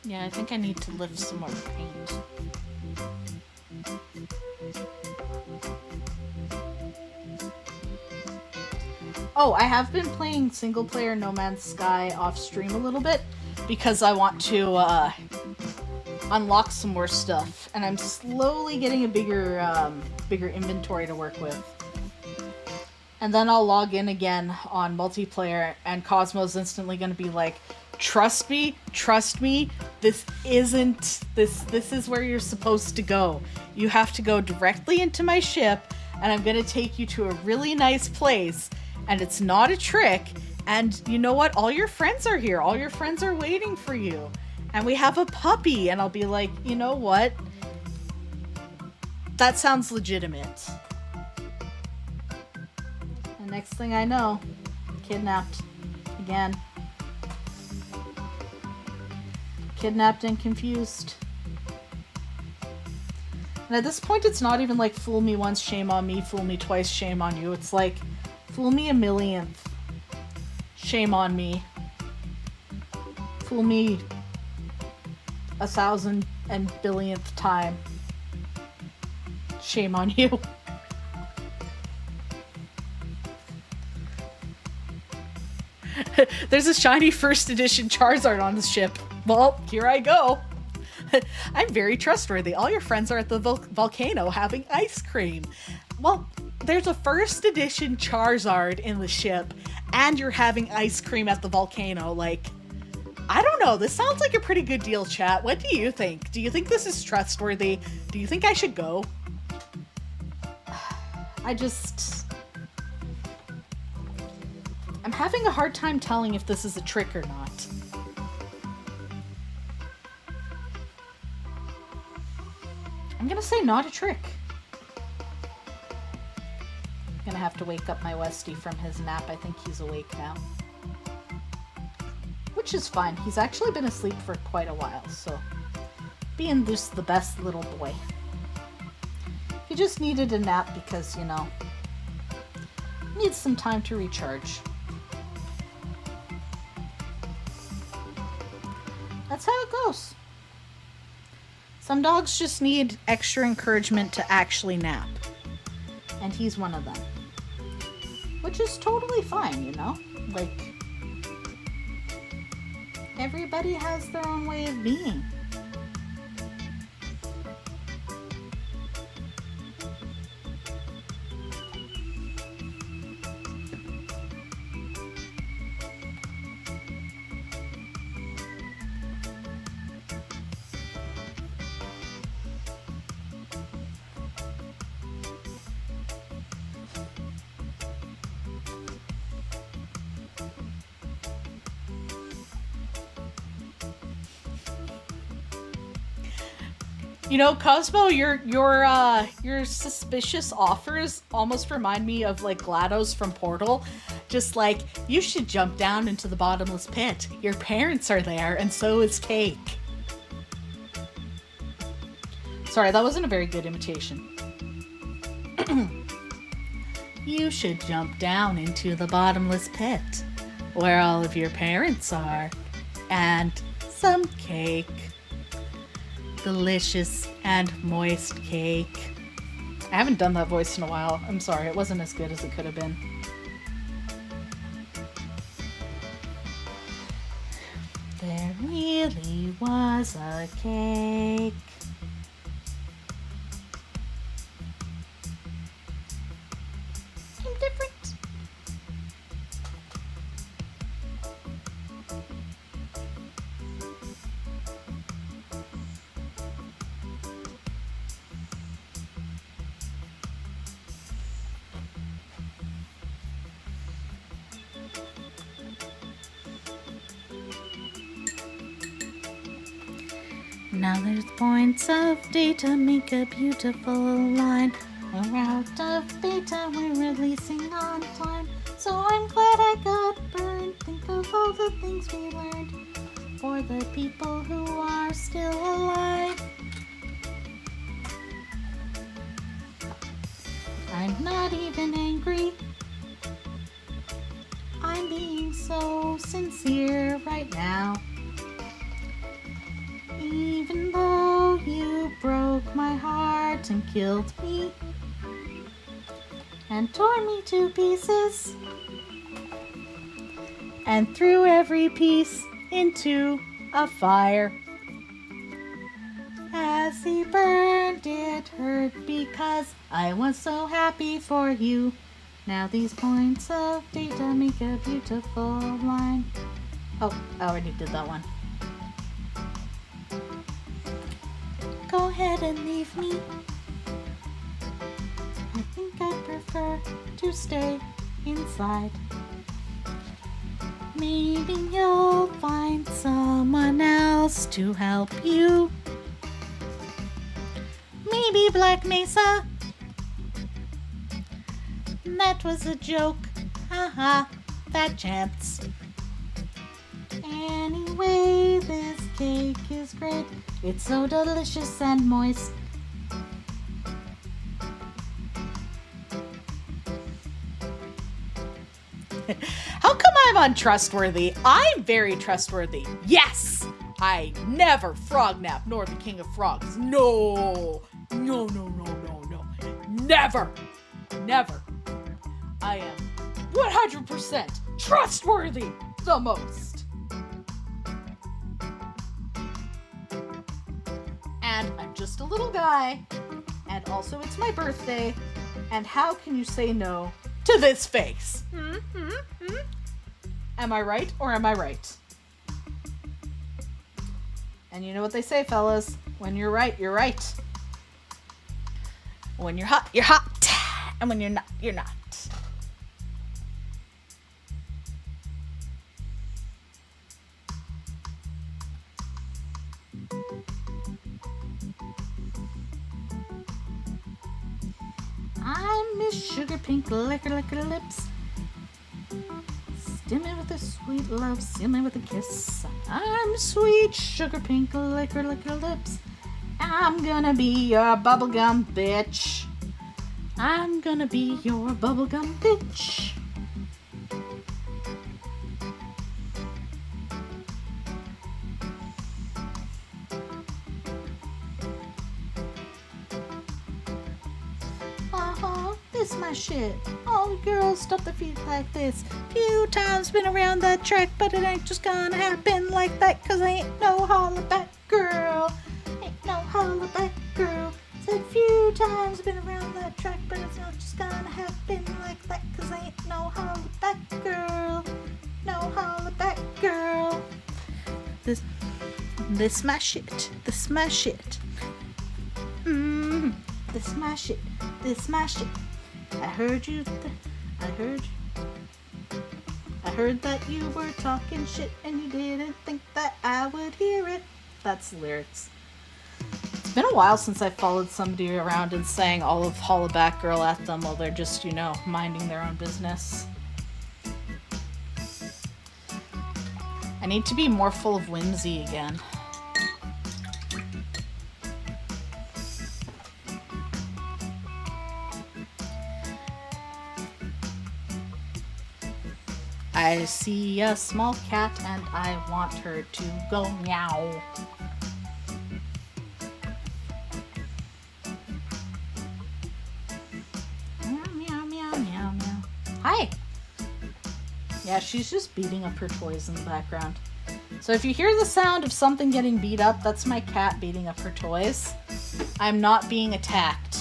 Yeah, I think I need to lift some more paint. Oh, I have been playing single player No Man's Sky off stream a little bit because I want to unlock some more stuff, and I'm slowly getting a bigger inventory to work with. And then I'll log in again on multiplayer, and Cosmo's instantly going to be like, Trust me, this is where you're supposed to go. You have to go directly into my ship, and I'm gonna take you to a really nice place, and it's not a trick, and you know what? All your friends are here. All your friends are waiting for you. And we have a puppy, and I'll be like, you know what? That sounds legitimate. And next thing I know, kidnapped again. Kidnapped and confused. And at this point, it's not even like fool me once, shame on me, fool me twice, shame on you. It's like fool me a millionth, shame on me. Fool me 1,000 and billionth time, shame on you. There's a shiny first edition Charizard on the ship. Well, here I go. I'm very trustworthy. All your friends are at the volcano having ice cream. Well, there's a first edition Charizard in the ship, and you're having ice cream at the volcano. Like, I don't know. This sounds like a pretty good deal, chat. What do you think? Do you think this is trustworthy? Do you think I should go? I'm having a hard time telling if this is a trick or not. I'm gonna say not a trick. I'm gonna have to wake up my Westie from his nap. I think he's awake now. Which is fine. He's actually been asleep for quite a while, so being just the best little boy. He just needed a nap because, you know, needs some time to recharge. That's how it goes. Some dogs just need extra encouragement to actually nap. And he's one of them. Which is totally fine, you know? Like, everybody has their own way of being. You know, Cosmo, your suspicious offers almost remind me of like GLaDOS from Portal. Just like, you should jump down into the bottomless pit. Your parents are there, and so is Cake. Sorry, that wasn't a very good imitation. You should jump down into the bottomless pit, where all of your parents are, and some cake. Delicious and moist cake. I haven't done that voice in a while. I'm sorry, it wasn't as good as it could have been. There really was a cake. Indifferent. Now there's points of data make a beautiful line. We're out of data, we're releasing on time. So I'm glad I got burned. Think of all the things we learned. For the people who are still alive. I'm not even angry. I'm being so sincere right now. Even though you broke my heart and killed me and tore me to pieces and threw every piece into a fire. As he burned, it hurt because I was so happy for you. Now these points of data make a beautiful line. Oh, I already did that one. Go ahead and leave me. I think I prefer to stay inside. Maybe you'll find someone else to help you. Maybe Black Mesa. That was a joke. Haha, fat chance. Anyway, this cake is great. It's so delicious and moist. How come I'm untrustworthy? I'm very trustworthy. Yes! I never frog nap nor the king of frogs. No! No. Never! Never. I am 100% trustworthy the most. And I'm just a little guy. And also it's my birthday. And how can you say no to this face? Am I right or am I right? And you know what they say, fellas. When you're right, you're right. When you're hot, you're hot. And when you're not, you're not. I miss sugar pink liquor lips. Stim it with a sweet love, seal me with a kiss. I'm sweet sugar pink liquor lips. I'm gonna be your bubblegum bitch. I'm gonna be your bubblegum bitch. This my shit. All girls stop their feet like this. Few times been around that track, but it ain't just gonna happen like that, cause I ain't no hollaback girl. Ain't no hollaback girl. Said few times been around that track, but it's not just gonna happen like that, cause I ain't no hollaback girl. No hollaback girl. This my shit. This my shit. This my shit. This my shit. I heard you. I heard that you were talking shit and you didn't think that I would hear it. That's the lyrics. It's been a while since I followed somebody around and sang all of Hollaback Girl at them while they're just, minding their own business. I need to be more full of whimsy again. I see a small cat and I want her to go meow. Meow, meow, meow, meow. Hi. Yeah, she's just beating up her toys in the background. So if you hear the sound of something getting beat up, that's my cat beating up her toys. I'm not being attacked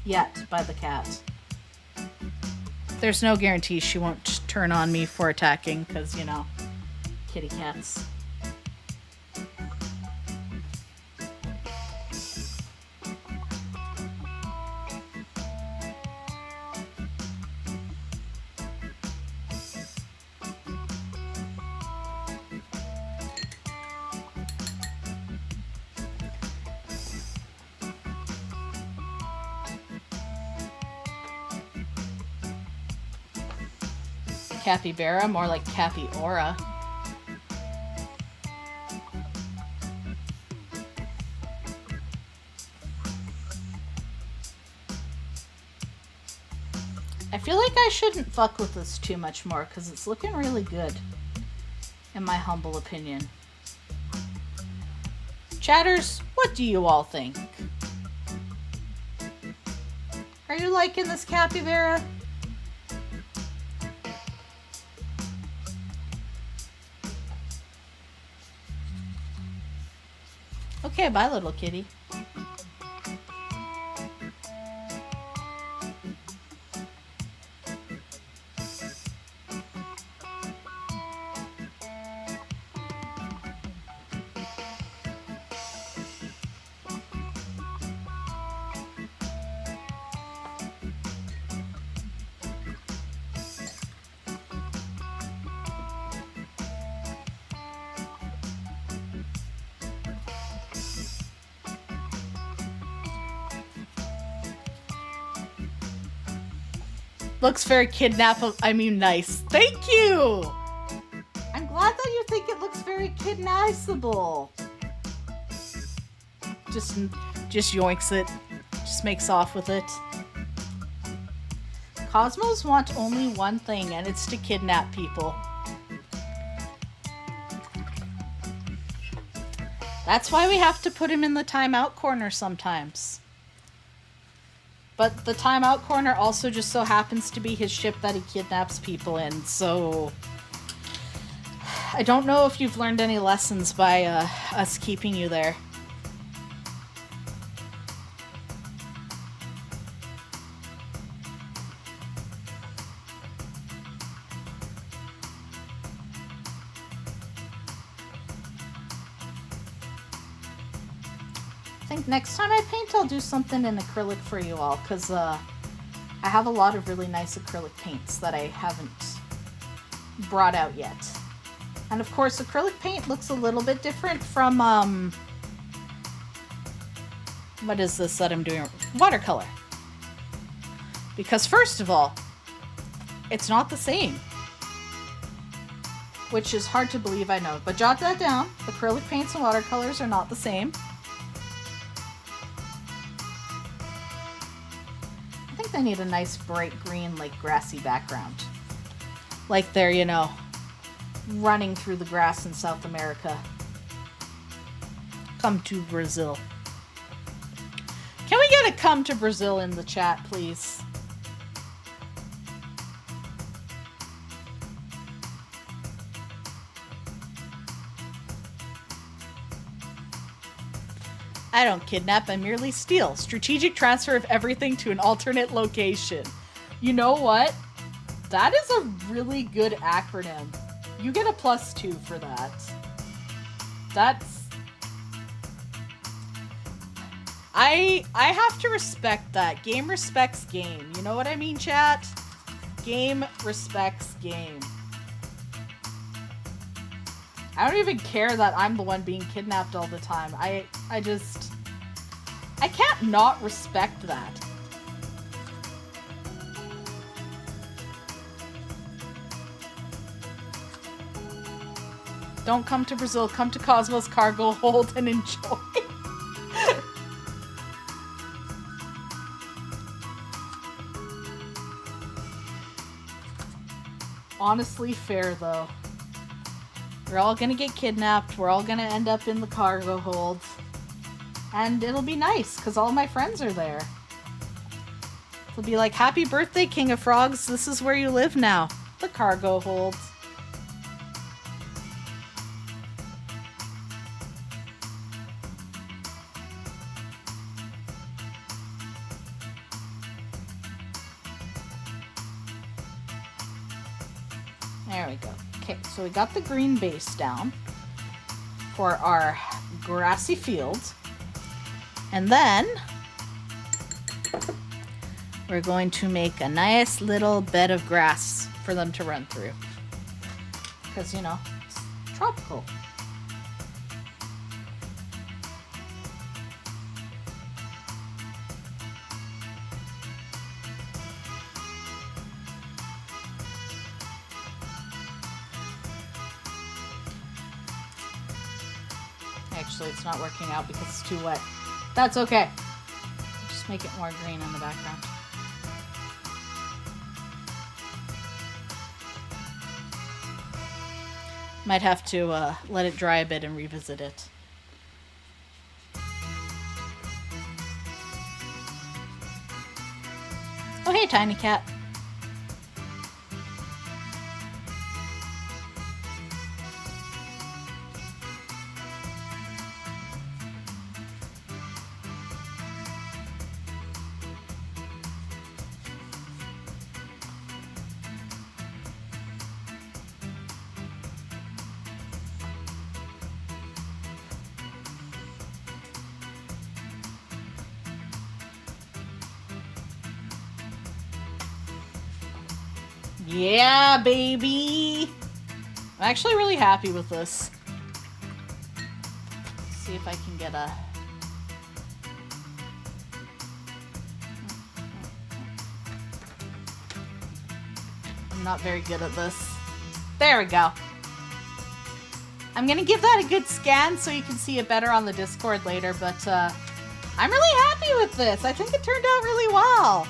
yet by the cat. There's no guarantee she won't turn on me for attacking, because, kitty cats. Capybara, more like Capi-Ora. I feel like I shouldn't fuck with this too much more because it's looking really good, in my humble opinion. Chatters, what do you all think? Are you liking this capybara? Okay, bye, little kitty. Looks very nice. Thank you! I'm glad that you think it looks very kidnappable. Just yoinks it. Just makes off with it. Cosmos want only one thing, and it's to kidnap people. That's why we have to put him in the timeout corner sometimes. But the timeout corner also just so happens to be his ship that he kidnaps people in, so... I don't know if you've learned any lessons by us keeping you there. I think next time I paint, I'll do something in acrylic for you all, because I have a lot of really nice acrylic paints that I haven't brought out yet. And of course, acrylic paint looks a little bit different from, what is this that I'm doing? Watercolor. Because first of all, it's not the same. Which is hard to believe, I know. But jot that down. Acrylic paints and watercolors are not the same. I think they need a nice bright green, like grassy background. Like they're, you know, running through the grass in South America. Come to Brazil. Can we get a come to Brazil in the chat, please? I don't kidnap, I merely steal. Strategic transfer of everything to an alternate location. You know what? That is a really good acronym. You get a +2 for that. That's... I have to respect that. Game respects game. You know what I mean, chat? Game respects game. I don't even care that I'm the one being kidnapped all the time. I can't not respect that. Don't come to Brazil, come to Cosmos Cargo Hold and enjoy. Honestly, fair though. We're all gonna get kidnapped, we're all gonna end up in the cargo hold. And it'll be nice, because all my friends are there. It'll be like, happy birthday, King of Frogs, this is where you live now. The cargo hold. There we go. Okay, so we got the green base down for our grassy field. And then we're going to make a nice little bed of grass for them to run through. Because, you know, it's tropical. Actually, it's not working out because it's too wet. That's okay. Just make it more green in the background. Might have to let it dry a bit and revisit it. Oh, hey, Tiny Cat. Yeah, baby! I'm actually really happy with this. Let's see if I can get a... I'm not very good at this. There we go. I'm gonna give that a good scan so you can see it better on the Discord later, but I'm really happy with this. I think it turned out really well.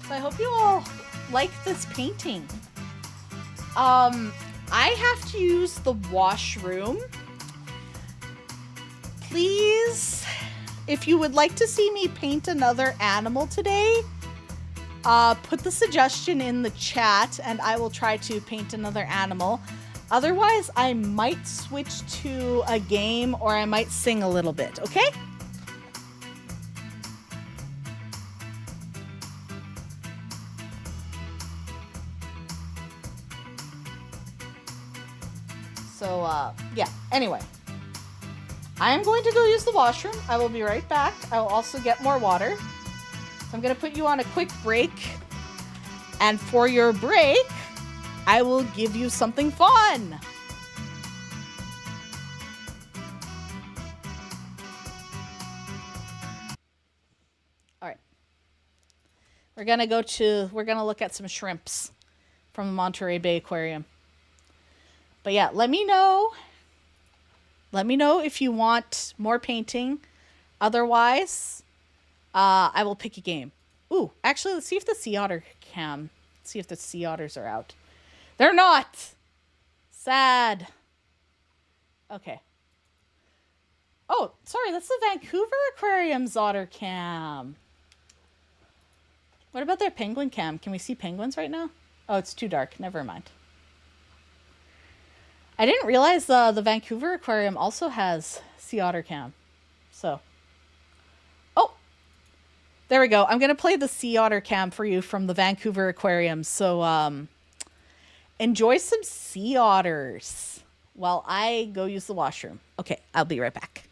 So I hope you all like this painting. I have to use the washroom. Please, if you would like to see me paint another animal today, put the suggestion in the chat and I will try to paint another animal. Otherwise, I might switch to a game or I might sing a little bit, okay? So, yeah, anyway. I am going to go use the washroom. I will be right back. I will also get more water. So I'm going to put you on a quick break. And for your break, I will give you something fun. All right. We're going to look at some shrimps from the Monterey Bay Aquarium. But yeah, let me know. Let me know if you want more painting. Otherwise, I will pick a game. Ooh, actually, let's see if the sea otter cam. See if the sea otters are out. They're not. Sad. Okay. Oh, sorry, that's the Vancouver Aquarium's otter cam. What about their penguin cam? Can we see penguins right now? Oh, it's too dark. Never mind. I didn't realize the Vancouver Aquarium also has sea otter cam. So. Oh. There we go. I'm going to play the sea otter cam for you from the Vancouver Aquarium. So, enjoy some sea otters while I go use the washroom. Okay, I'll be right back.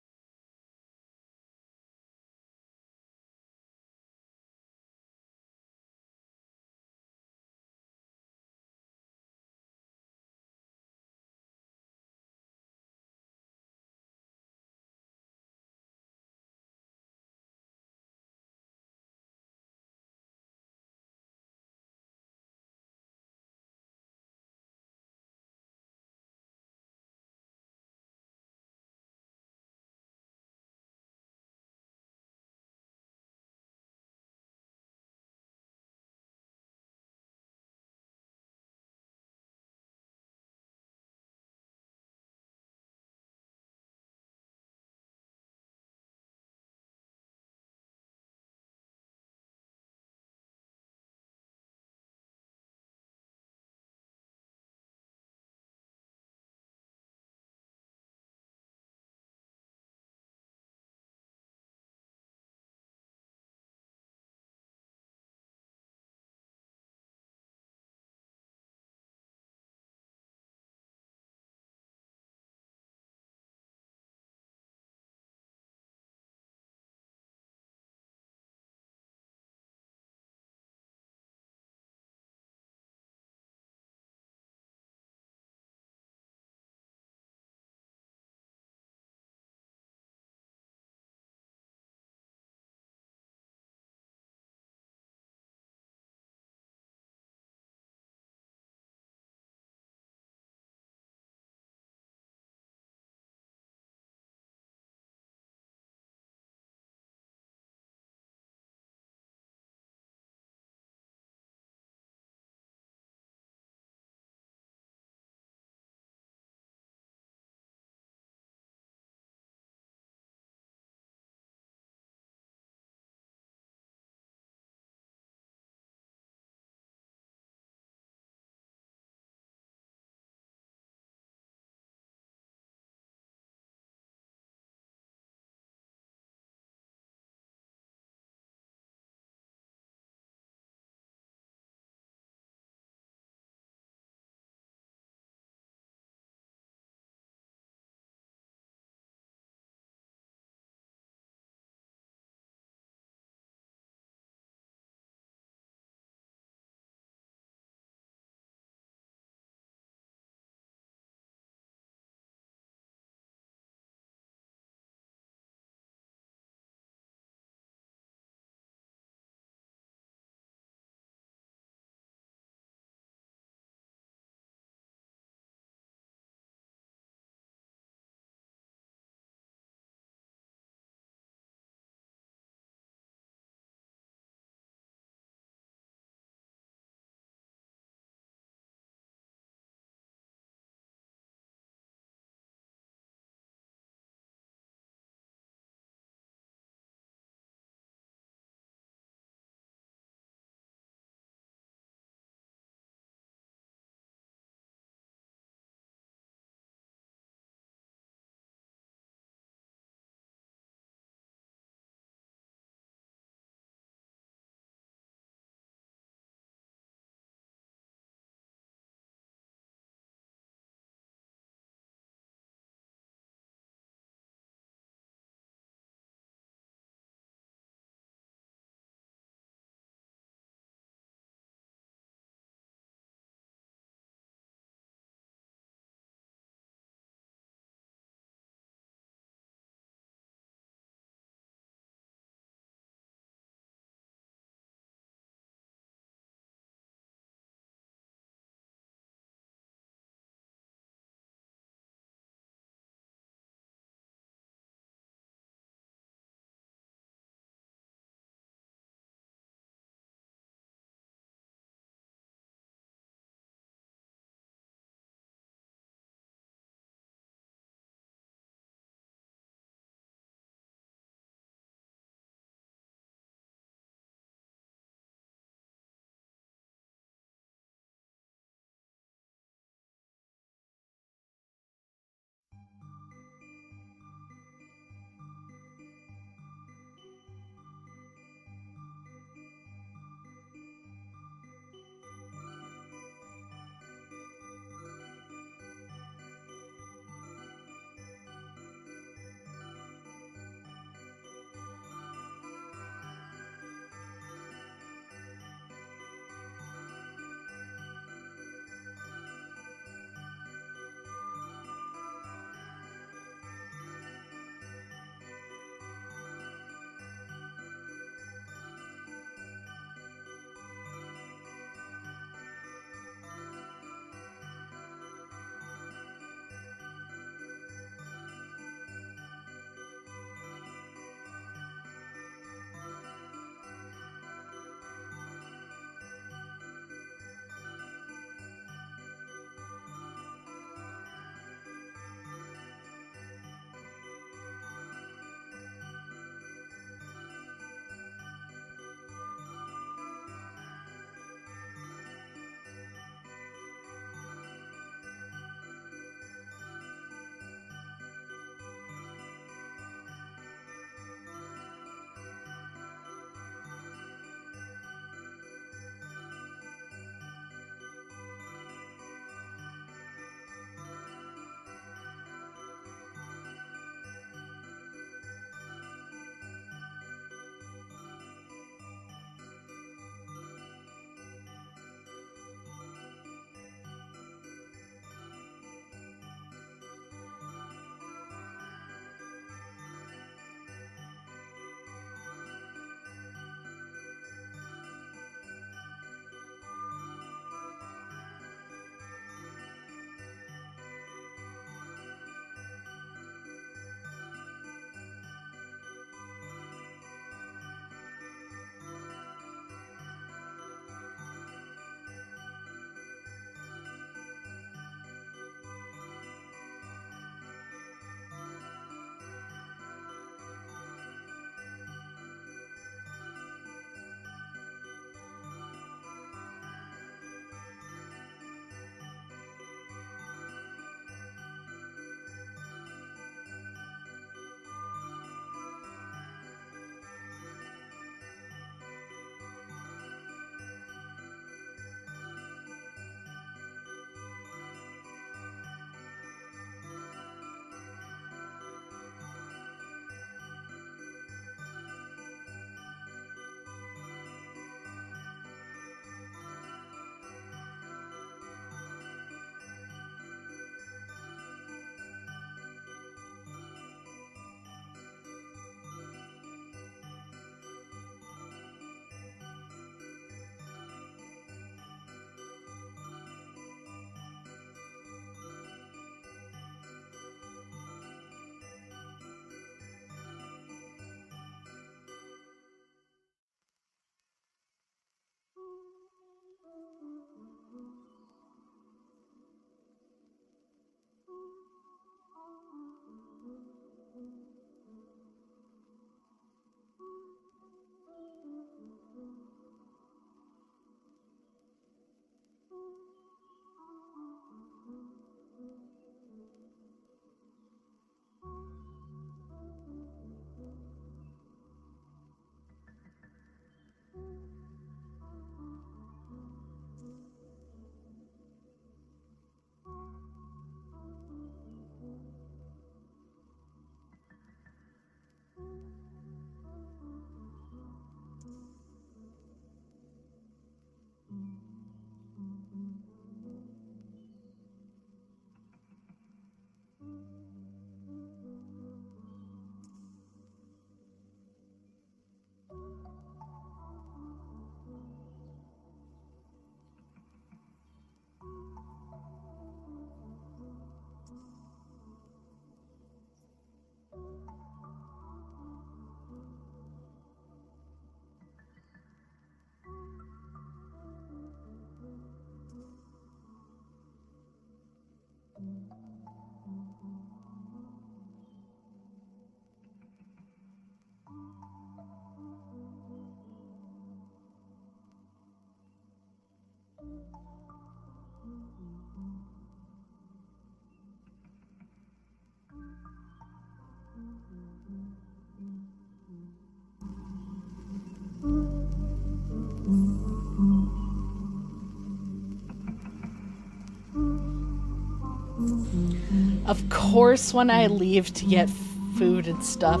Of course, when I leave to get food and stuff,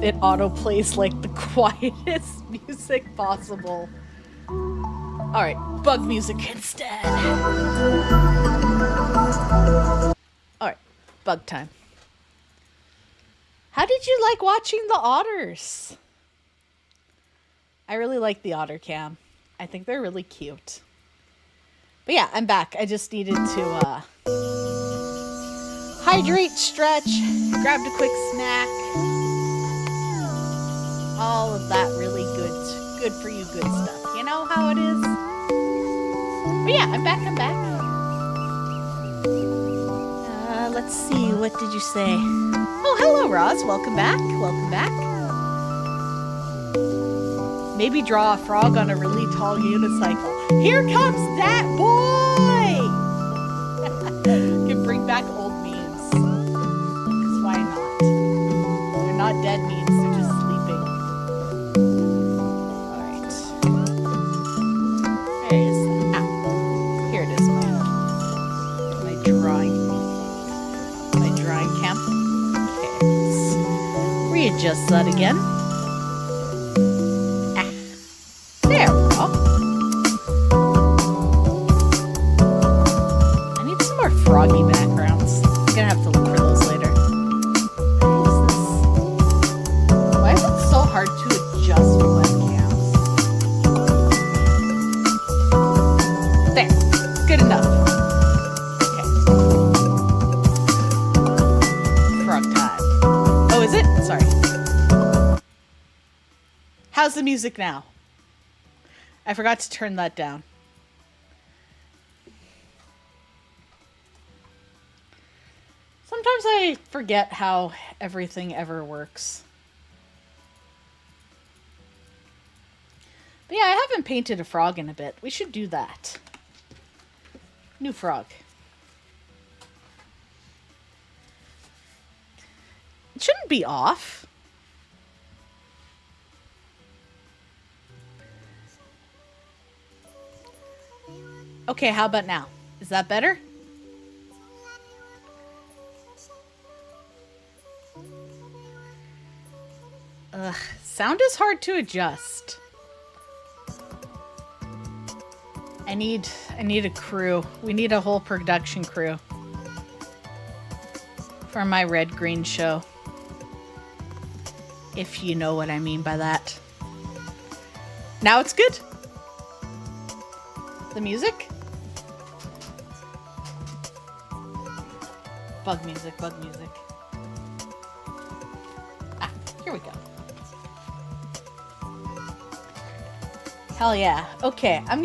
it auto-plays like the quietest music possible. Alright, bug music instead. Alright, bug time. How did you like watching the otters? I really like the otter cam. I think they're really cute. But yeah, I'm back. I just needed to hydrate, stretch, grabbed a quick snack. All of that really good for you good stuff. You know how it is? But yeah, I'm back. Let's see, what did you say? Oh, hello, Roz. Welcome back. Maybe draw a frog on a really tall unicycle. Here comes that boy! Can bring back old memes. Because why not? They're not dead memes, they're just sleeping. Alright. There it is. Ah, here it is, my drawing camp. Okay, let's readjust that again. Froggy backgrounds. I'm gonna have to look for those later. Why is it so hard to adjust webcams? There. Good enough. Okay. Frog time. Oh, is it? Sorry. How's the music now? I forgot to turn that down. Sometimes I forget how everything ever works. But yeah, I haven't painted a frog in a bit. We should do that. New frog. It shouldn't be off. Okay, how about now? Is that better? Ugh, sound is hard to adjust. I need a crew. We need a whole production crew for my red green show. If you know what I mean by that. Now it's good. The music? Bug music. Ah, here we go. Hell yeah. Okay, I'm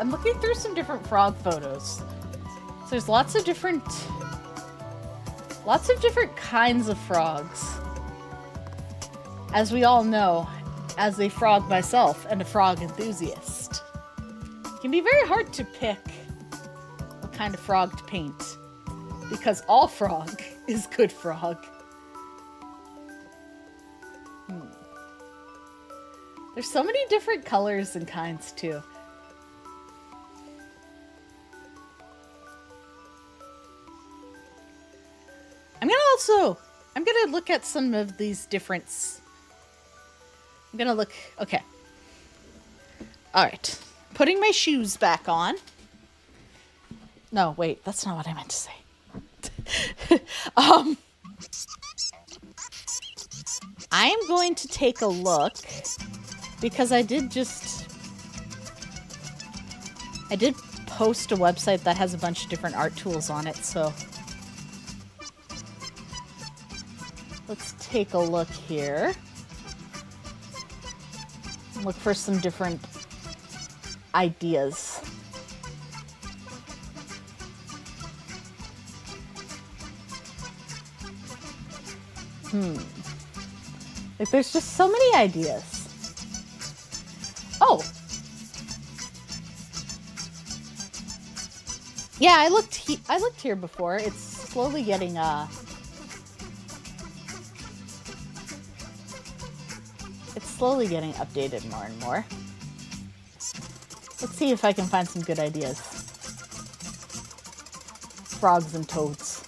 looking through some different frog photos. So there's lots of different kinds of frogs. As we all know, as a frog myself and a frog enthusiast, it can be very hard to pick what kind of frog to paint, because all frog is good frog. There's so many different colors and kinds, too. I'm gonna look at some of these different... Okay. Alright. Putting my shoes back on. No, wait, that's not what I meant to say. I am going to take a look... Because I did post a website that has a bunch of different art tools on it, so let's take a look here. Look for some different ideas. Like, there's just so many ideas. Oh. Yeah, I looked here before. It's slowly getting updated more and more. Let's see if I can find some good ideas. Frogs and toads.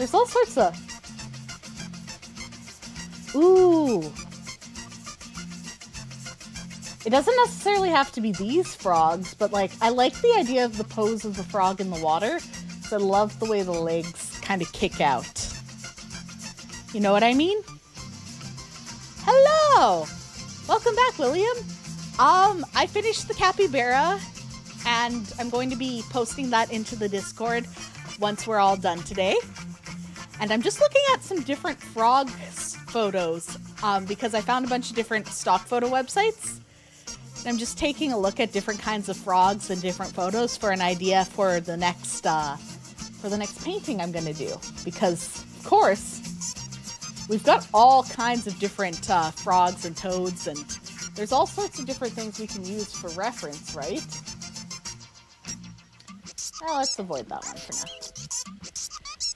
there's all sorts of... Ooh. It doesn't necessarily have to be these frogs, but like, I like the idea of the pose of the frog in the water. So I love the way the legs kind of kick out. You know what I mean? Hello! Welcome back, William. I finished the capybara, and I'm going to be posting that into the Discord once we're all done today. And I'm just looking at some different frog photos, because I found a bunch of different stock photo websites. And I'm just taking a look at different kinds of frogs and different photos for an idea for the next painting I'm going to do. Because, of course, we've got all kinds of different frogs and toads, and there's all sorts of different things we can use for reference, right? Well, let's avoid that one for now.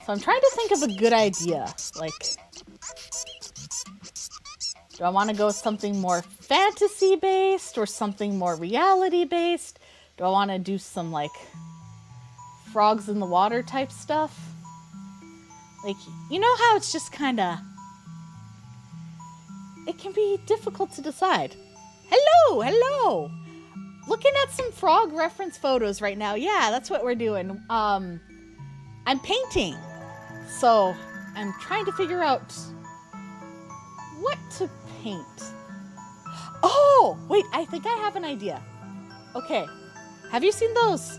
So I'm trying to think of a good idea. Like, do I want to go with something more fantasy-based or something more reality-based? Do I want to do some, like, frogs in the water type stuff? Like, you know how it's just kind of... It can be difficult to decide. Hello, hello! Looking at some frog reference photos right now. Yeah, that's what we're doing. I'm painting. So, I'm trying to figure out what to paint. Oh, wait, I think I have an idea. Okay, have you seen those?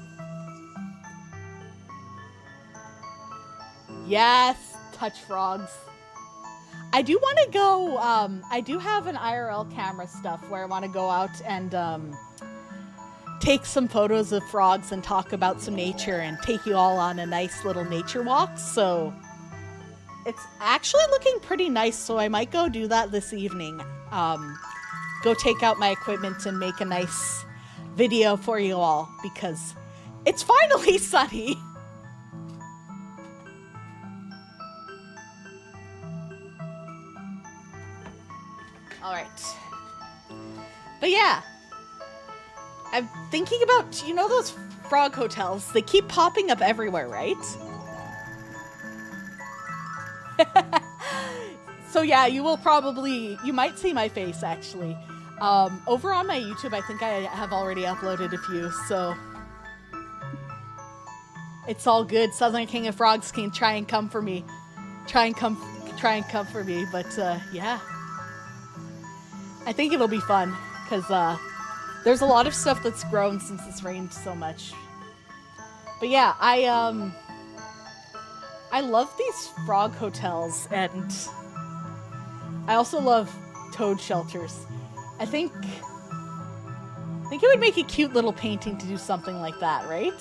Yes, touch frogs. I do want to go, I do have an IRL camera stuff where I want to go out and take some photos of frogs and talk about some nature and take you all on a nice little nature walk. So it's actually looking pretty nice, so I might go do that this evening. Go take out my equipment and make a nice video for you all because it's finally sunny. All right. But yeah, I'm thinking about, you know those frog hotels? They keep popping up everywhere, right? So yeah, you might see my face actually. Over on my YouTube, I think I have already uploaded a few, so it's all good. Southern King of Frogs can try and come for me. Try and come for me, but yeah. I think it'll be fun, because there's a lot of stuff that's grown since it's rained so much. But yeah, I love these frog hotels, and I also love toad shelters. I think it would make a cute little painting to do something like that, right?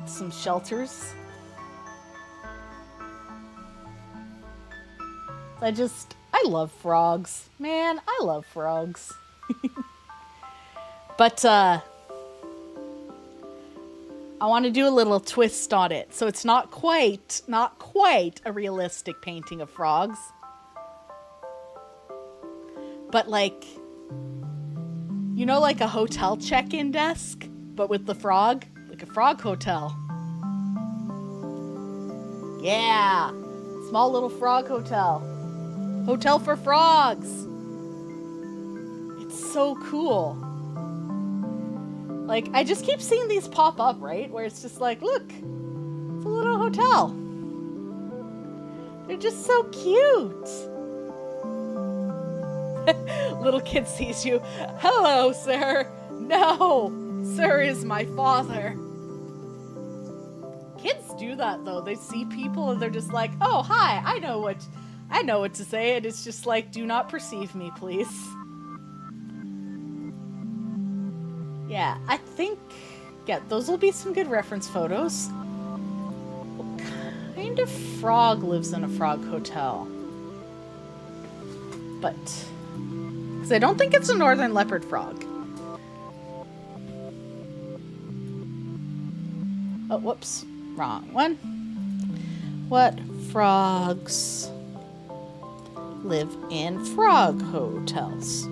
Some shelters. I love frogs. Man, I love frogs. But, I want to do a little twist on it. So it's not quite a realistic painting of frogs. But like, you know, like a hotel check-in desk, but with the frog? Like a frog hotel. Yeah! Small little frog hotel. Hotel for frogs! It's so cool. Like, I just keep seeing these pop up, right? Where it's just like, look, it's a little hotel. They're just so cute. Little kid sees you. Hello, sir. No, sir is my father. Kids do that, though. They see people and they're just like, oh, hi, I know what to say. And it's just like, do not perceive me, please. Yeah, I think, yeah, those will be some good reference photos. What kind of frog lives in a frog hotel? But, because I don't think it's a northern leopard frog. Oh, whoops, wrong one. What frogs live in frog hotels?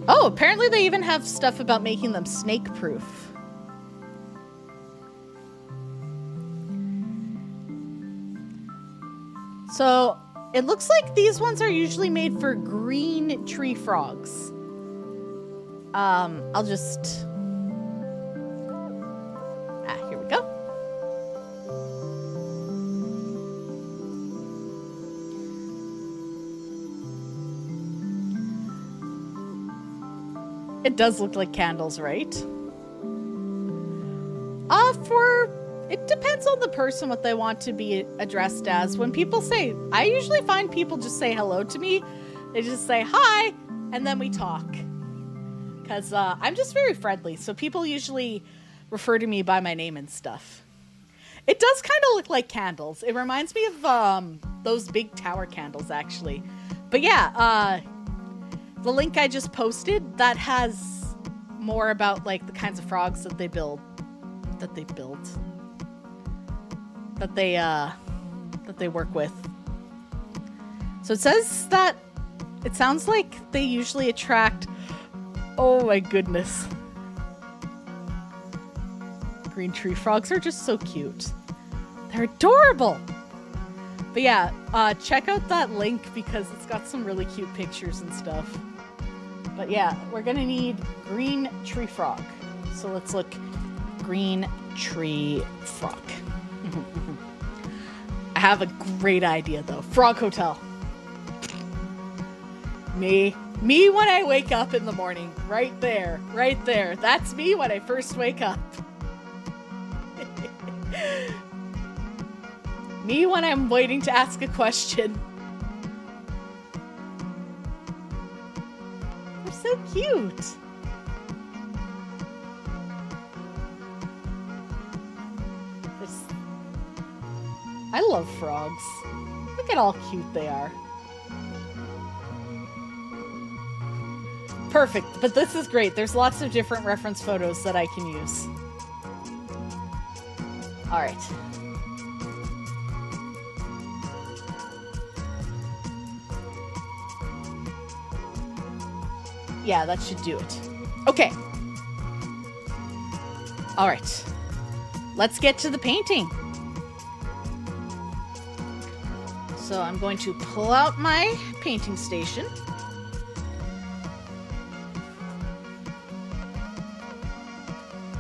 Oh, apparently they even have stuff about making them snake-proof. So it looks like these ones are usually made for green tree frogs. I'll just... here we go. It does look like candles, right? It depends on the person what they want to be addressed as. When people say, I usually find people just say hello to me. They just say hi, and then we talk. Because I'm just very friendly, so people usually refer to me by my name and stuff. It does kind of look like candles. It reminds me of those big tower candles, actually. But yeah, the link I just posted, that has more about like the kinds of frogs that they build. That they work with. So it says that it sounds like they usually attract... Oh my goodness. Green tree frogs are just so cute. They're adorable. But yeah, check out that link because it's got some really cute pictures and stuff. But yeah, we're gonna need green tree frog. So let's look. Green tree frog. I have a great idea though. Frog Hotel. Me when I wake up in the morning. Right there. That's me when I first wake up. Me when I'm waiting to ask a question. They're so cute. I love frogs. Look at how cute they are. Perfect, but this is great. There's lots of different reference photos that I can use. Alright. Yeah, that should do it. Okay. Alright. Let's get to the painting. So I'm going to pull out my painting station.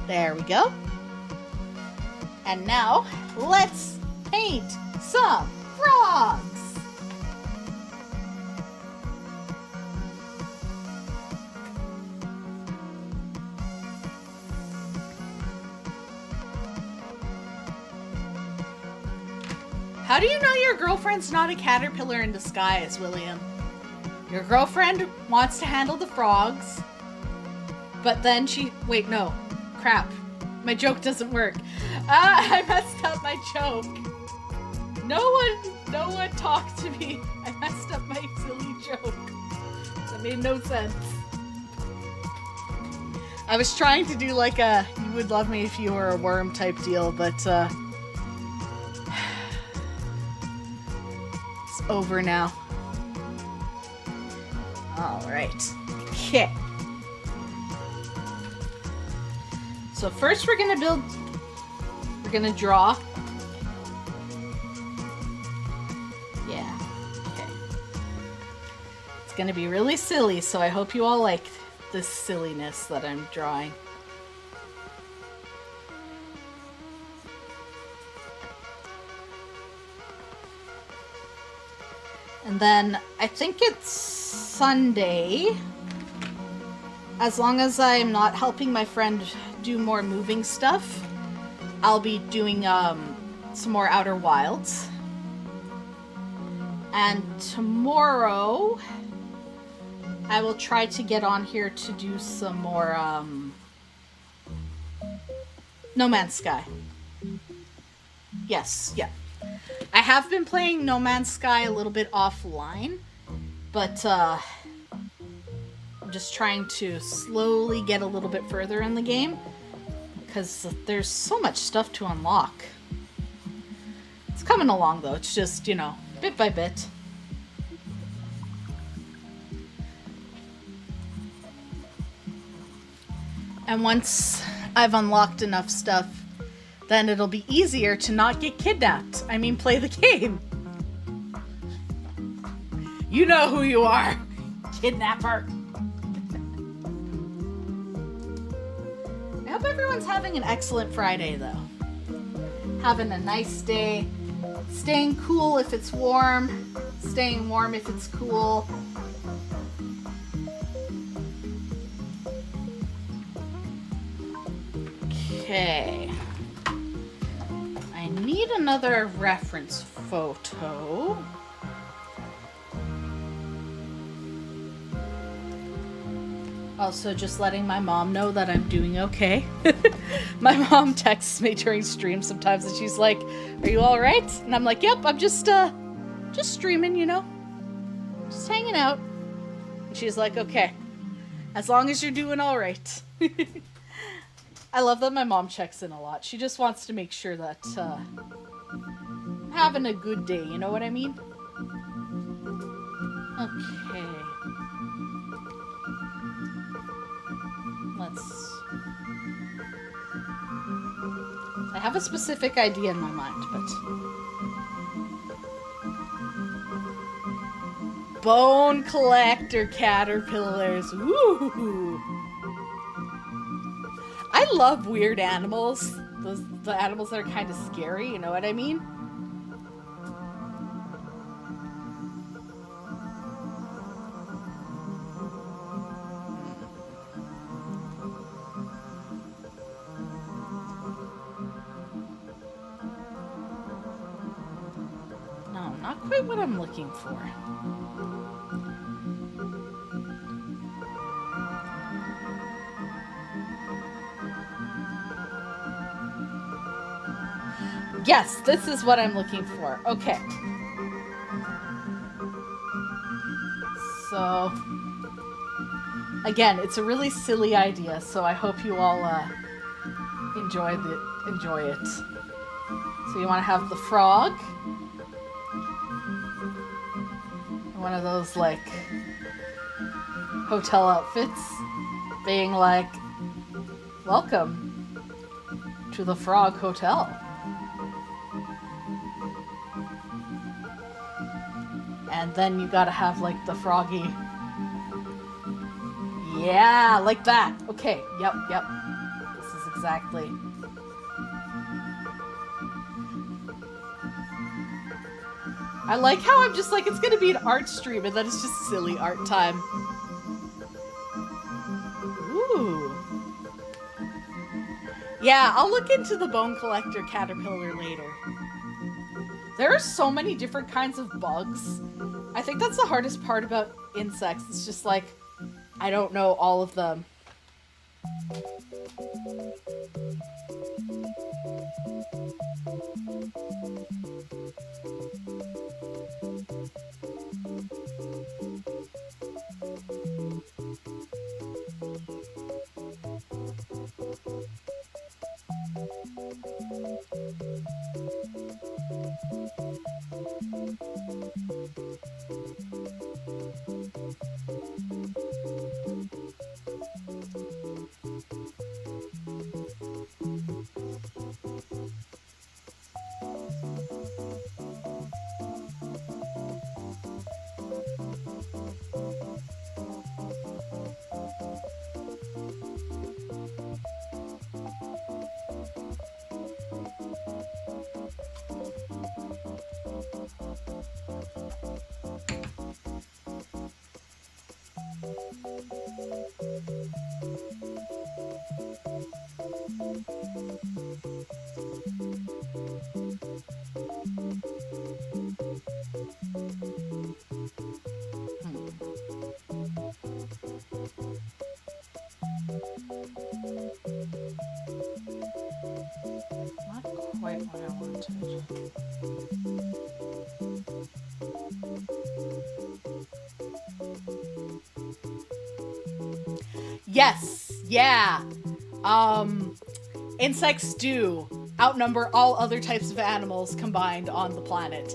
There we go. And now, let's paint some frogs! How do you know your girlfriend's not a caterpillar in disguise, William? Your girlfriend wants to handle the frogs, but then she... Wait, no. Crap. My joke doesn't work. I messed up my joke. No one talked to me. I messed up my silly joke. That made no sense. I was trying to do like a you would love me if you were a worm type deal, but it's over now. Alright. Okay. So first we're gonna draw. Yeah, okay. It's gonna be really silly, so I hope you all like this silliness that I'm drawing. And then I think it's Sunday. As long as I'm not helping my friend do more moving stuff, I'll be doing some more Outer Wilds. And tomorrow I will try to get on here to do some more No Man's Sky. Yes, yeah. I have been playing No Man's Sky a little bit offline, but I'm just trying to slowly get a little bit further in the game because there's so much stuff to unlock. It's coming along though, it's just, you know, bit by bit. And once I've unlocked enough stuff, then it'll be easier to not get kidnapped. I mean, play the game. You know who you are, kidnapper. I hope everyone's having an excellent Friday, though. Having a nice day. Staying cool if it's warm. Staying warm if it's cool. Okay. I need another reference photo. Also, just letting my mom know that I'm doing okay. My mom texts me during streams sometimes and she's like, "Are you all right?" And I'm like, "Yep, I'm just streaming, you know. Just hanging out." And she's like, "Okay. As long as you're doing all right." I love that my mom checks in a lot. She just wants to make sure that I'm having a good day, you know what I mean? Okay. I have a specific idea in my mind, but... Bone collector caterpillars. Ooh. I love weird animals. The animals that are kind of scary, you know what I mean? No, not quite what I'm looking for. Yes, this is what I'm looking for. Okay. So, again, it's a really silly idea, so I hope you all enjoy it. So you want to have the frog. One of those, like, hotel outfits. Being like, "Welcome to the Frog Hotel." And then you gotta have, like, the froggy. Yeah, like that. Okay, yep. This is exactly... I like how I'm just like, it's gonna be an art stream, and then it's just silly art time. Ooh. Yeah, I'll look into the bone collector caterpillar later. There are so many different kinds of bugs. I think that's the hardest part about insects. It's just like, I don't know all of them. Not quite what I wanted. Yes, yeah. Insects do outnumber all other types of animals combined on the planet.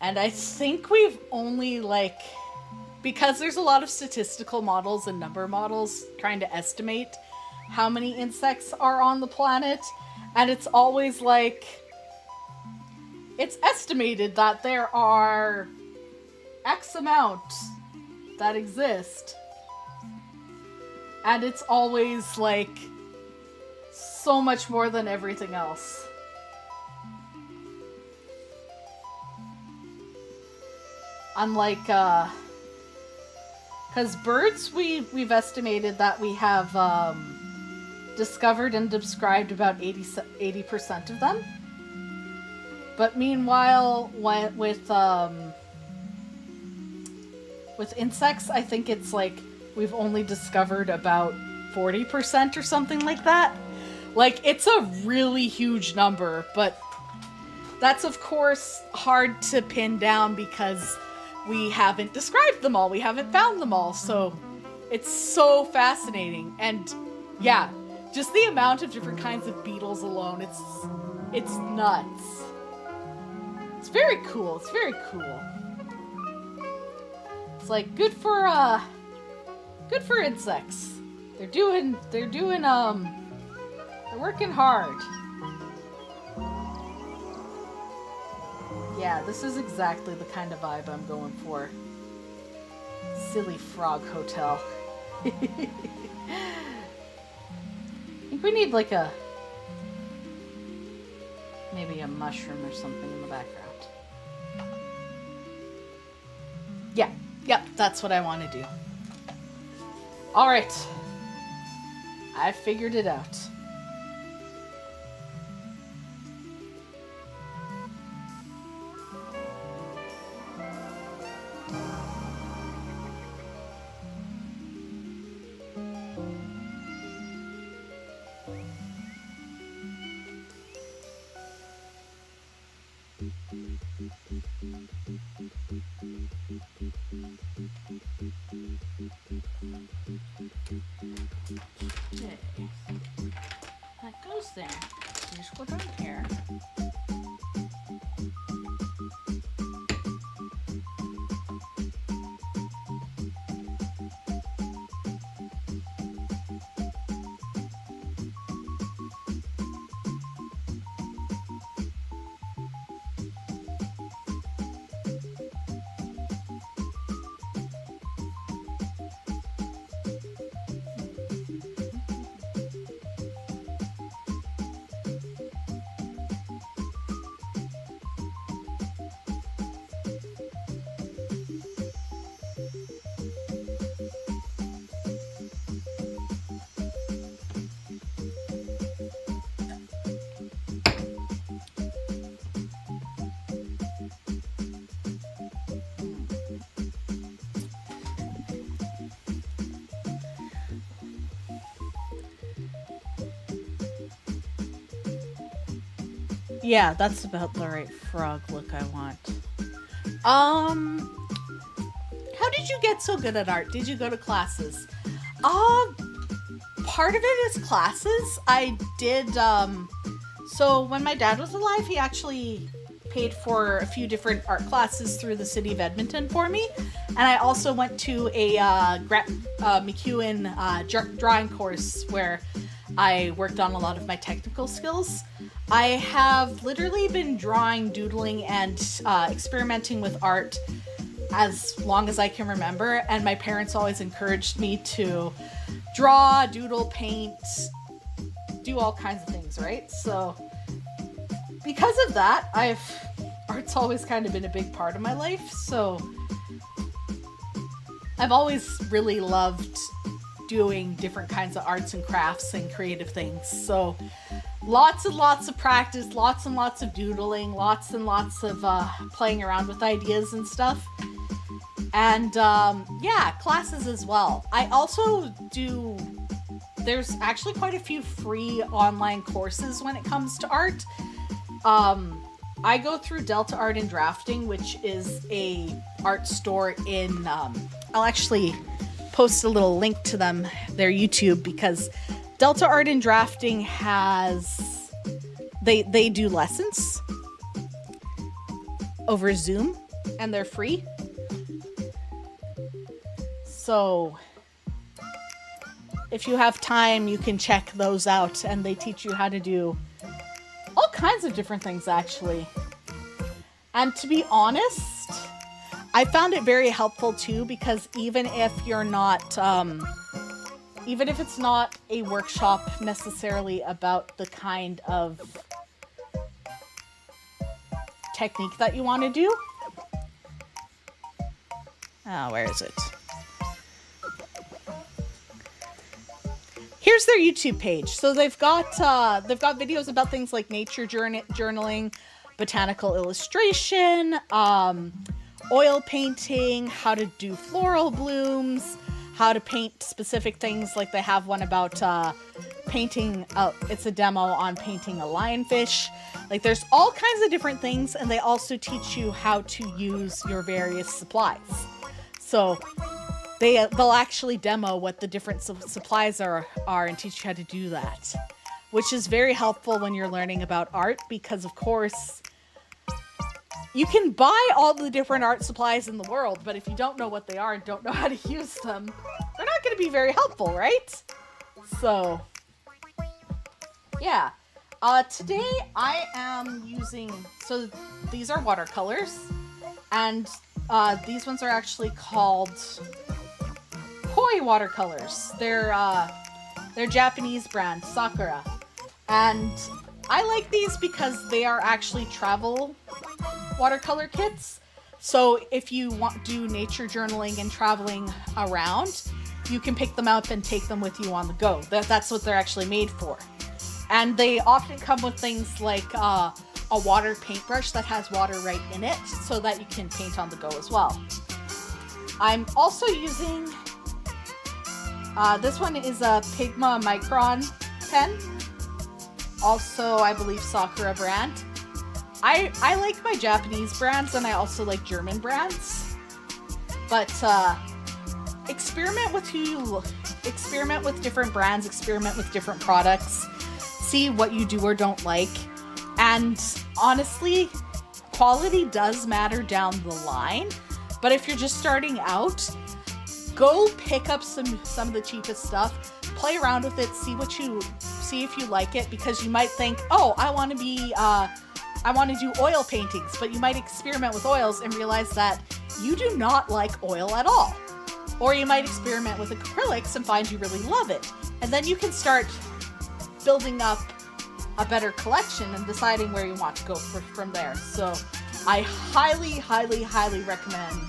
And I think we've only, like, because there's a lot of statistical models and number models trying to estimate how many insects are on the planet, and it's always like, it's estimated that there are X amount that exist. And it's always like so much more than everything else. Unlike, because birds, we've estimated that we have discovered and described about 80% of them. But meanwhile, with insects, I think it's like we've only discovered about 40% or something like that. Like, it's a really huge number, but that's of course hard to pin down because we haven't described them all. We haven't found them all. So it's so fascinating. And yeah, just the amount of different kinds of beetles alone, it's nuts. It's very cool. It's very cool. It's like good for insects. They're working hard. Yeah, this is exactly the kind of vibe I'm going for. Silly frog hotel. I think we need like maybe a mushroom or something in the background. Yep, that's what I want to do. All right. I figured it out. Okay. That goes there. Just go down here. Yeah, that's about the right frog look I want. How did you get so good at art? Did you go to classes? Part of it is classes. I did, so when my dad was alive, he actually paid for a few different art classes through the city of Edmonton for me. And I also went to a McEwen drawing course where I worked on a lot of my technical skills. I have literally been drawing, doodling, and experimenting with art as long as I can remember, and my parents always encouraged me to draw, doodle, paint, do all kinds of things, right? So because of that, art's always kind of been a big part of my life, so I've always really loved doing different kinds of arts and crafts and creative things. So lots and lots of practice, lots and lots of doodling, lots and lots of playing around with ideas and stuff. And yeah, classes as well. I also there's actually quite a few free online courses when it comes to art. I go through Delta Art and Drafting, which is a art store in, I'll actually post a little link to them, their YouTube, because Delta Art and Drafting has, they do lessons over Zoom, and they're free. So if you have time, you can check those out, and they teach you how to do all kinds of different things, actually. And to be honest, I found it very helpful too, because even if you're not, even if it's not a workshop necessarily about the kind of technique that you want to do. Oh, where is it? Here's their YouTube page. So they've got videos about things like nature journaling, botanical illustration, oil painting, how to do floral blooms, how to paint specific things. Like they have one about painting. It's a demo on painting a lionfish. Like there's all kinds of different things, and they also teach you how to use your various supplies. So they'll actually demo what the different supplies are and teach you how to do that, which is very helpful when you're learning about art, because of course you can buy all the different art supplies in the world, but if you don't know what they are and don't know how to use them, they're not going to be very helpful, right? So yeah, today I am using, so these are watercolors, and these ones are actually called Koi watercolors. They're Japanese brand, Sakura. And I like these because they are actually travel watercolor kits. So if you want to do nature journaling and traveling around, you can pick them up and take them with you on the go. That's what they're actually made for. And they often come with things like a water paintbrush that has water right in it, so that you can paint on the go as well. I'm also using, this one is a Pigma Micron pen. Also, I believe Sakura brand. I like my Japanese brands, and I also like German brands. But experiment with experiment with different brands, experiment with different products, see what you do or don't like. And honestly, quality does matter down the line. But if you're just starting out, go pick up some of the cheapest stuff, play around with it, see if you like it, because you might think, oh, I want to do oil paintings, but you might experiment with oils and realize that you do not like oil at all. Or you might experiment with acrylics and find you really love it. And then you can start building up a better collection and deciding where you want to go from there. So I highly, highly, highly recommend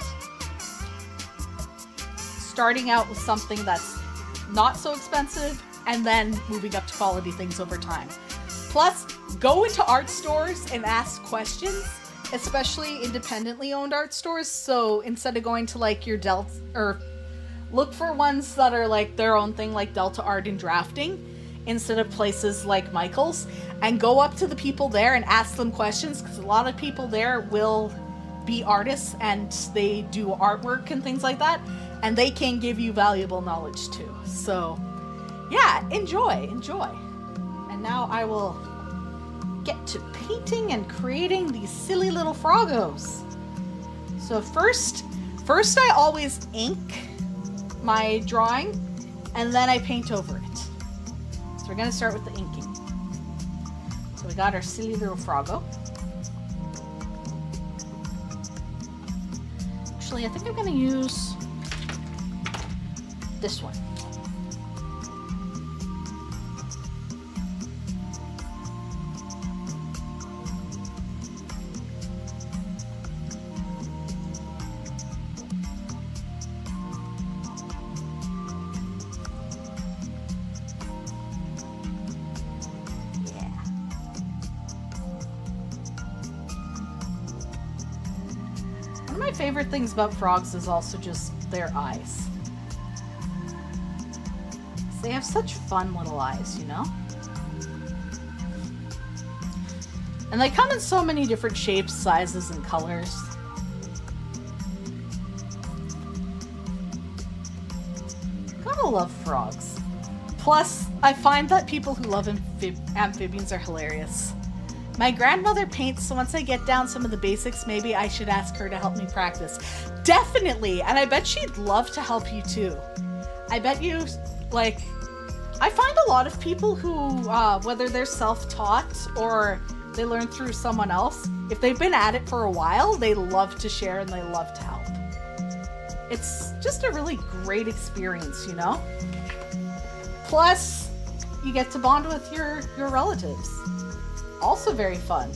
starting out with something that's not so expensive and then moving up to quality things over time. Plus, go into art stores and ask questions, especially independently owned art stores. So instead of going to like your Delta, or look for ones that are like their own thing, like Delta Art and Drafting, instead of places like Michael's, and go up to the people there and ask them questions, because a lot of people there will be artists and they do artwork and things like that, and they can give you valuable knowledge too. So yeah, enjoy. And now I will get to painting and creating these silly little froggos. So first I always ink my drawing, and then I paint over it. So we're gonna start with the inking. So we got our silly little froggo. Actually, I think I'm gonna use this one. My favorite things about frogs is also just their eyes. They have such fun little eyes, you know? And they come in so many different shapes, sizes, and colors. Gotta love frogs. Plus, I find that people who love amphibians are hilarious. My grandmother paints, so once I get down some of the basics, maybe I should ask her to help me practice. Definitely! And I bet she'd love to help you too. I bet you, like, I find a lot of people who, whether they're self-taught or they learn through someone else. If they've been at it for a while, they love to share and they love to help. It's just a really great experience, you know? Plus, you get to bond with your relatives. Also very fun.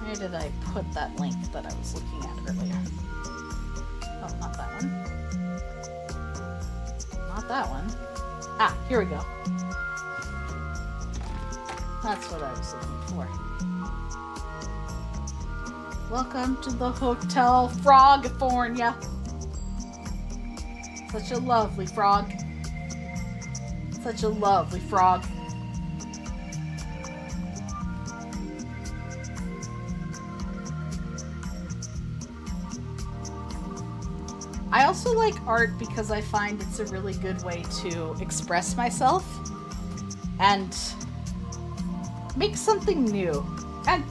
Where did I put that link that I was looking at earlier? Oh, not that one. Not that one. Ah, here we go. That's what I was looking for. Welcome to the Hotel Frogifornia. Such a lovely frog. Such a lovely frog. I also like art because I find it's a really good way to express myself and make something new. And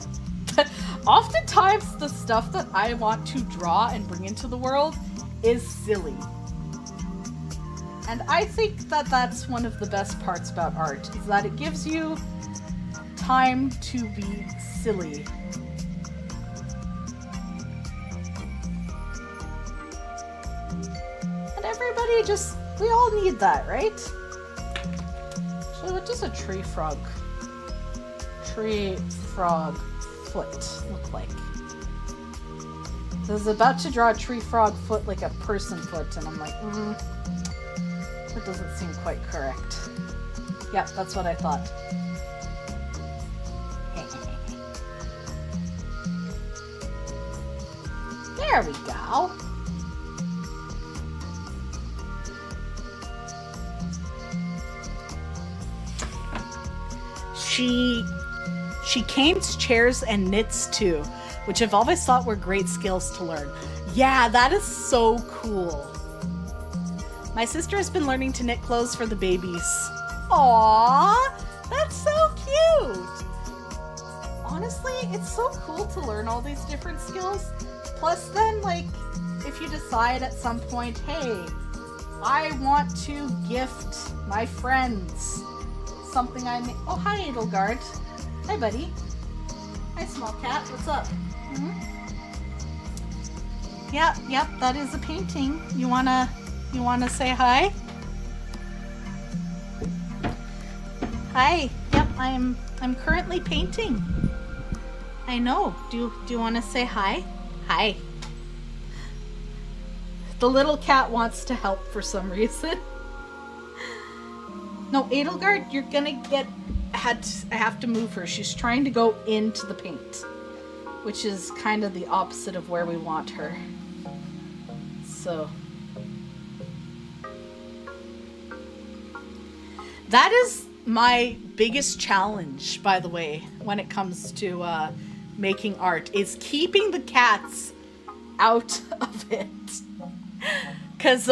oftentimes the stuff that I want to draw and bring into the world is silly. And I think that that's one of the best parts about art, is that it gives you time to be silly. And everybody we all need that, right? So what does a tree frog foot look like? So I was about to draw a tree frog foot like a person foot, and I'm like, that doesn't seem quite correct. Yep, that's what I thought. There we go. She canes chairs and knits too, which I've always thought were great skills to learn. Yeah, that is so cool. My sister has been learning to knit clothes for the babies. Aww, that's so cute. Honestly, it's so cool to learn all these different skills. Plus then, like, if you decide at some point, hey, I want to gift my friends something I made. Oh, hi, Edelgard. Hi, buddy. Hi, small cat. What's up? Yep, that is a painting. You wanna say hi? Hi. Yep, I'm currently painting. I know. Do you want to say hi? Hi. The little cat wants to help for some reason. No, Edelgard, you're gonna I have to move her. She's trying to go into the paint, which is kind of the opposite of where we want her. So that is my biggest challenge, by the way, when it comes to making art, is keeping the cats out of it. Because,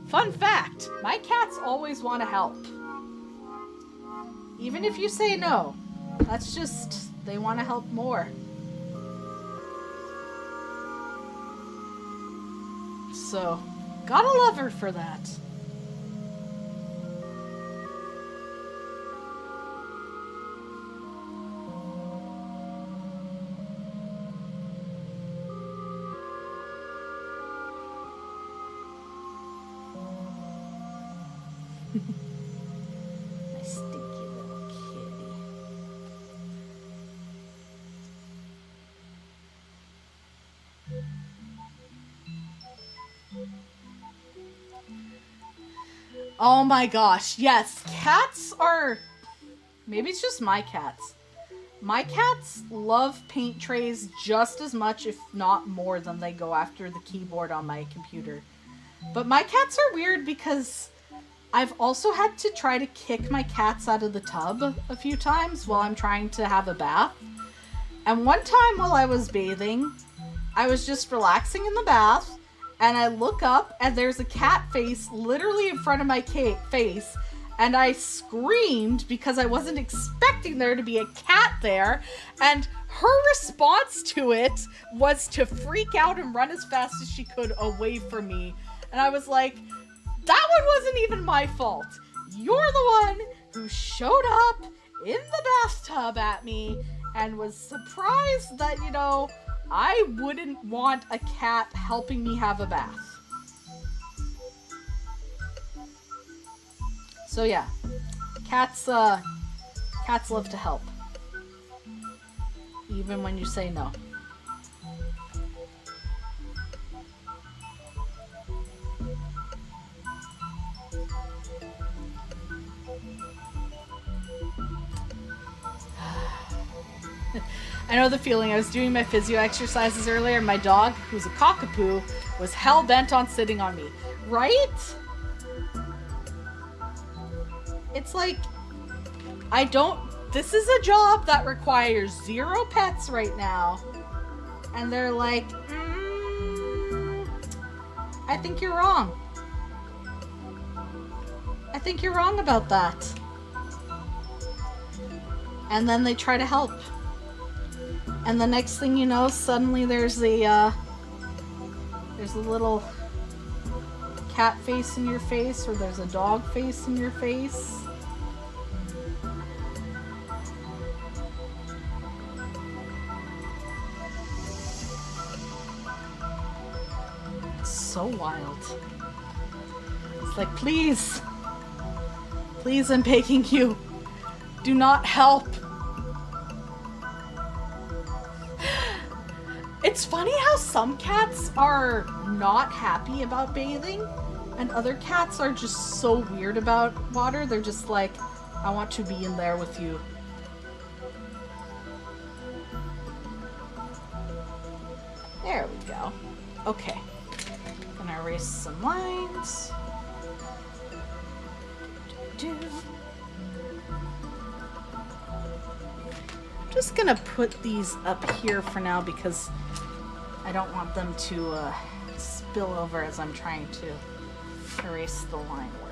fun fact, my cats always want to help. Even if you say no, that's just, they want to help more. So, gotta love her for that. My stinky little kitty. Oh my gosh, yes, cats are... Maybe it's just my cats. My cats love paint trays just as much, if not more, than they go after the keyboard on my computer. But my cats are weird because I've also had to try to kick my cats out of the tub a few times while I'm trying to have a bath. And one time while I was bathing, I was just relaxing in the bath, and I look up and there's a cat face literally in front of my face, and I screamed because I wasn't expecting there to be a cat there, and her response to it was to freak out and run as fast as she could away from me. And I was like, That one wasn't even my fault. You're the one who showed up in the bathtub at me and was surprised that, you know, I wouldn't want a cat helping me have a bath. So yeah, cats love to help. Even when you say no. I know the feeling. I was doing my physio exercises earlier and my dog, who's a cockapoo, was hell-bent on sitting on me. Right? It's like, this is a job that requires 0 pets right now. And they're like, I think you're wrong. I think you're wrong about that. And then they try to help. And the next thing you know, suddenly there's a little cat face in your face, or there's a dog face in your face. It's so wild. It's like, please, I'm begging you, do not help. It's funny how some cats are not happy about bathing, and other cats are just so weird about water. They're just like, I want to be in there with you. There we go. Okay. Gonna erase some lines. Just gonna put these up here for now because I don't want them to spill over as I'm trying to erase the line work.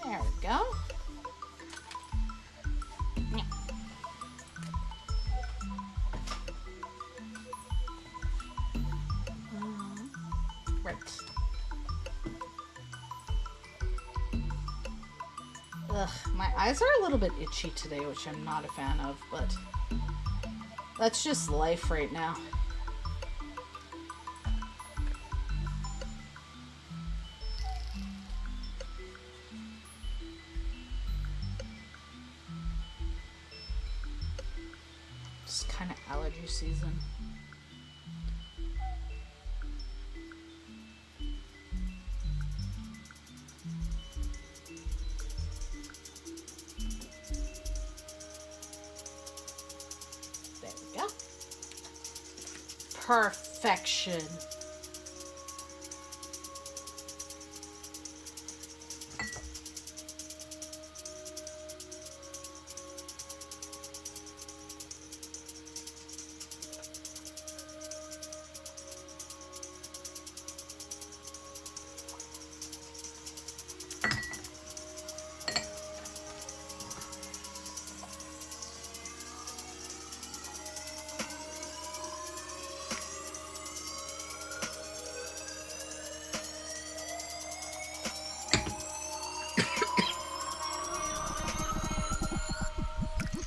There we go. Right. Ugh, my eyes are a little bit itchy today, which I'm not a fan of, but that's just life right now. It's kind of allergy season. There we go. Perfection.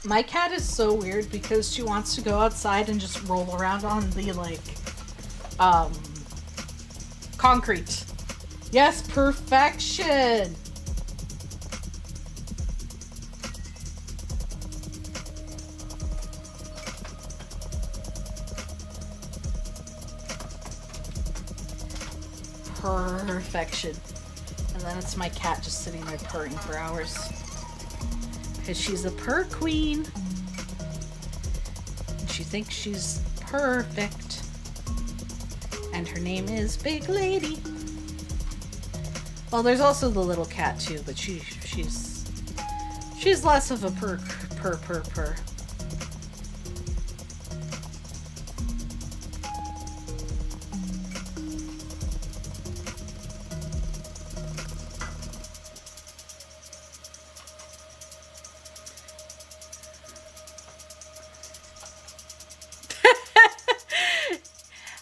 My cat is so weird because she wants to go outside and just roll around on the, like, concrete. Yes, perfection! Perfection. And then it's my cat just sitting there purring for hours. Because she's a purr queen. And she thinks she's perfect. And her name is Big Lady. Well, there's also the little cat too, but she's less of a purr.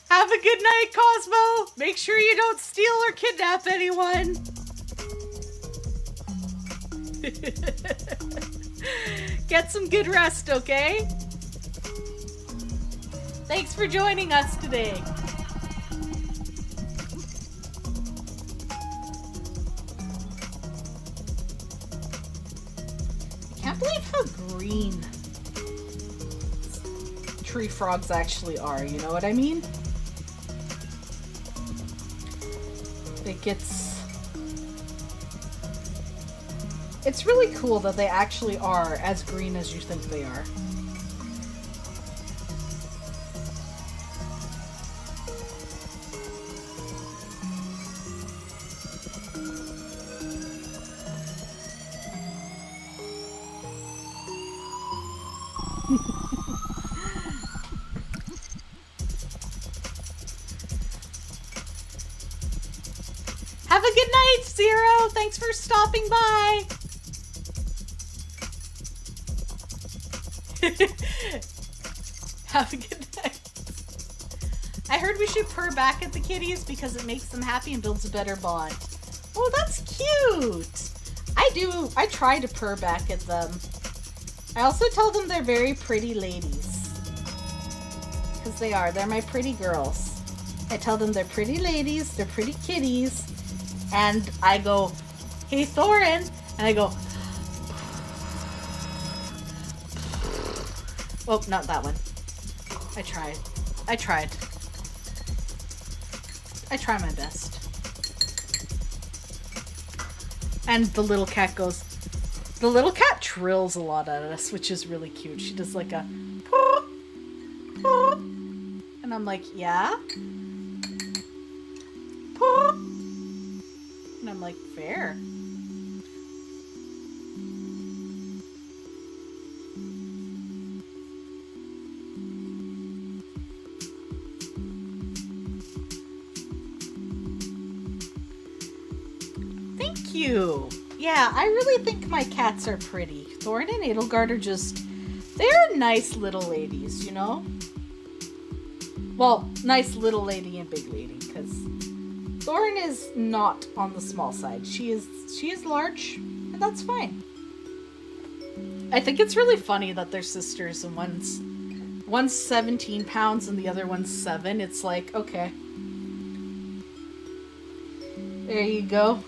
Have a good night, Cosmo. Make sure you don't steal or kidnap anyone. Get some good rest, okay? Thanks for joining us today. I can't believe how green tree frogs actually are, you know what I mean? It's really cool that they actually are as green as you think they are. Have a good night, Zero. Thanks for stopping by. Have a good night. I heard we should purr back at the kitties because it makes them happy and builds a better bond. Oh, that's cute. I try to purr back at them. I also tell them they're very pretty ladies. Because they are. They're my pretty girls. I tell them they're pretty ladies, they're pretty kitties. And I go, hey, Thorin. And I go, oh, not that one. I tried. I try my best. And the little cat trills a lot at us, which is really cute. She does like a purr, purr. And I'm like, yeah? Purr. And I'm like, fair. You. Yeah, I really think my cats are pretty. Thorin and Edelgard are they're nice little ladies, you know? Well, nice little lady and big lady, because Thorin is not on the small side. She is large, and that's fine. I think it's really funny that they're sisters and one's 17 pounds and the other one's 7. It's like, okay. There you go.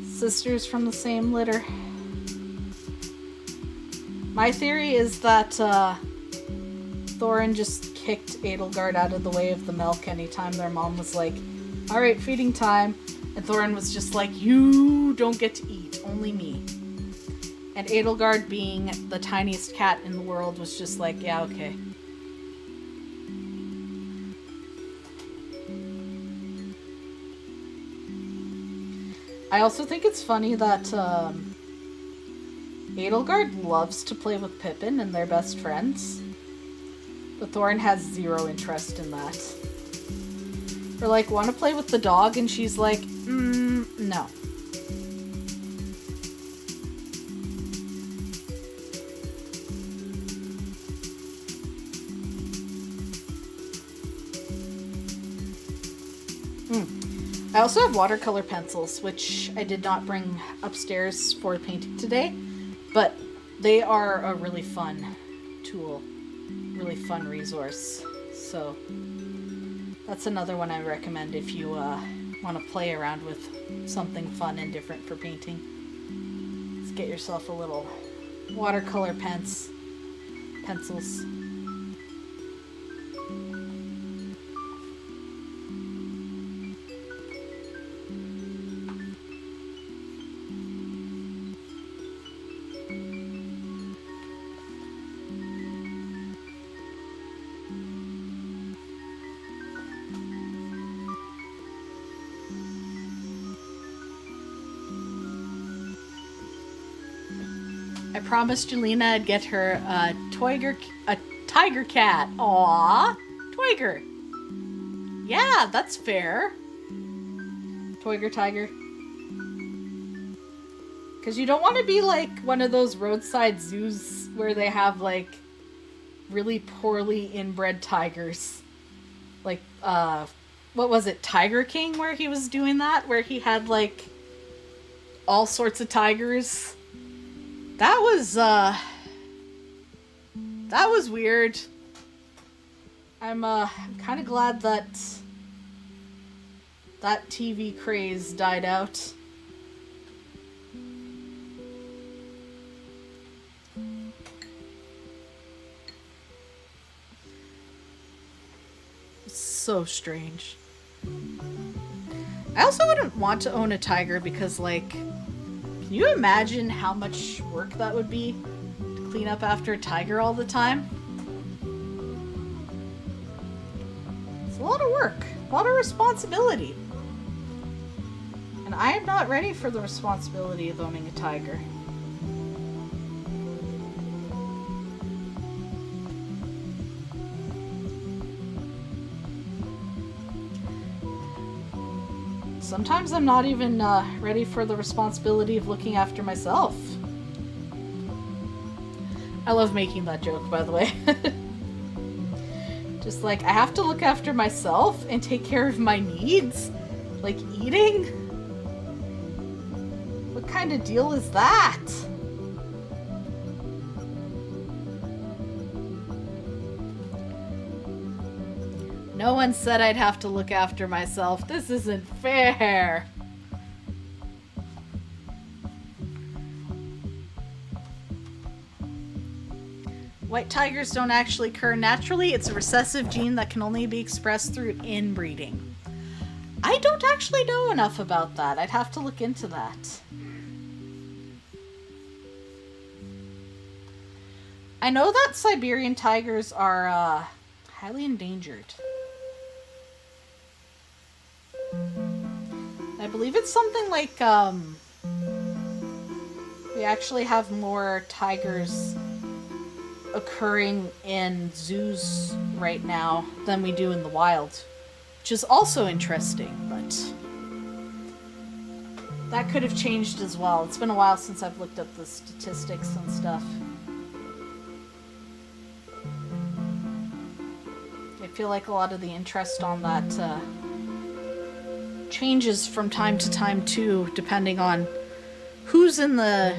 Sisters from the same litter. My theory is that Thorin just kicked Edelgard out of the way of the milk anytime their mom was like, alright, feeding time. And Thorin was just like, you don't get to eat, only me. And Edelgard, being the tiniest cat in the world, was just like, yeah, okay. I also think it's funny that Edelgard loves to play with Pippin and they're best friends. But Thorin has zero interest in that. Or like, want to play with the dog? And she's like, no. I also have watercolor pencils, which I did not bring upstairs for painting today, but they are a really fun tool, really fun resource. So that's another one I recommend if you want to play around with something fun and different for painting. Let's get yourself a little watercolor pencils. I promised Julina I'd get her a tiger cat. Aww, Toiger. Yeah, that's fair. Toiger tiger. Because you don't want to be like one of those roadside zoos where they have like really poorly inbred tigers. Like, what was it, Tiger King, where he was doing that? Where he had like all sorts of tigers. That was weird. I'm kind of glad that TV craze died out. So strange. I also wouldn't want to own a tiger because, like, can you imagine how much work that would be to clean up after a tiger all the time? It's a lot of work, a lot of responsibility. And I am not ready for the responsibility of owning a tiger. Sometimes I'm not even ready for the responsibility of looking after myself. I love making that joke, by the way. Just like, I have to look after myself and take care of my needs? Like eating? What kind of deal is that? No one said I'd have to look after myself. This isn't fair. White tigers don't actually occur naturally. It's a recessive gene that can only be expressed through inbreeding. I don't actually know enough about that. I'd have to look into that. I know that Siberian tigers are highly endangered. I believe it's something like, we actually have more tigers occurring in zoos right now than we do in the wild, which is also interesting, but that could have changed as well. It's been a while since I've looked up the statistics and stuff. I feel like a lot of the interest on that changes from time to time too, depending on who's in the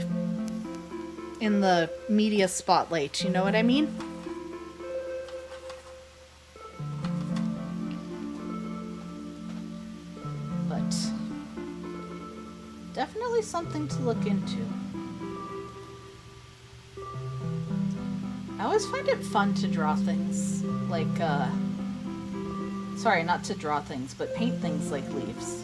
media spotlight, you know what I mean? But definitely something to look into. I always find it fun to draw things like, sorry, not to draw things, but paint things like leaves.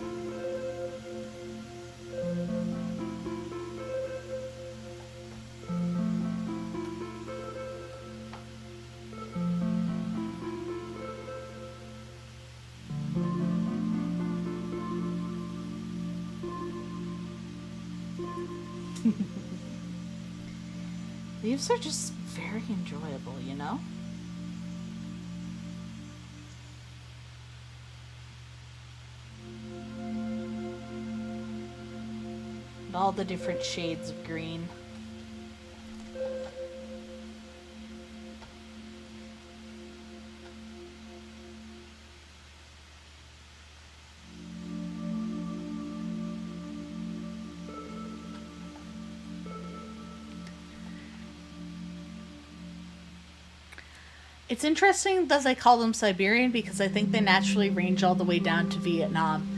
Leaves are just very enjoyable, you know? And all the different shades of green. It's interesting that they call them Siberian because I think they naturally range all the way down to Vietnam.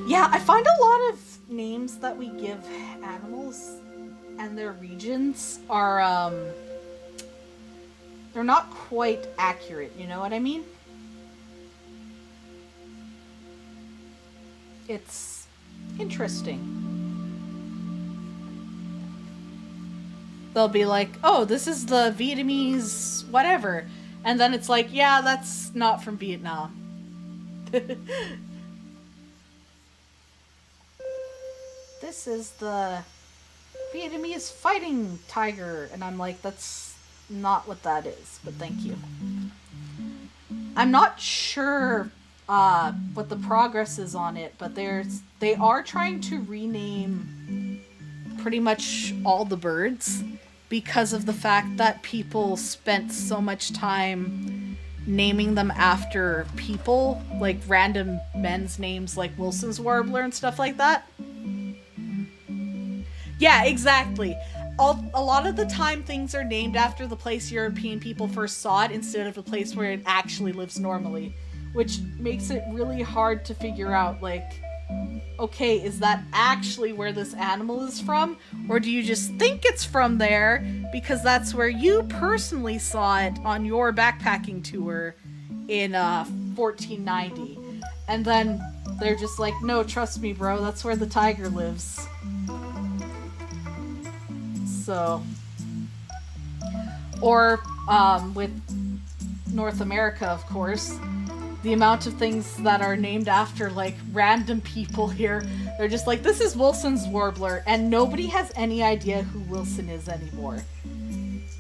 Yeah, I find a lot of names that we give animals and their regions are, they're not quite accurate, you know what I mean? It's interesting. They'll be like, oh, this is the Vietnamese whatever. And then it's like, yeah, that's not from Vietnam. This is the Vietnamese fighting tiger. And I'm like, that's not what that is, but thank you. I'm not sure what the progress is on it, but they are trying to rename pretty much all the birds because of the fact that people spent so much time naming them after people, like random men's names like Wilson's Warbler and stuff like that. Yeah, exactly. A lot of the time things are named after the place European people first saw it instead of the place where it actually lives normally, which makes it really hard to figure out, like, okay, is that actually where this animal is from? Or do you just think it's from there because that's where you personally saw it on your backpacking tour in 1490? And then they're just like, no, trust me, bro, that's where the tiger lives. So, or with North America, of course, the amount of things that are named after like random people here, they're just like, this is Wilson's Warbler, and nobody has any idea who Wilson is anymore.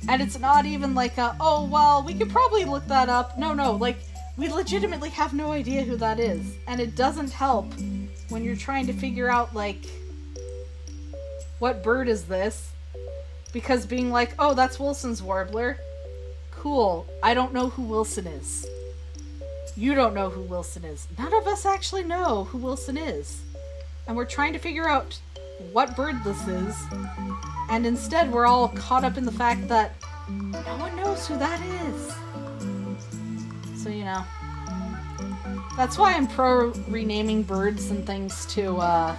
And it's not even like oh well, we could probably look that up. No, like, we legitimately have no idea who that is, and it doesn't help when you're trying to figure out like, what bird is this? Because being like, oh, that's Wilson's Warbler. Cool. I don't know who Wilson is. You don't know who Wilson is. None of us actually know who Wilson is. And we're trying to figure out what bird this is. And instead, we're all caught up in the fact that no one knows who that is. So, you know. That's why I'm pro renaming birds and things to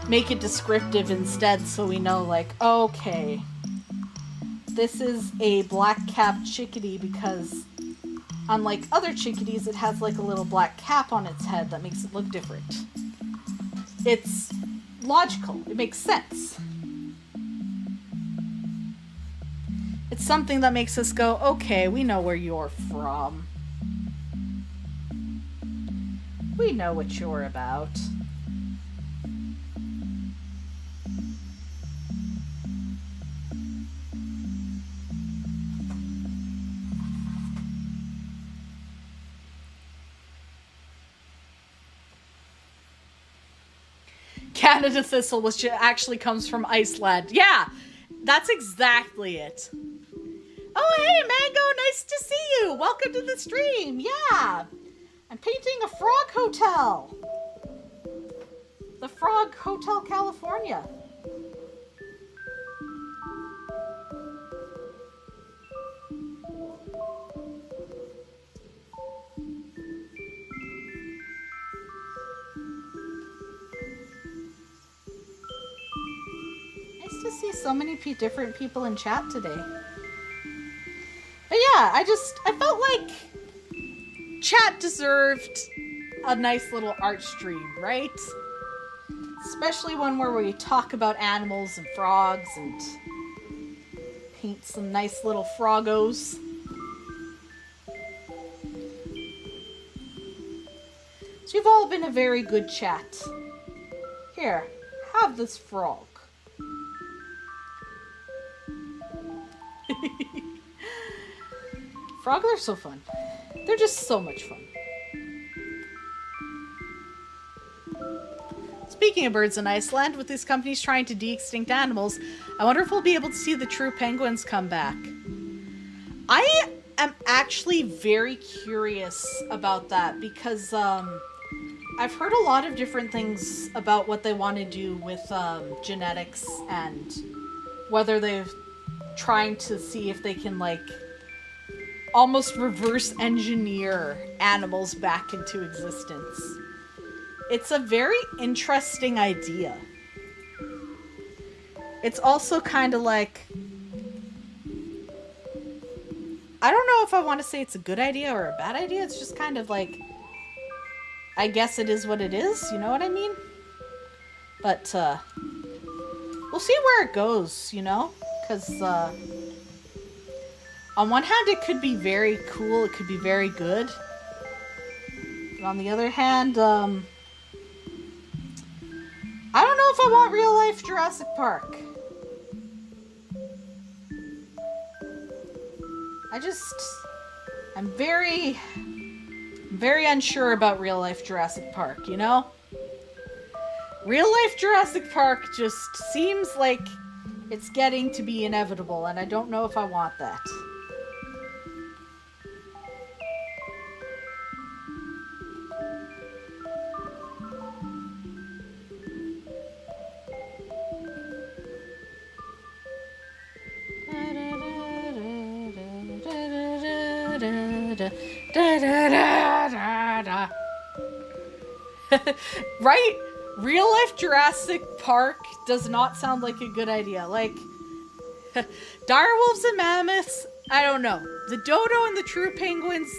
make it descriptive instead, so we know, like, okay, this is a black-capped chickadee because, unlike other chickadees, it has like a little black cap on its head that makes it look different. It's logical. It makes sense. It's something that makes us go, okay, we know where you're from. We know what you're about. Canada thistle, which actually comes from Iceland. Yeah, that's exactly it. Oh, hey, Mango, nice to see you. Welcome to the stream. Yeah, I'm painting a frog hotel. The Frog Hotel California. To see so many different people in chat today. But yeah, I felt like chat deserved a nice little art stream, right? Especially one where we talk about animals and frogs and paint some nice little froggos. So you've all been a very good chat. Here, have this frog. Frogs are so fun. They're just so much fun. Speaking of birds in Iceland, with these companies trying to de-extinct animals, I wonder if we'll be able to see the true penguins come back. I am actually very curious about that because I've heard a lot of different things about what they want to do with genetics and whether they're trying to see if they can like almost reverse engineer animals back into existence. It's a very interesting idea. It's also kind of like, I don't know if I want to say it's a good idea or a bad idea. It's just kind of like, I guess it is what it is, you know what I mean? But we'll see where it goes, you know? Because on one hand, it could be very cool, it could be very good. But on the other hand, I don't know if I want real life Jurassic Park. I'm very unsure about real life Jurassic Park, you know? Real life Jurassic Park just seems like it's getting to be inevitable, and I don't know if I want that. Right? Real life Jurassic Park does not sound like a good idea. Like, direwolves and mammoths, I don't know. The dodo and the true penguins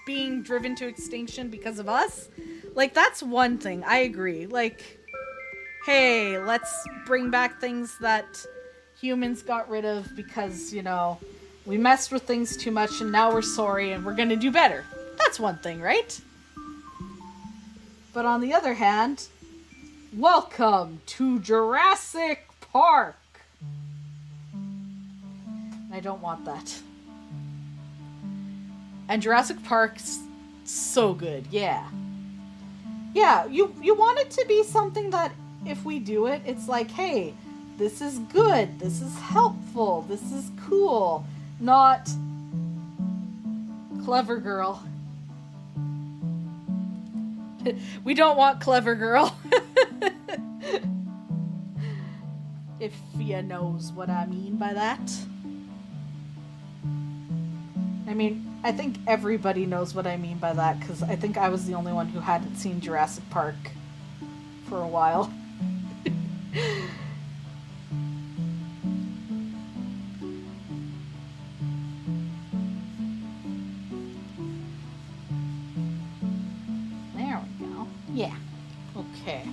being driven to extinction because of us, like, that's one thing. I agree. Like, hey, let's bring back things that humans got rid of because, you know, we messed with things too much and now we're sorry and we're gonna do better. That's one thing, right? But on the other hand, welcome to Jurassic Park. I don't want that. And Jurassic Park's so good, yeah. Yeah, you want it to be something that if we do it, it's like, hey, this is good, this is helpful, this is cool. Not clever girl. We don't want clever girl. If you knows what I mean by that. I mean, I think everybody knows what I mean by that, because I think I was the only one who hadn't seen Jurassic Park for a while. There we go. Yeah. Okay.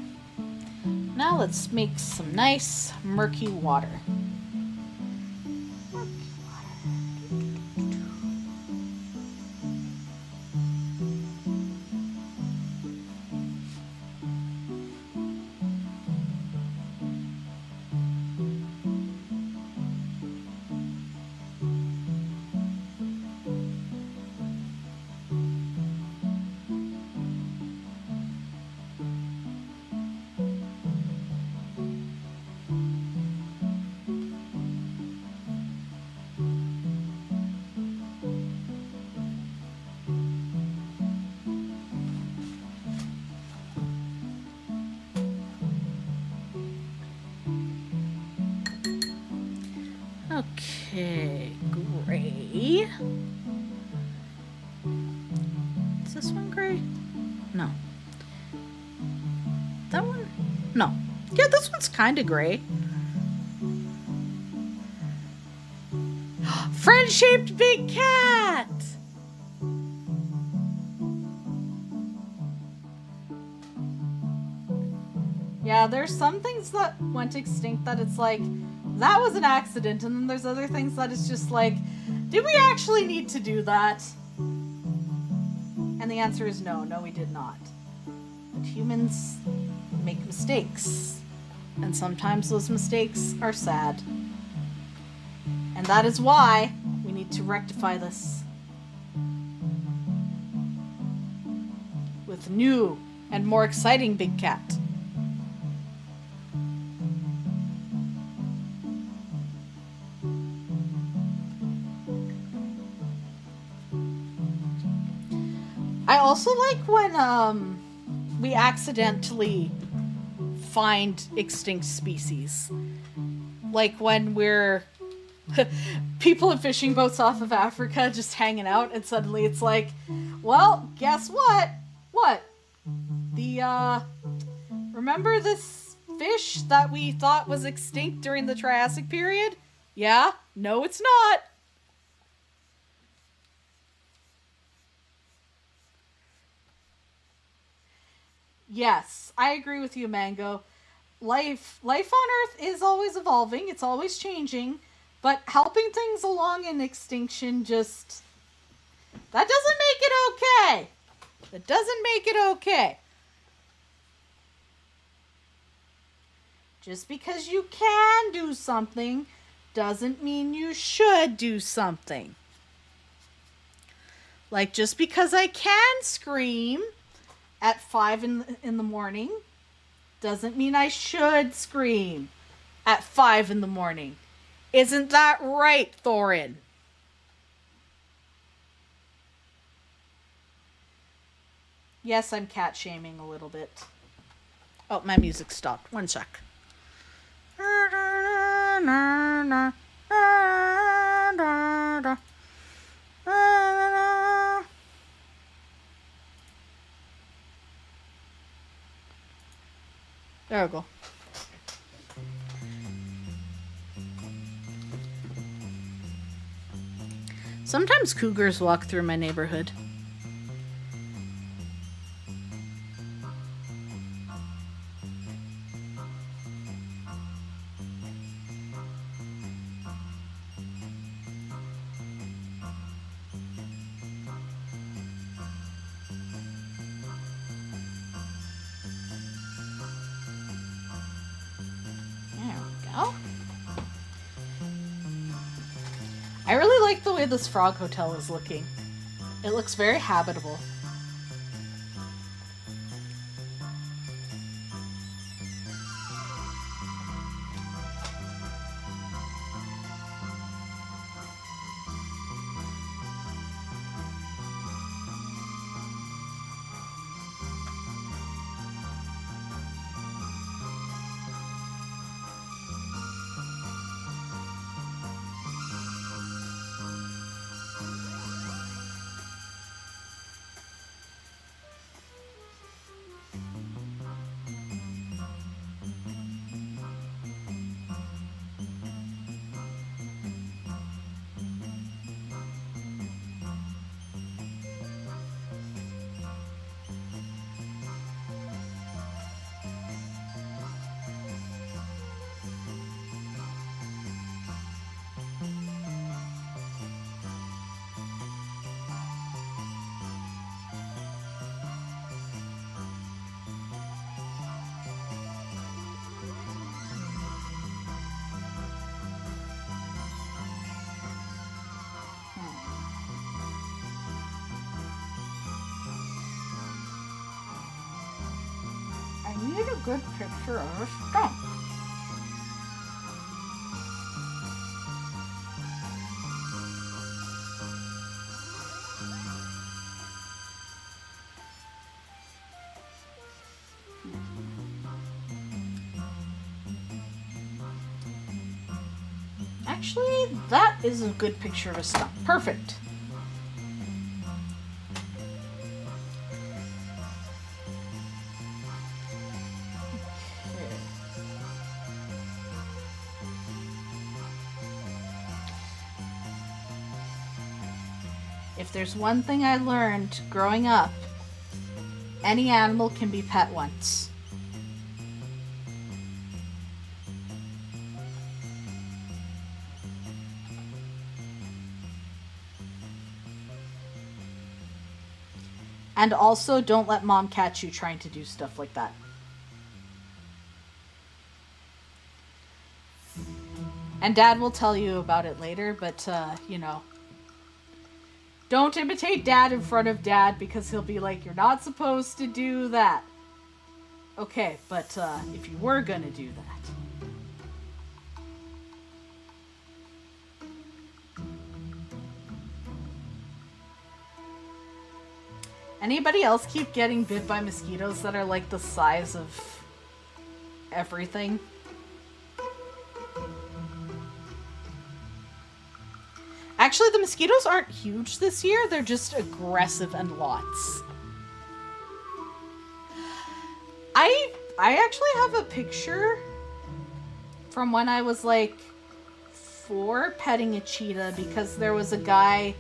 Now let's make some nice murky water. Okay, gray. Is this one gray? No. That one? No. Yeah, this one's kind of gray. Friend-shaped big cat! Yeah, there's some things that went extinct that it's like, that was an accident, and then there's other things that it's just like, did we actually need to do that? And the answer is no, we did not. But humans make mistakes, and sometimes those mistakes are sad. And that is why we need to rectify this with new and more exciting big cat. I also like when we accidentally find extinct species. Like when we're people in fishing boats off of Africa just hanging out, and suddenly it's like, well, guess what? What? Remember this fish that we thought was extinct during the Triassic period? Yeah? No, it's not. Yes, I agree with you, Mango. Life on Earth is always evolving, it's always changing, but helping things along in extinction just... that doesn't make it okay. That doesn't make it okay. Just because you can do something doesn't mean you should do something. Like, just because I can scream at 5 in the morning doesn't mean I should scream at 5 in the morning. Isn't that right, Thorin? Yes, I'm cat shaming a little bit. Oh, my music stopped. One sec. There we go. Sometimes cougars walk through my neighborhood. I really like the way this frog hotel is looking. It looks very habitable. I need a good picture of a stump. Actually, that is a good picture of a stump. Perfect. If there's one thing I learned growing up, any animal can be pet once. And also, don't let mom catch you trying to do stuff like that. And dad will tell you about it later, but, you know. Don't imitate dad in front of dad because he'll be like, you're not supposed to do that. Okay, but if you were gonna do that. Anybody else keep getting bit by mosquitoes that are like the size of everything? Actually, the mosquitoes aren't huge this year. They're just aggressive and lots. I actually have a picture from when I was like 4 petting a cheetah because there was a guy.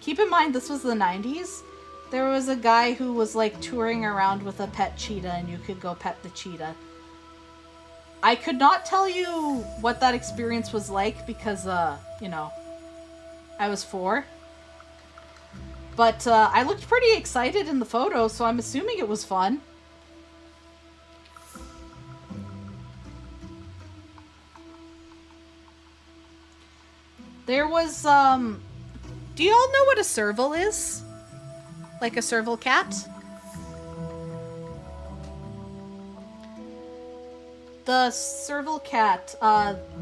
Keep in mind, this was the 90s. There was a guy who was like touring around with a pet cheetah and you could go pet the cheetah. I could not tell you what that experience was like because, you know, I was 4. But I looked pretty excited in the photo, so I'm assuming it was fun. There was, Do you all know what a serval is? Like a serval cat? The serval cat,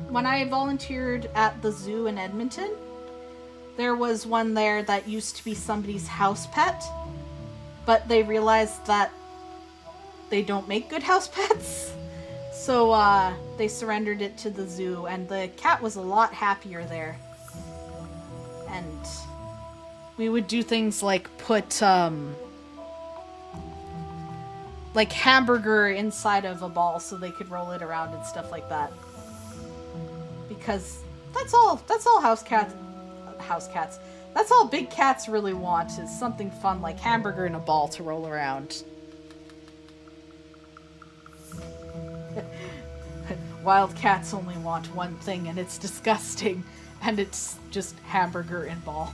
when I volunteered at the zoo in Edmonton, there was one there that used to be somebody's house pet, but they realized that they don't make good house pets. So they surrendered it to the zoo, and the cat was a lot happier there. And we would do things like put like hamburger inside of a ball so they could roll it around and stuff like that. Because that's all house cats. That's all big cats really want, is something fun like hamburger in a ball to roll around. Wild cats only want one thing, and it's disgusting, and it's just hamburger in ball.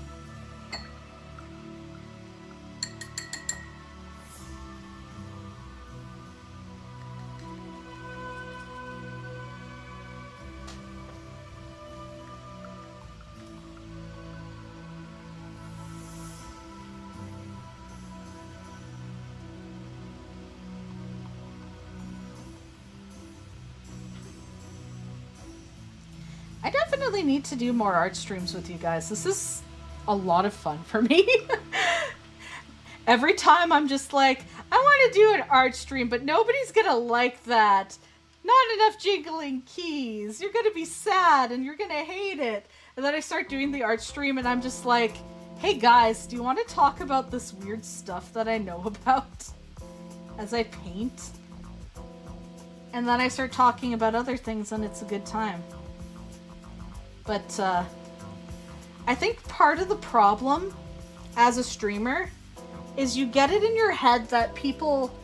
I definitely need to do more art streams with you guys. This is a lot of fun for me. Every time I'm just like, I want to do an art stream, but nobody's gonna like that. Not enough jiggling keys. You're gonna be sad and you're gonna hate it. And then I start doing the art stream and I'm just like, hey guys, do you want to talk about this weird stuff that I know about as I paint? And then I start talking about other things and it's a good time. But I think part of the problem as a streamer is you get it in your head that people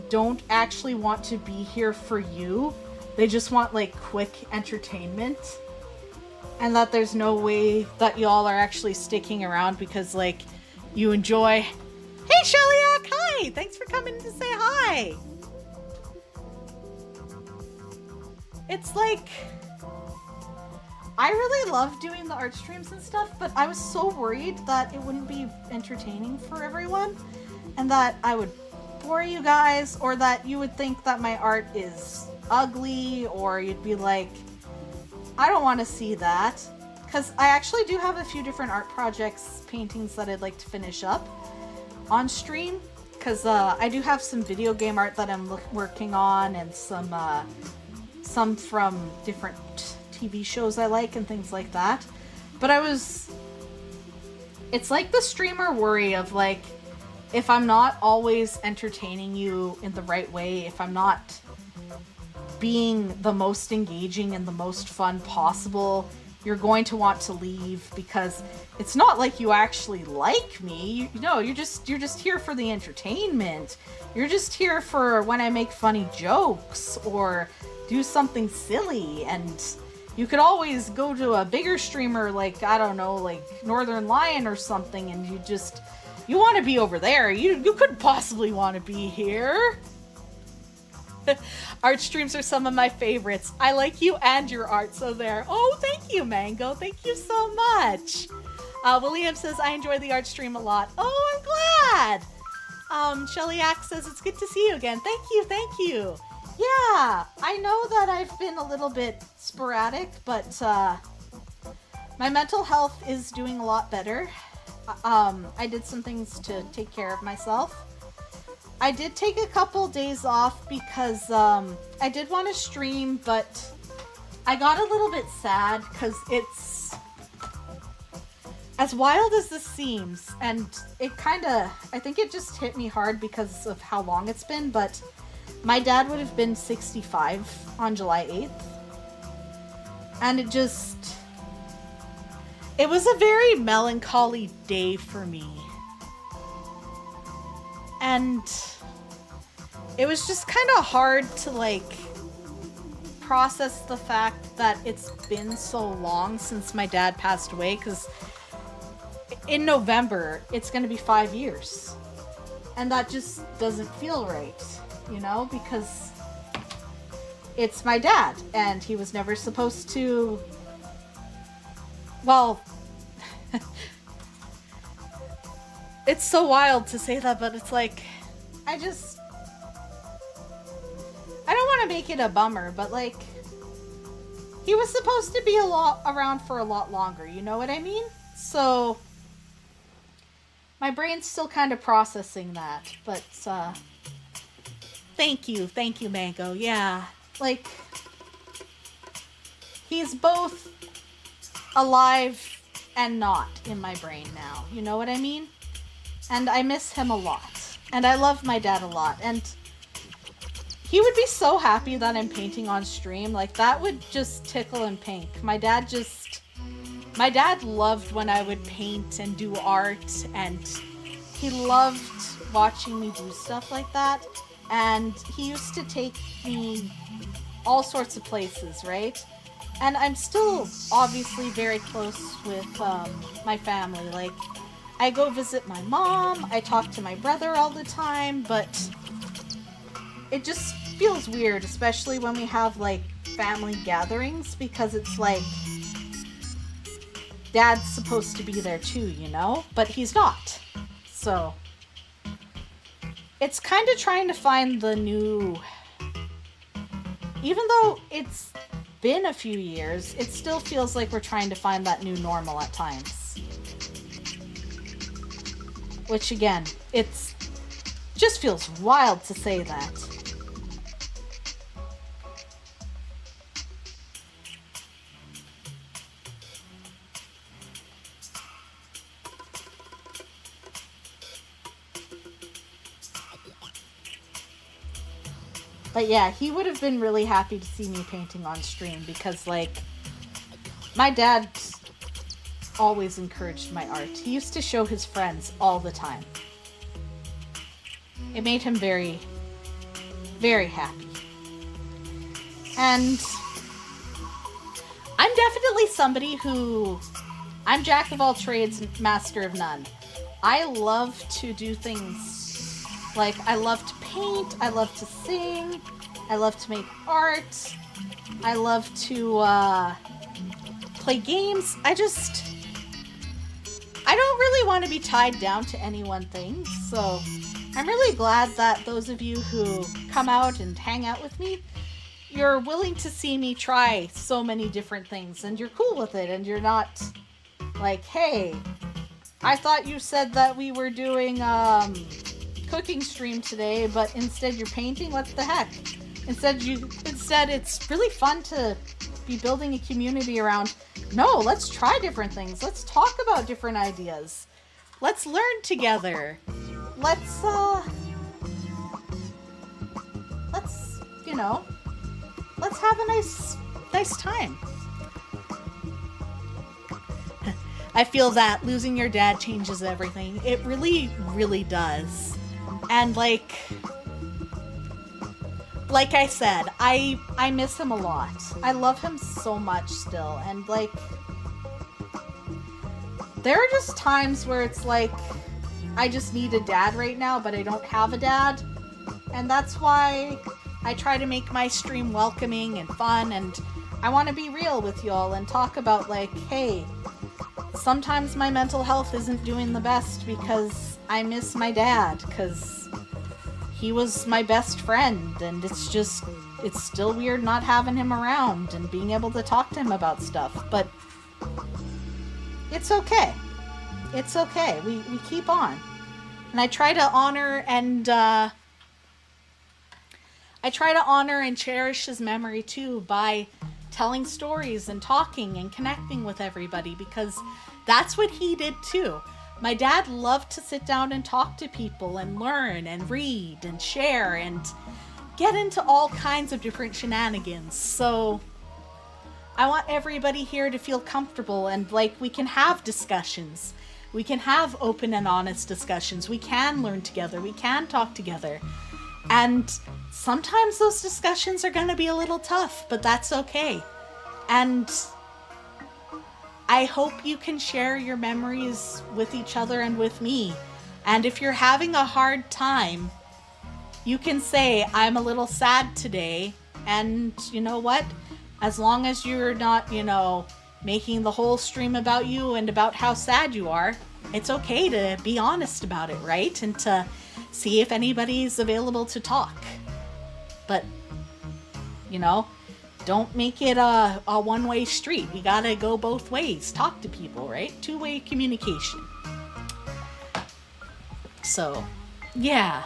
don't actually want to be here for you. They just want like quick entertainment. And that there's no way that y'all are actually sticking around because like you enjoy... Hey Shellyak, hi! Thanks for coming to say hi! It's like... I really love doing the art streams and stuff, but I was so worried that it wouldn't be entertaining for everyone and that I would bore you guys, or that you would think that my art is ugly, or you'd be like, I don't want to see that. Because I actually do have a few different art projects, paintings that I'd like to finish up on stream, because I do have some video game art that I'm working on, and some from different TV shows I like and things like that. But it's like the streamer worry of like, if I'm not always entertaining you in the right way, if I'm not being the most engaging and the most fun possible, you're going to want to leave, because it's not like you actually like me. You're just here for the entertainment. You're just here for when I make funny jokes or do something silly, and you could always go to a bigger streamer like, I don't know, like Northern Lion or something, and you want to be over there. You couldn't possibly want to be here. Art streams are some of my favorites. I like you and your art, so there. Oh, thank you, Mango. Thank you so much. William says, I enjoy the art stream a lot. Oh, I'm glad. Shellyak says, it's good to see you again. Thank you. Yeah, I know that I've been a little bit sporadic, but my mental health is doing a lot better. I did some things to take care of myself. I did take a couple days off because I did want to stream, but I got a little bit sad because it's as wild as this seems, and it I think it just hit me hard because of how long it's been, but my dad would have been 65 on July 8th. And it was a very melancholy day for me. And it was just kind of hard to like process the fact that it's been so long since my dad passed away, because in November it's going to be 5 years. And that just doesn't feel right. Because it's my dad, and he was never supposed to, well, it's so wild to say that, but it's like, I don't want to make it a bummer, but like, he was supposed to be around for a lot longer, you know what I mean? So, my brain's still kind of processing that, but, thank you, Mango, yeah, like, he's both alive and not in my brain now, you know what I mean? And I miss him a lot, and I love my dad a lot, and he would be so happy that I'm painting on stream. Like, that would just tickle him pink. My dad loved when I would paint and do art, and he loved watching me do stuff like that. And he used to take me all sorts of places, right? And I'm still obviously very close with my family. Like, I go visit my mom, I talk to my brother all the time, but it just feels weird, especially when we have, like, family gatherings, because it's like, Dad's supposed to be there too, you know? But he's not. So, it's kind of trying to find the new... Even though it's been a few years, it still feels like we're trying to find that new normal at times. Which, again, it's... just feels wild to say that. But yeah, he would have been really happy to see me painting on stream because, like, my dad always encouraged my art. He used to show his friends all the time. It made him very, very happy. And I'm definitely somebody who... I'm jack of all trades, master of none. I love to do things... Like, I love to paint, I love to sing, I love to make art, I love to play games. I don't really want to be tied down to any one thing, so I'm really glad that those of you who come out and hang out with me, you're willing to see me try so many different things, and you're cool with it, and you're not like, hey, I thought you said that we were doing, cooking stream today, but instead you're painting? What the heck? Instead it's really fun to be building a community around, no, let's try different things. Let's talk about different ideas. Let's learn together. Let's, you know, let's have a nice time. I feel that losing your dad changes everything. It really, really does. And like I said, I miss him a lot. I love him so much still. And like, there are just times where it's like, I just need a dad right now, but I don't have a dad. And that's why I try to make my stream welcoming and fun. And I want to be real with y'all and talk about like, hey, sometimes my mental health isn't doing the best because I miss my dad, because he was my best friend, and it's still weird not having him around and being able to talk to him about stuff, but it's okay. It's okay. We keep on. And I try to honor and cherish his memory too by telling stories and talking and connecting with everybody, because that's what he did too. My dad loved to sit down and talk to people and learn and read and share and get into all kinds of different shenanigans. So I want everybody here to feel comfortable and like we can have discussions. We can have open and honest discussions. We can learn together. We can talk together. And sometimes those discussions are going to be a little tough, but that's okay. And I hope you can share your memories with each other and with me. And if you're having a hard time, you can say, I'm a little sad today. And you know what? As long as you're not, making the whole stream about you and about how sad you are, it's okay to be honest about it, right? And to see if anybody's available to talk. But, you know, don't make it a one-way street. You gotta go both ways. Talk to people, right? Two-way communication. So, yeah.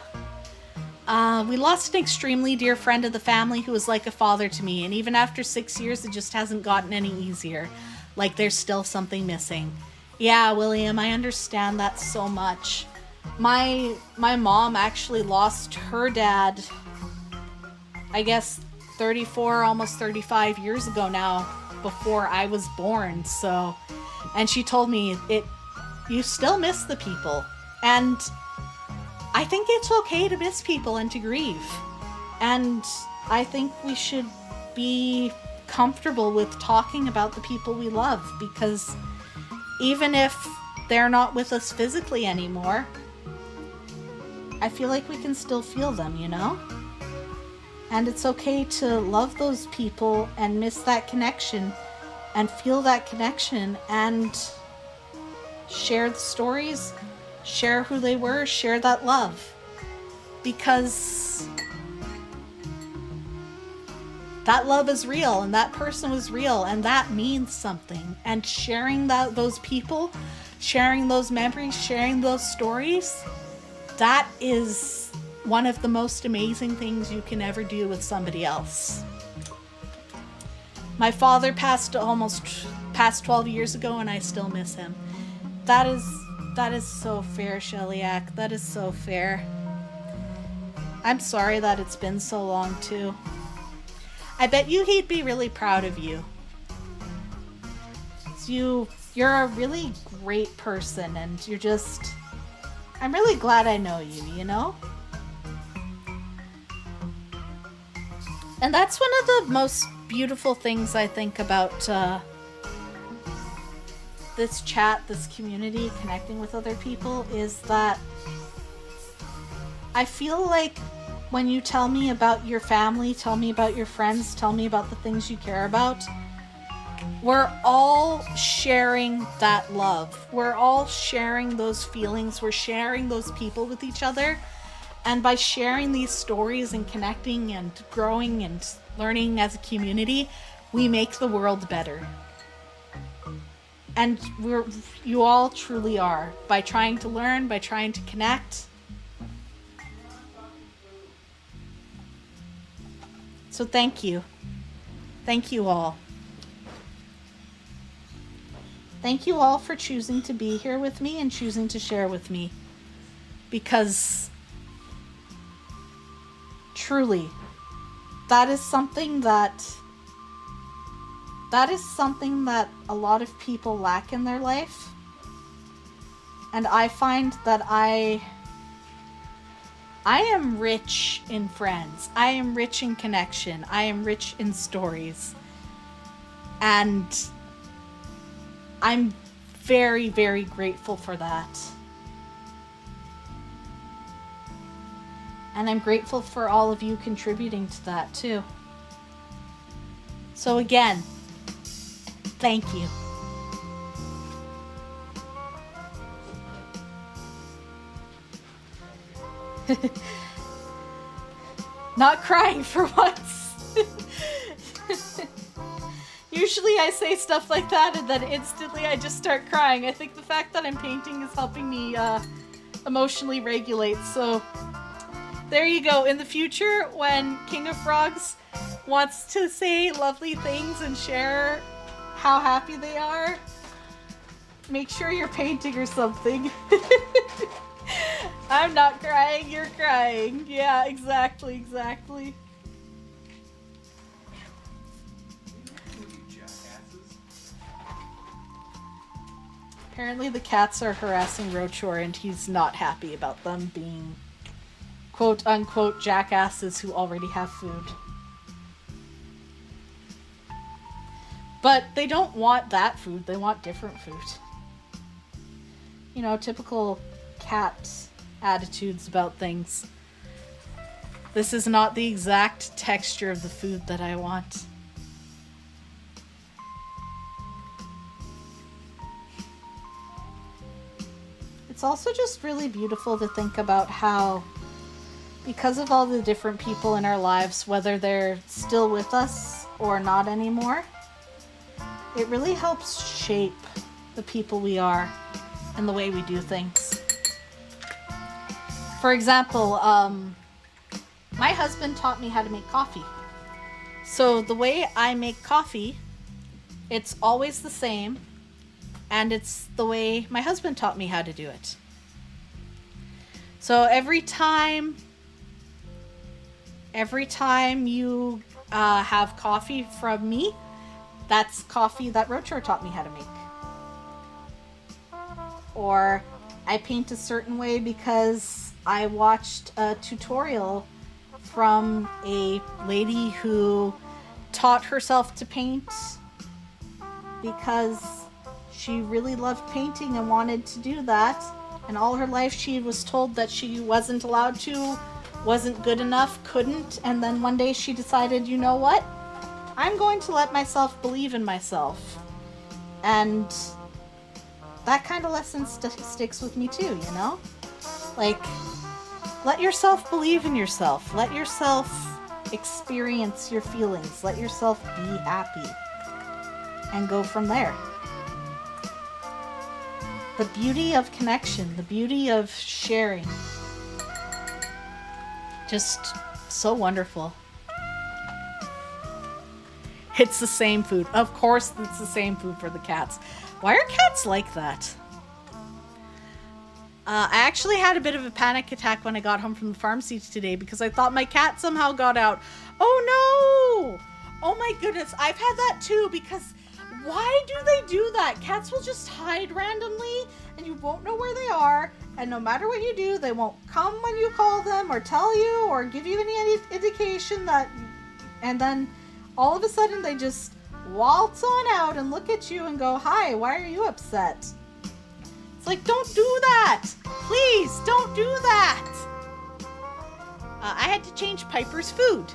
We lost an extremely dear friend of the family who was like a father to me, and even after 6 years, it just hasn't gotten any easier. Like there's still something missing. Yeah, William, I understand that so much. My mom actually lost her dad, I guess 34, almost 35 years ago now, before I was born. So, and she told me you still miss the people. And I think it's okay to miss people and to grieve. And I think we should be comfortable with talking about the people we love, because even if they're not with us physically anymore, I feel like we can still feel them, you know? And it's okay to love those people and miss that connection and feel that connection and share the stories, share who they were, share that love. Because that love is real and that person was real and that means something. And sharing those people, sharing those memories, sharing those stories, that is one of the most amazing things you can ever do with somebody else. My father passed 12 years ago and I still miss him. That is so fair, Shellyak. That is so fair. I'm sorry that it's been so long too. I bet he'd be really proud of you. You're a really great person and I'm really glad I know you, you know? And that's one of the most beautiful things I think about this chat, this community, connecting with other people, is that I feel like when you tell me about your family, tell me about your friends, tell me about the things you care about, we're all sharing that love. We're all sharing those feelings. We're sharing those people with each other. And by sharing these stories and connecting and growing and learning as a community, we make the world better. And you all truly are. By trying to learn, by trying to connect. So thank you. Thank you all. Thank you all for choosing to be here with me and choosing to share with me. Because truly, that is something that a lot of people lack in their life. And I find that I am rich in friends. I am rich in connection. I am rich in stories. And I'm very, very grateful for that. And I'm grateful for all of you contributing to that too. So again, thank you. Not crying for once. Usually I say stuff like that and then instantly I just start crying. I think the fact that I'm painting is helping me emotionally regulate. So there you go. In the future, when King of Frogs wants to say lovely things and share how happy they are, make sure you're painting or something. I'm not crying, you're crying. Yeah, exactly. Apparently the cats are harassing Rochor and he's not happy about them being quote-unquote jackasses who already have food. But they don't want that food, they want different food. You know, typical cat attitudes about things. This is not the exact texture of the food that I want. it's also just really beautiful to think about how, because of all the different people in our lives, whether they're still with us or not anymore, it really helps shape the people we are and the way we do things. For example, my husband taught me how to make coffee. So the way I make coffee, it's always the same, and it's the way my husband taught me how to do it. So every time you have coffee from me, that's coffee that Rocher taught me how to make. Or I paint a certain way because I watched a tutorial from a lady who taught herself to paint because she really loved painting and wanted to do that. And all her life she was told that she wasn't allowed to, wasn't good enough, couldn't. And then one day she decided, you know what? I'm going to let myself believe in myself. And that kind of lesson sticks with me too, you know? Like, let yourself believe in yourself. Let yourself experience your feelings. Let yourself be happy. And go from there. The beauty of connection, the beauty of sharing. Just so wonderful. It's the same food. Of course it's the same food for the cats. Why are cats like that? I actually had a bit of a panic attack when I got home from the pharmacy today because I thought my cat somehow got out. Oh no! Oh my goodness, I've had that too, because why do they do that? Cats will just hide randomly and you won't know where they are, and no matter what you do, they won't come when you call them or tell you or give you any indication that, and then all of a sudden they just waltz on out and look at you and go, hi, why are you upset? It's like, don't do that! Please, don't do that! I had to change Piper's food.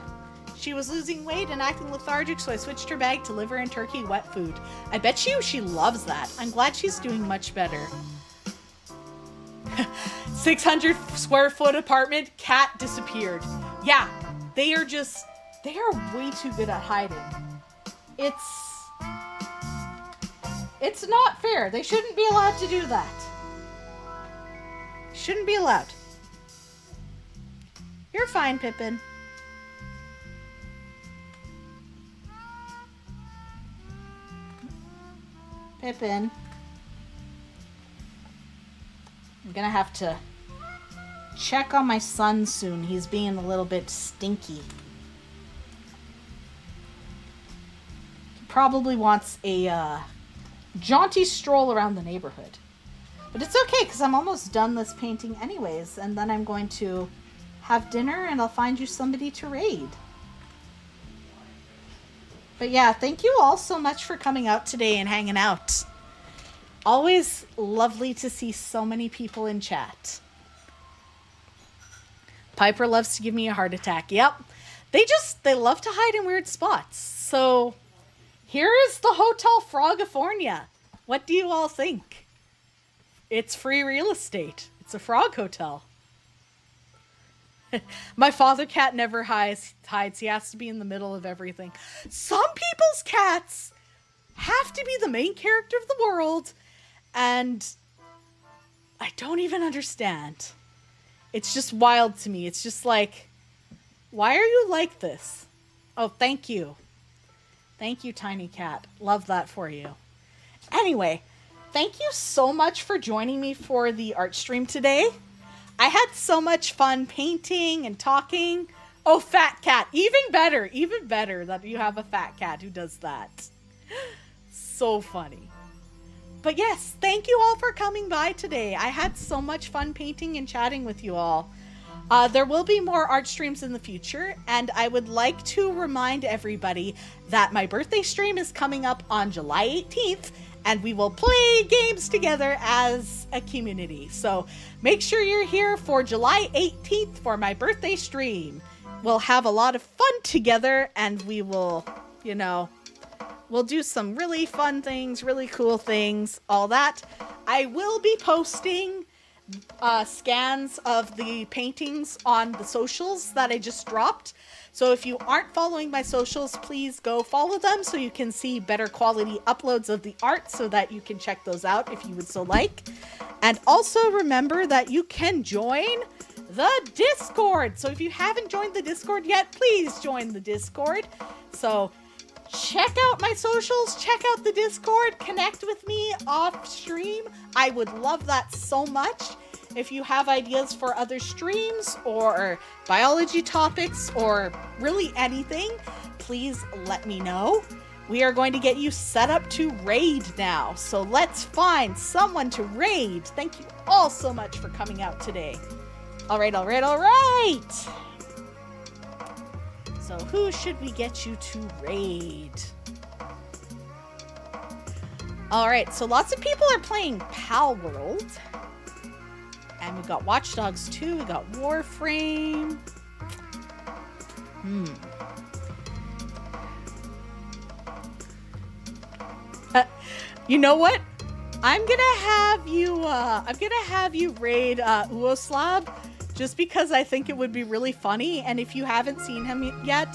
She was losing weight and acting lethargic, so I switched her bag to liver and turkey wet food. I bet she loves that. I'm glad she's doing much better. 600 square foot apartment, cat disappeared. Yeah, they are way too good at hiding. It's not fair. They shouldn't be allowed to do that. Shouldn't be allowed. You're fine, Pippin. Pippin. I'm gonna have to check on my son soon. He's being a little bit stinky. He probably wants a jaunty stroll around the neighborhood. But it's okay, because I'm almost done this painting anyways, and then I'm going to have dinner and I'll find you somebody to raid. But yeah, thank you all so much for coming out today and hanging out. Always lovely to see so many people in chat. Piper loves to give me a heart attack. Yep. They love to hide in weird spots. So here is the Hotel Frogifornia. What do you all think? It's free real estate. It's a frog hotel. My father cat never hides. He has to be in the middle of everything. Some people's cats have to be the main character of the world, and I don't even understand. It's just wild to me. It's just like, why are you like this? Oh, thank you. Thank you, Tiny Cat. Love that for you. Anyway, thank you so much for joining me for the art stream today. I had so much fun painting and talking. Oh, fat cat. Even better that you have a fat cat who does that. So funny. But yes, thank you all for coming by today. I had so much fun painting and chatting with you all. There will be more art streams in the future, and I would like to remind everybody that my birthday stream is coming up on July 18th, and we will play games together as a community. So make sure you're here for July 18th for my birthday stream. We'll have a lot of fun together, and we will, we'll do some really fun things, really cool things, all that. I will be posting scans of the paintings on the socials that I just dropped. So if you aren't following my socials, please go follow them so you can see better quality uploads of the art so that you can check those out if you would so like. And also remember that you can join the Discord. So if you haven't joined the Discord yet, please join the Discord. So check out my socials, check out the Discord, connect with me off stream. I would love that so much. If you have ideas for other streams or biology topics or really anything, please let me know. We are going to get you set up to raid now. So let's find someone to raid. Thank you all so much for coming out today. All right. So who should we get you to raid? All right, so lots of people are playing Pal World. And we've got Watch Dogs 2, we got Warframe. You know what? I'm gonna have you raid Uoslab just because I think it would be really funny. And if you haven't seen him yet,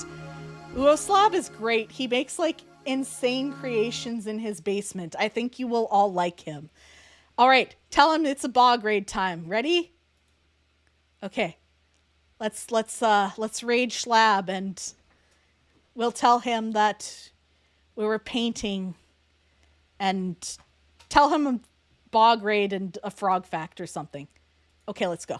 Uoslab is great. He makes like insane creations in his basement. I think you will all like him. All right, tell him it's a bog raid time. Ready? Okay. Let's raid Schlab and we'll tell him that we were painting and tell him a bog raid and a frog fact or something. Okay, let's go.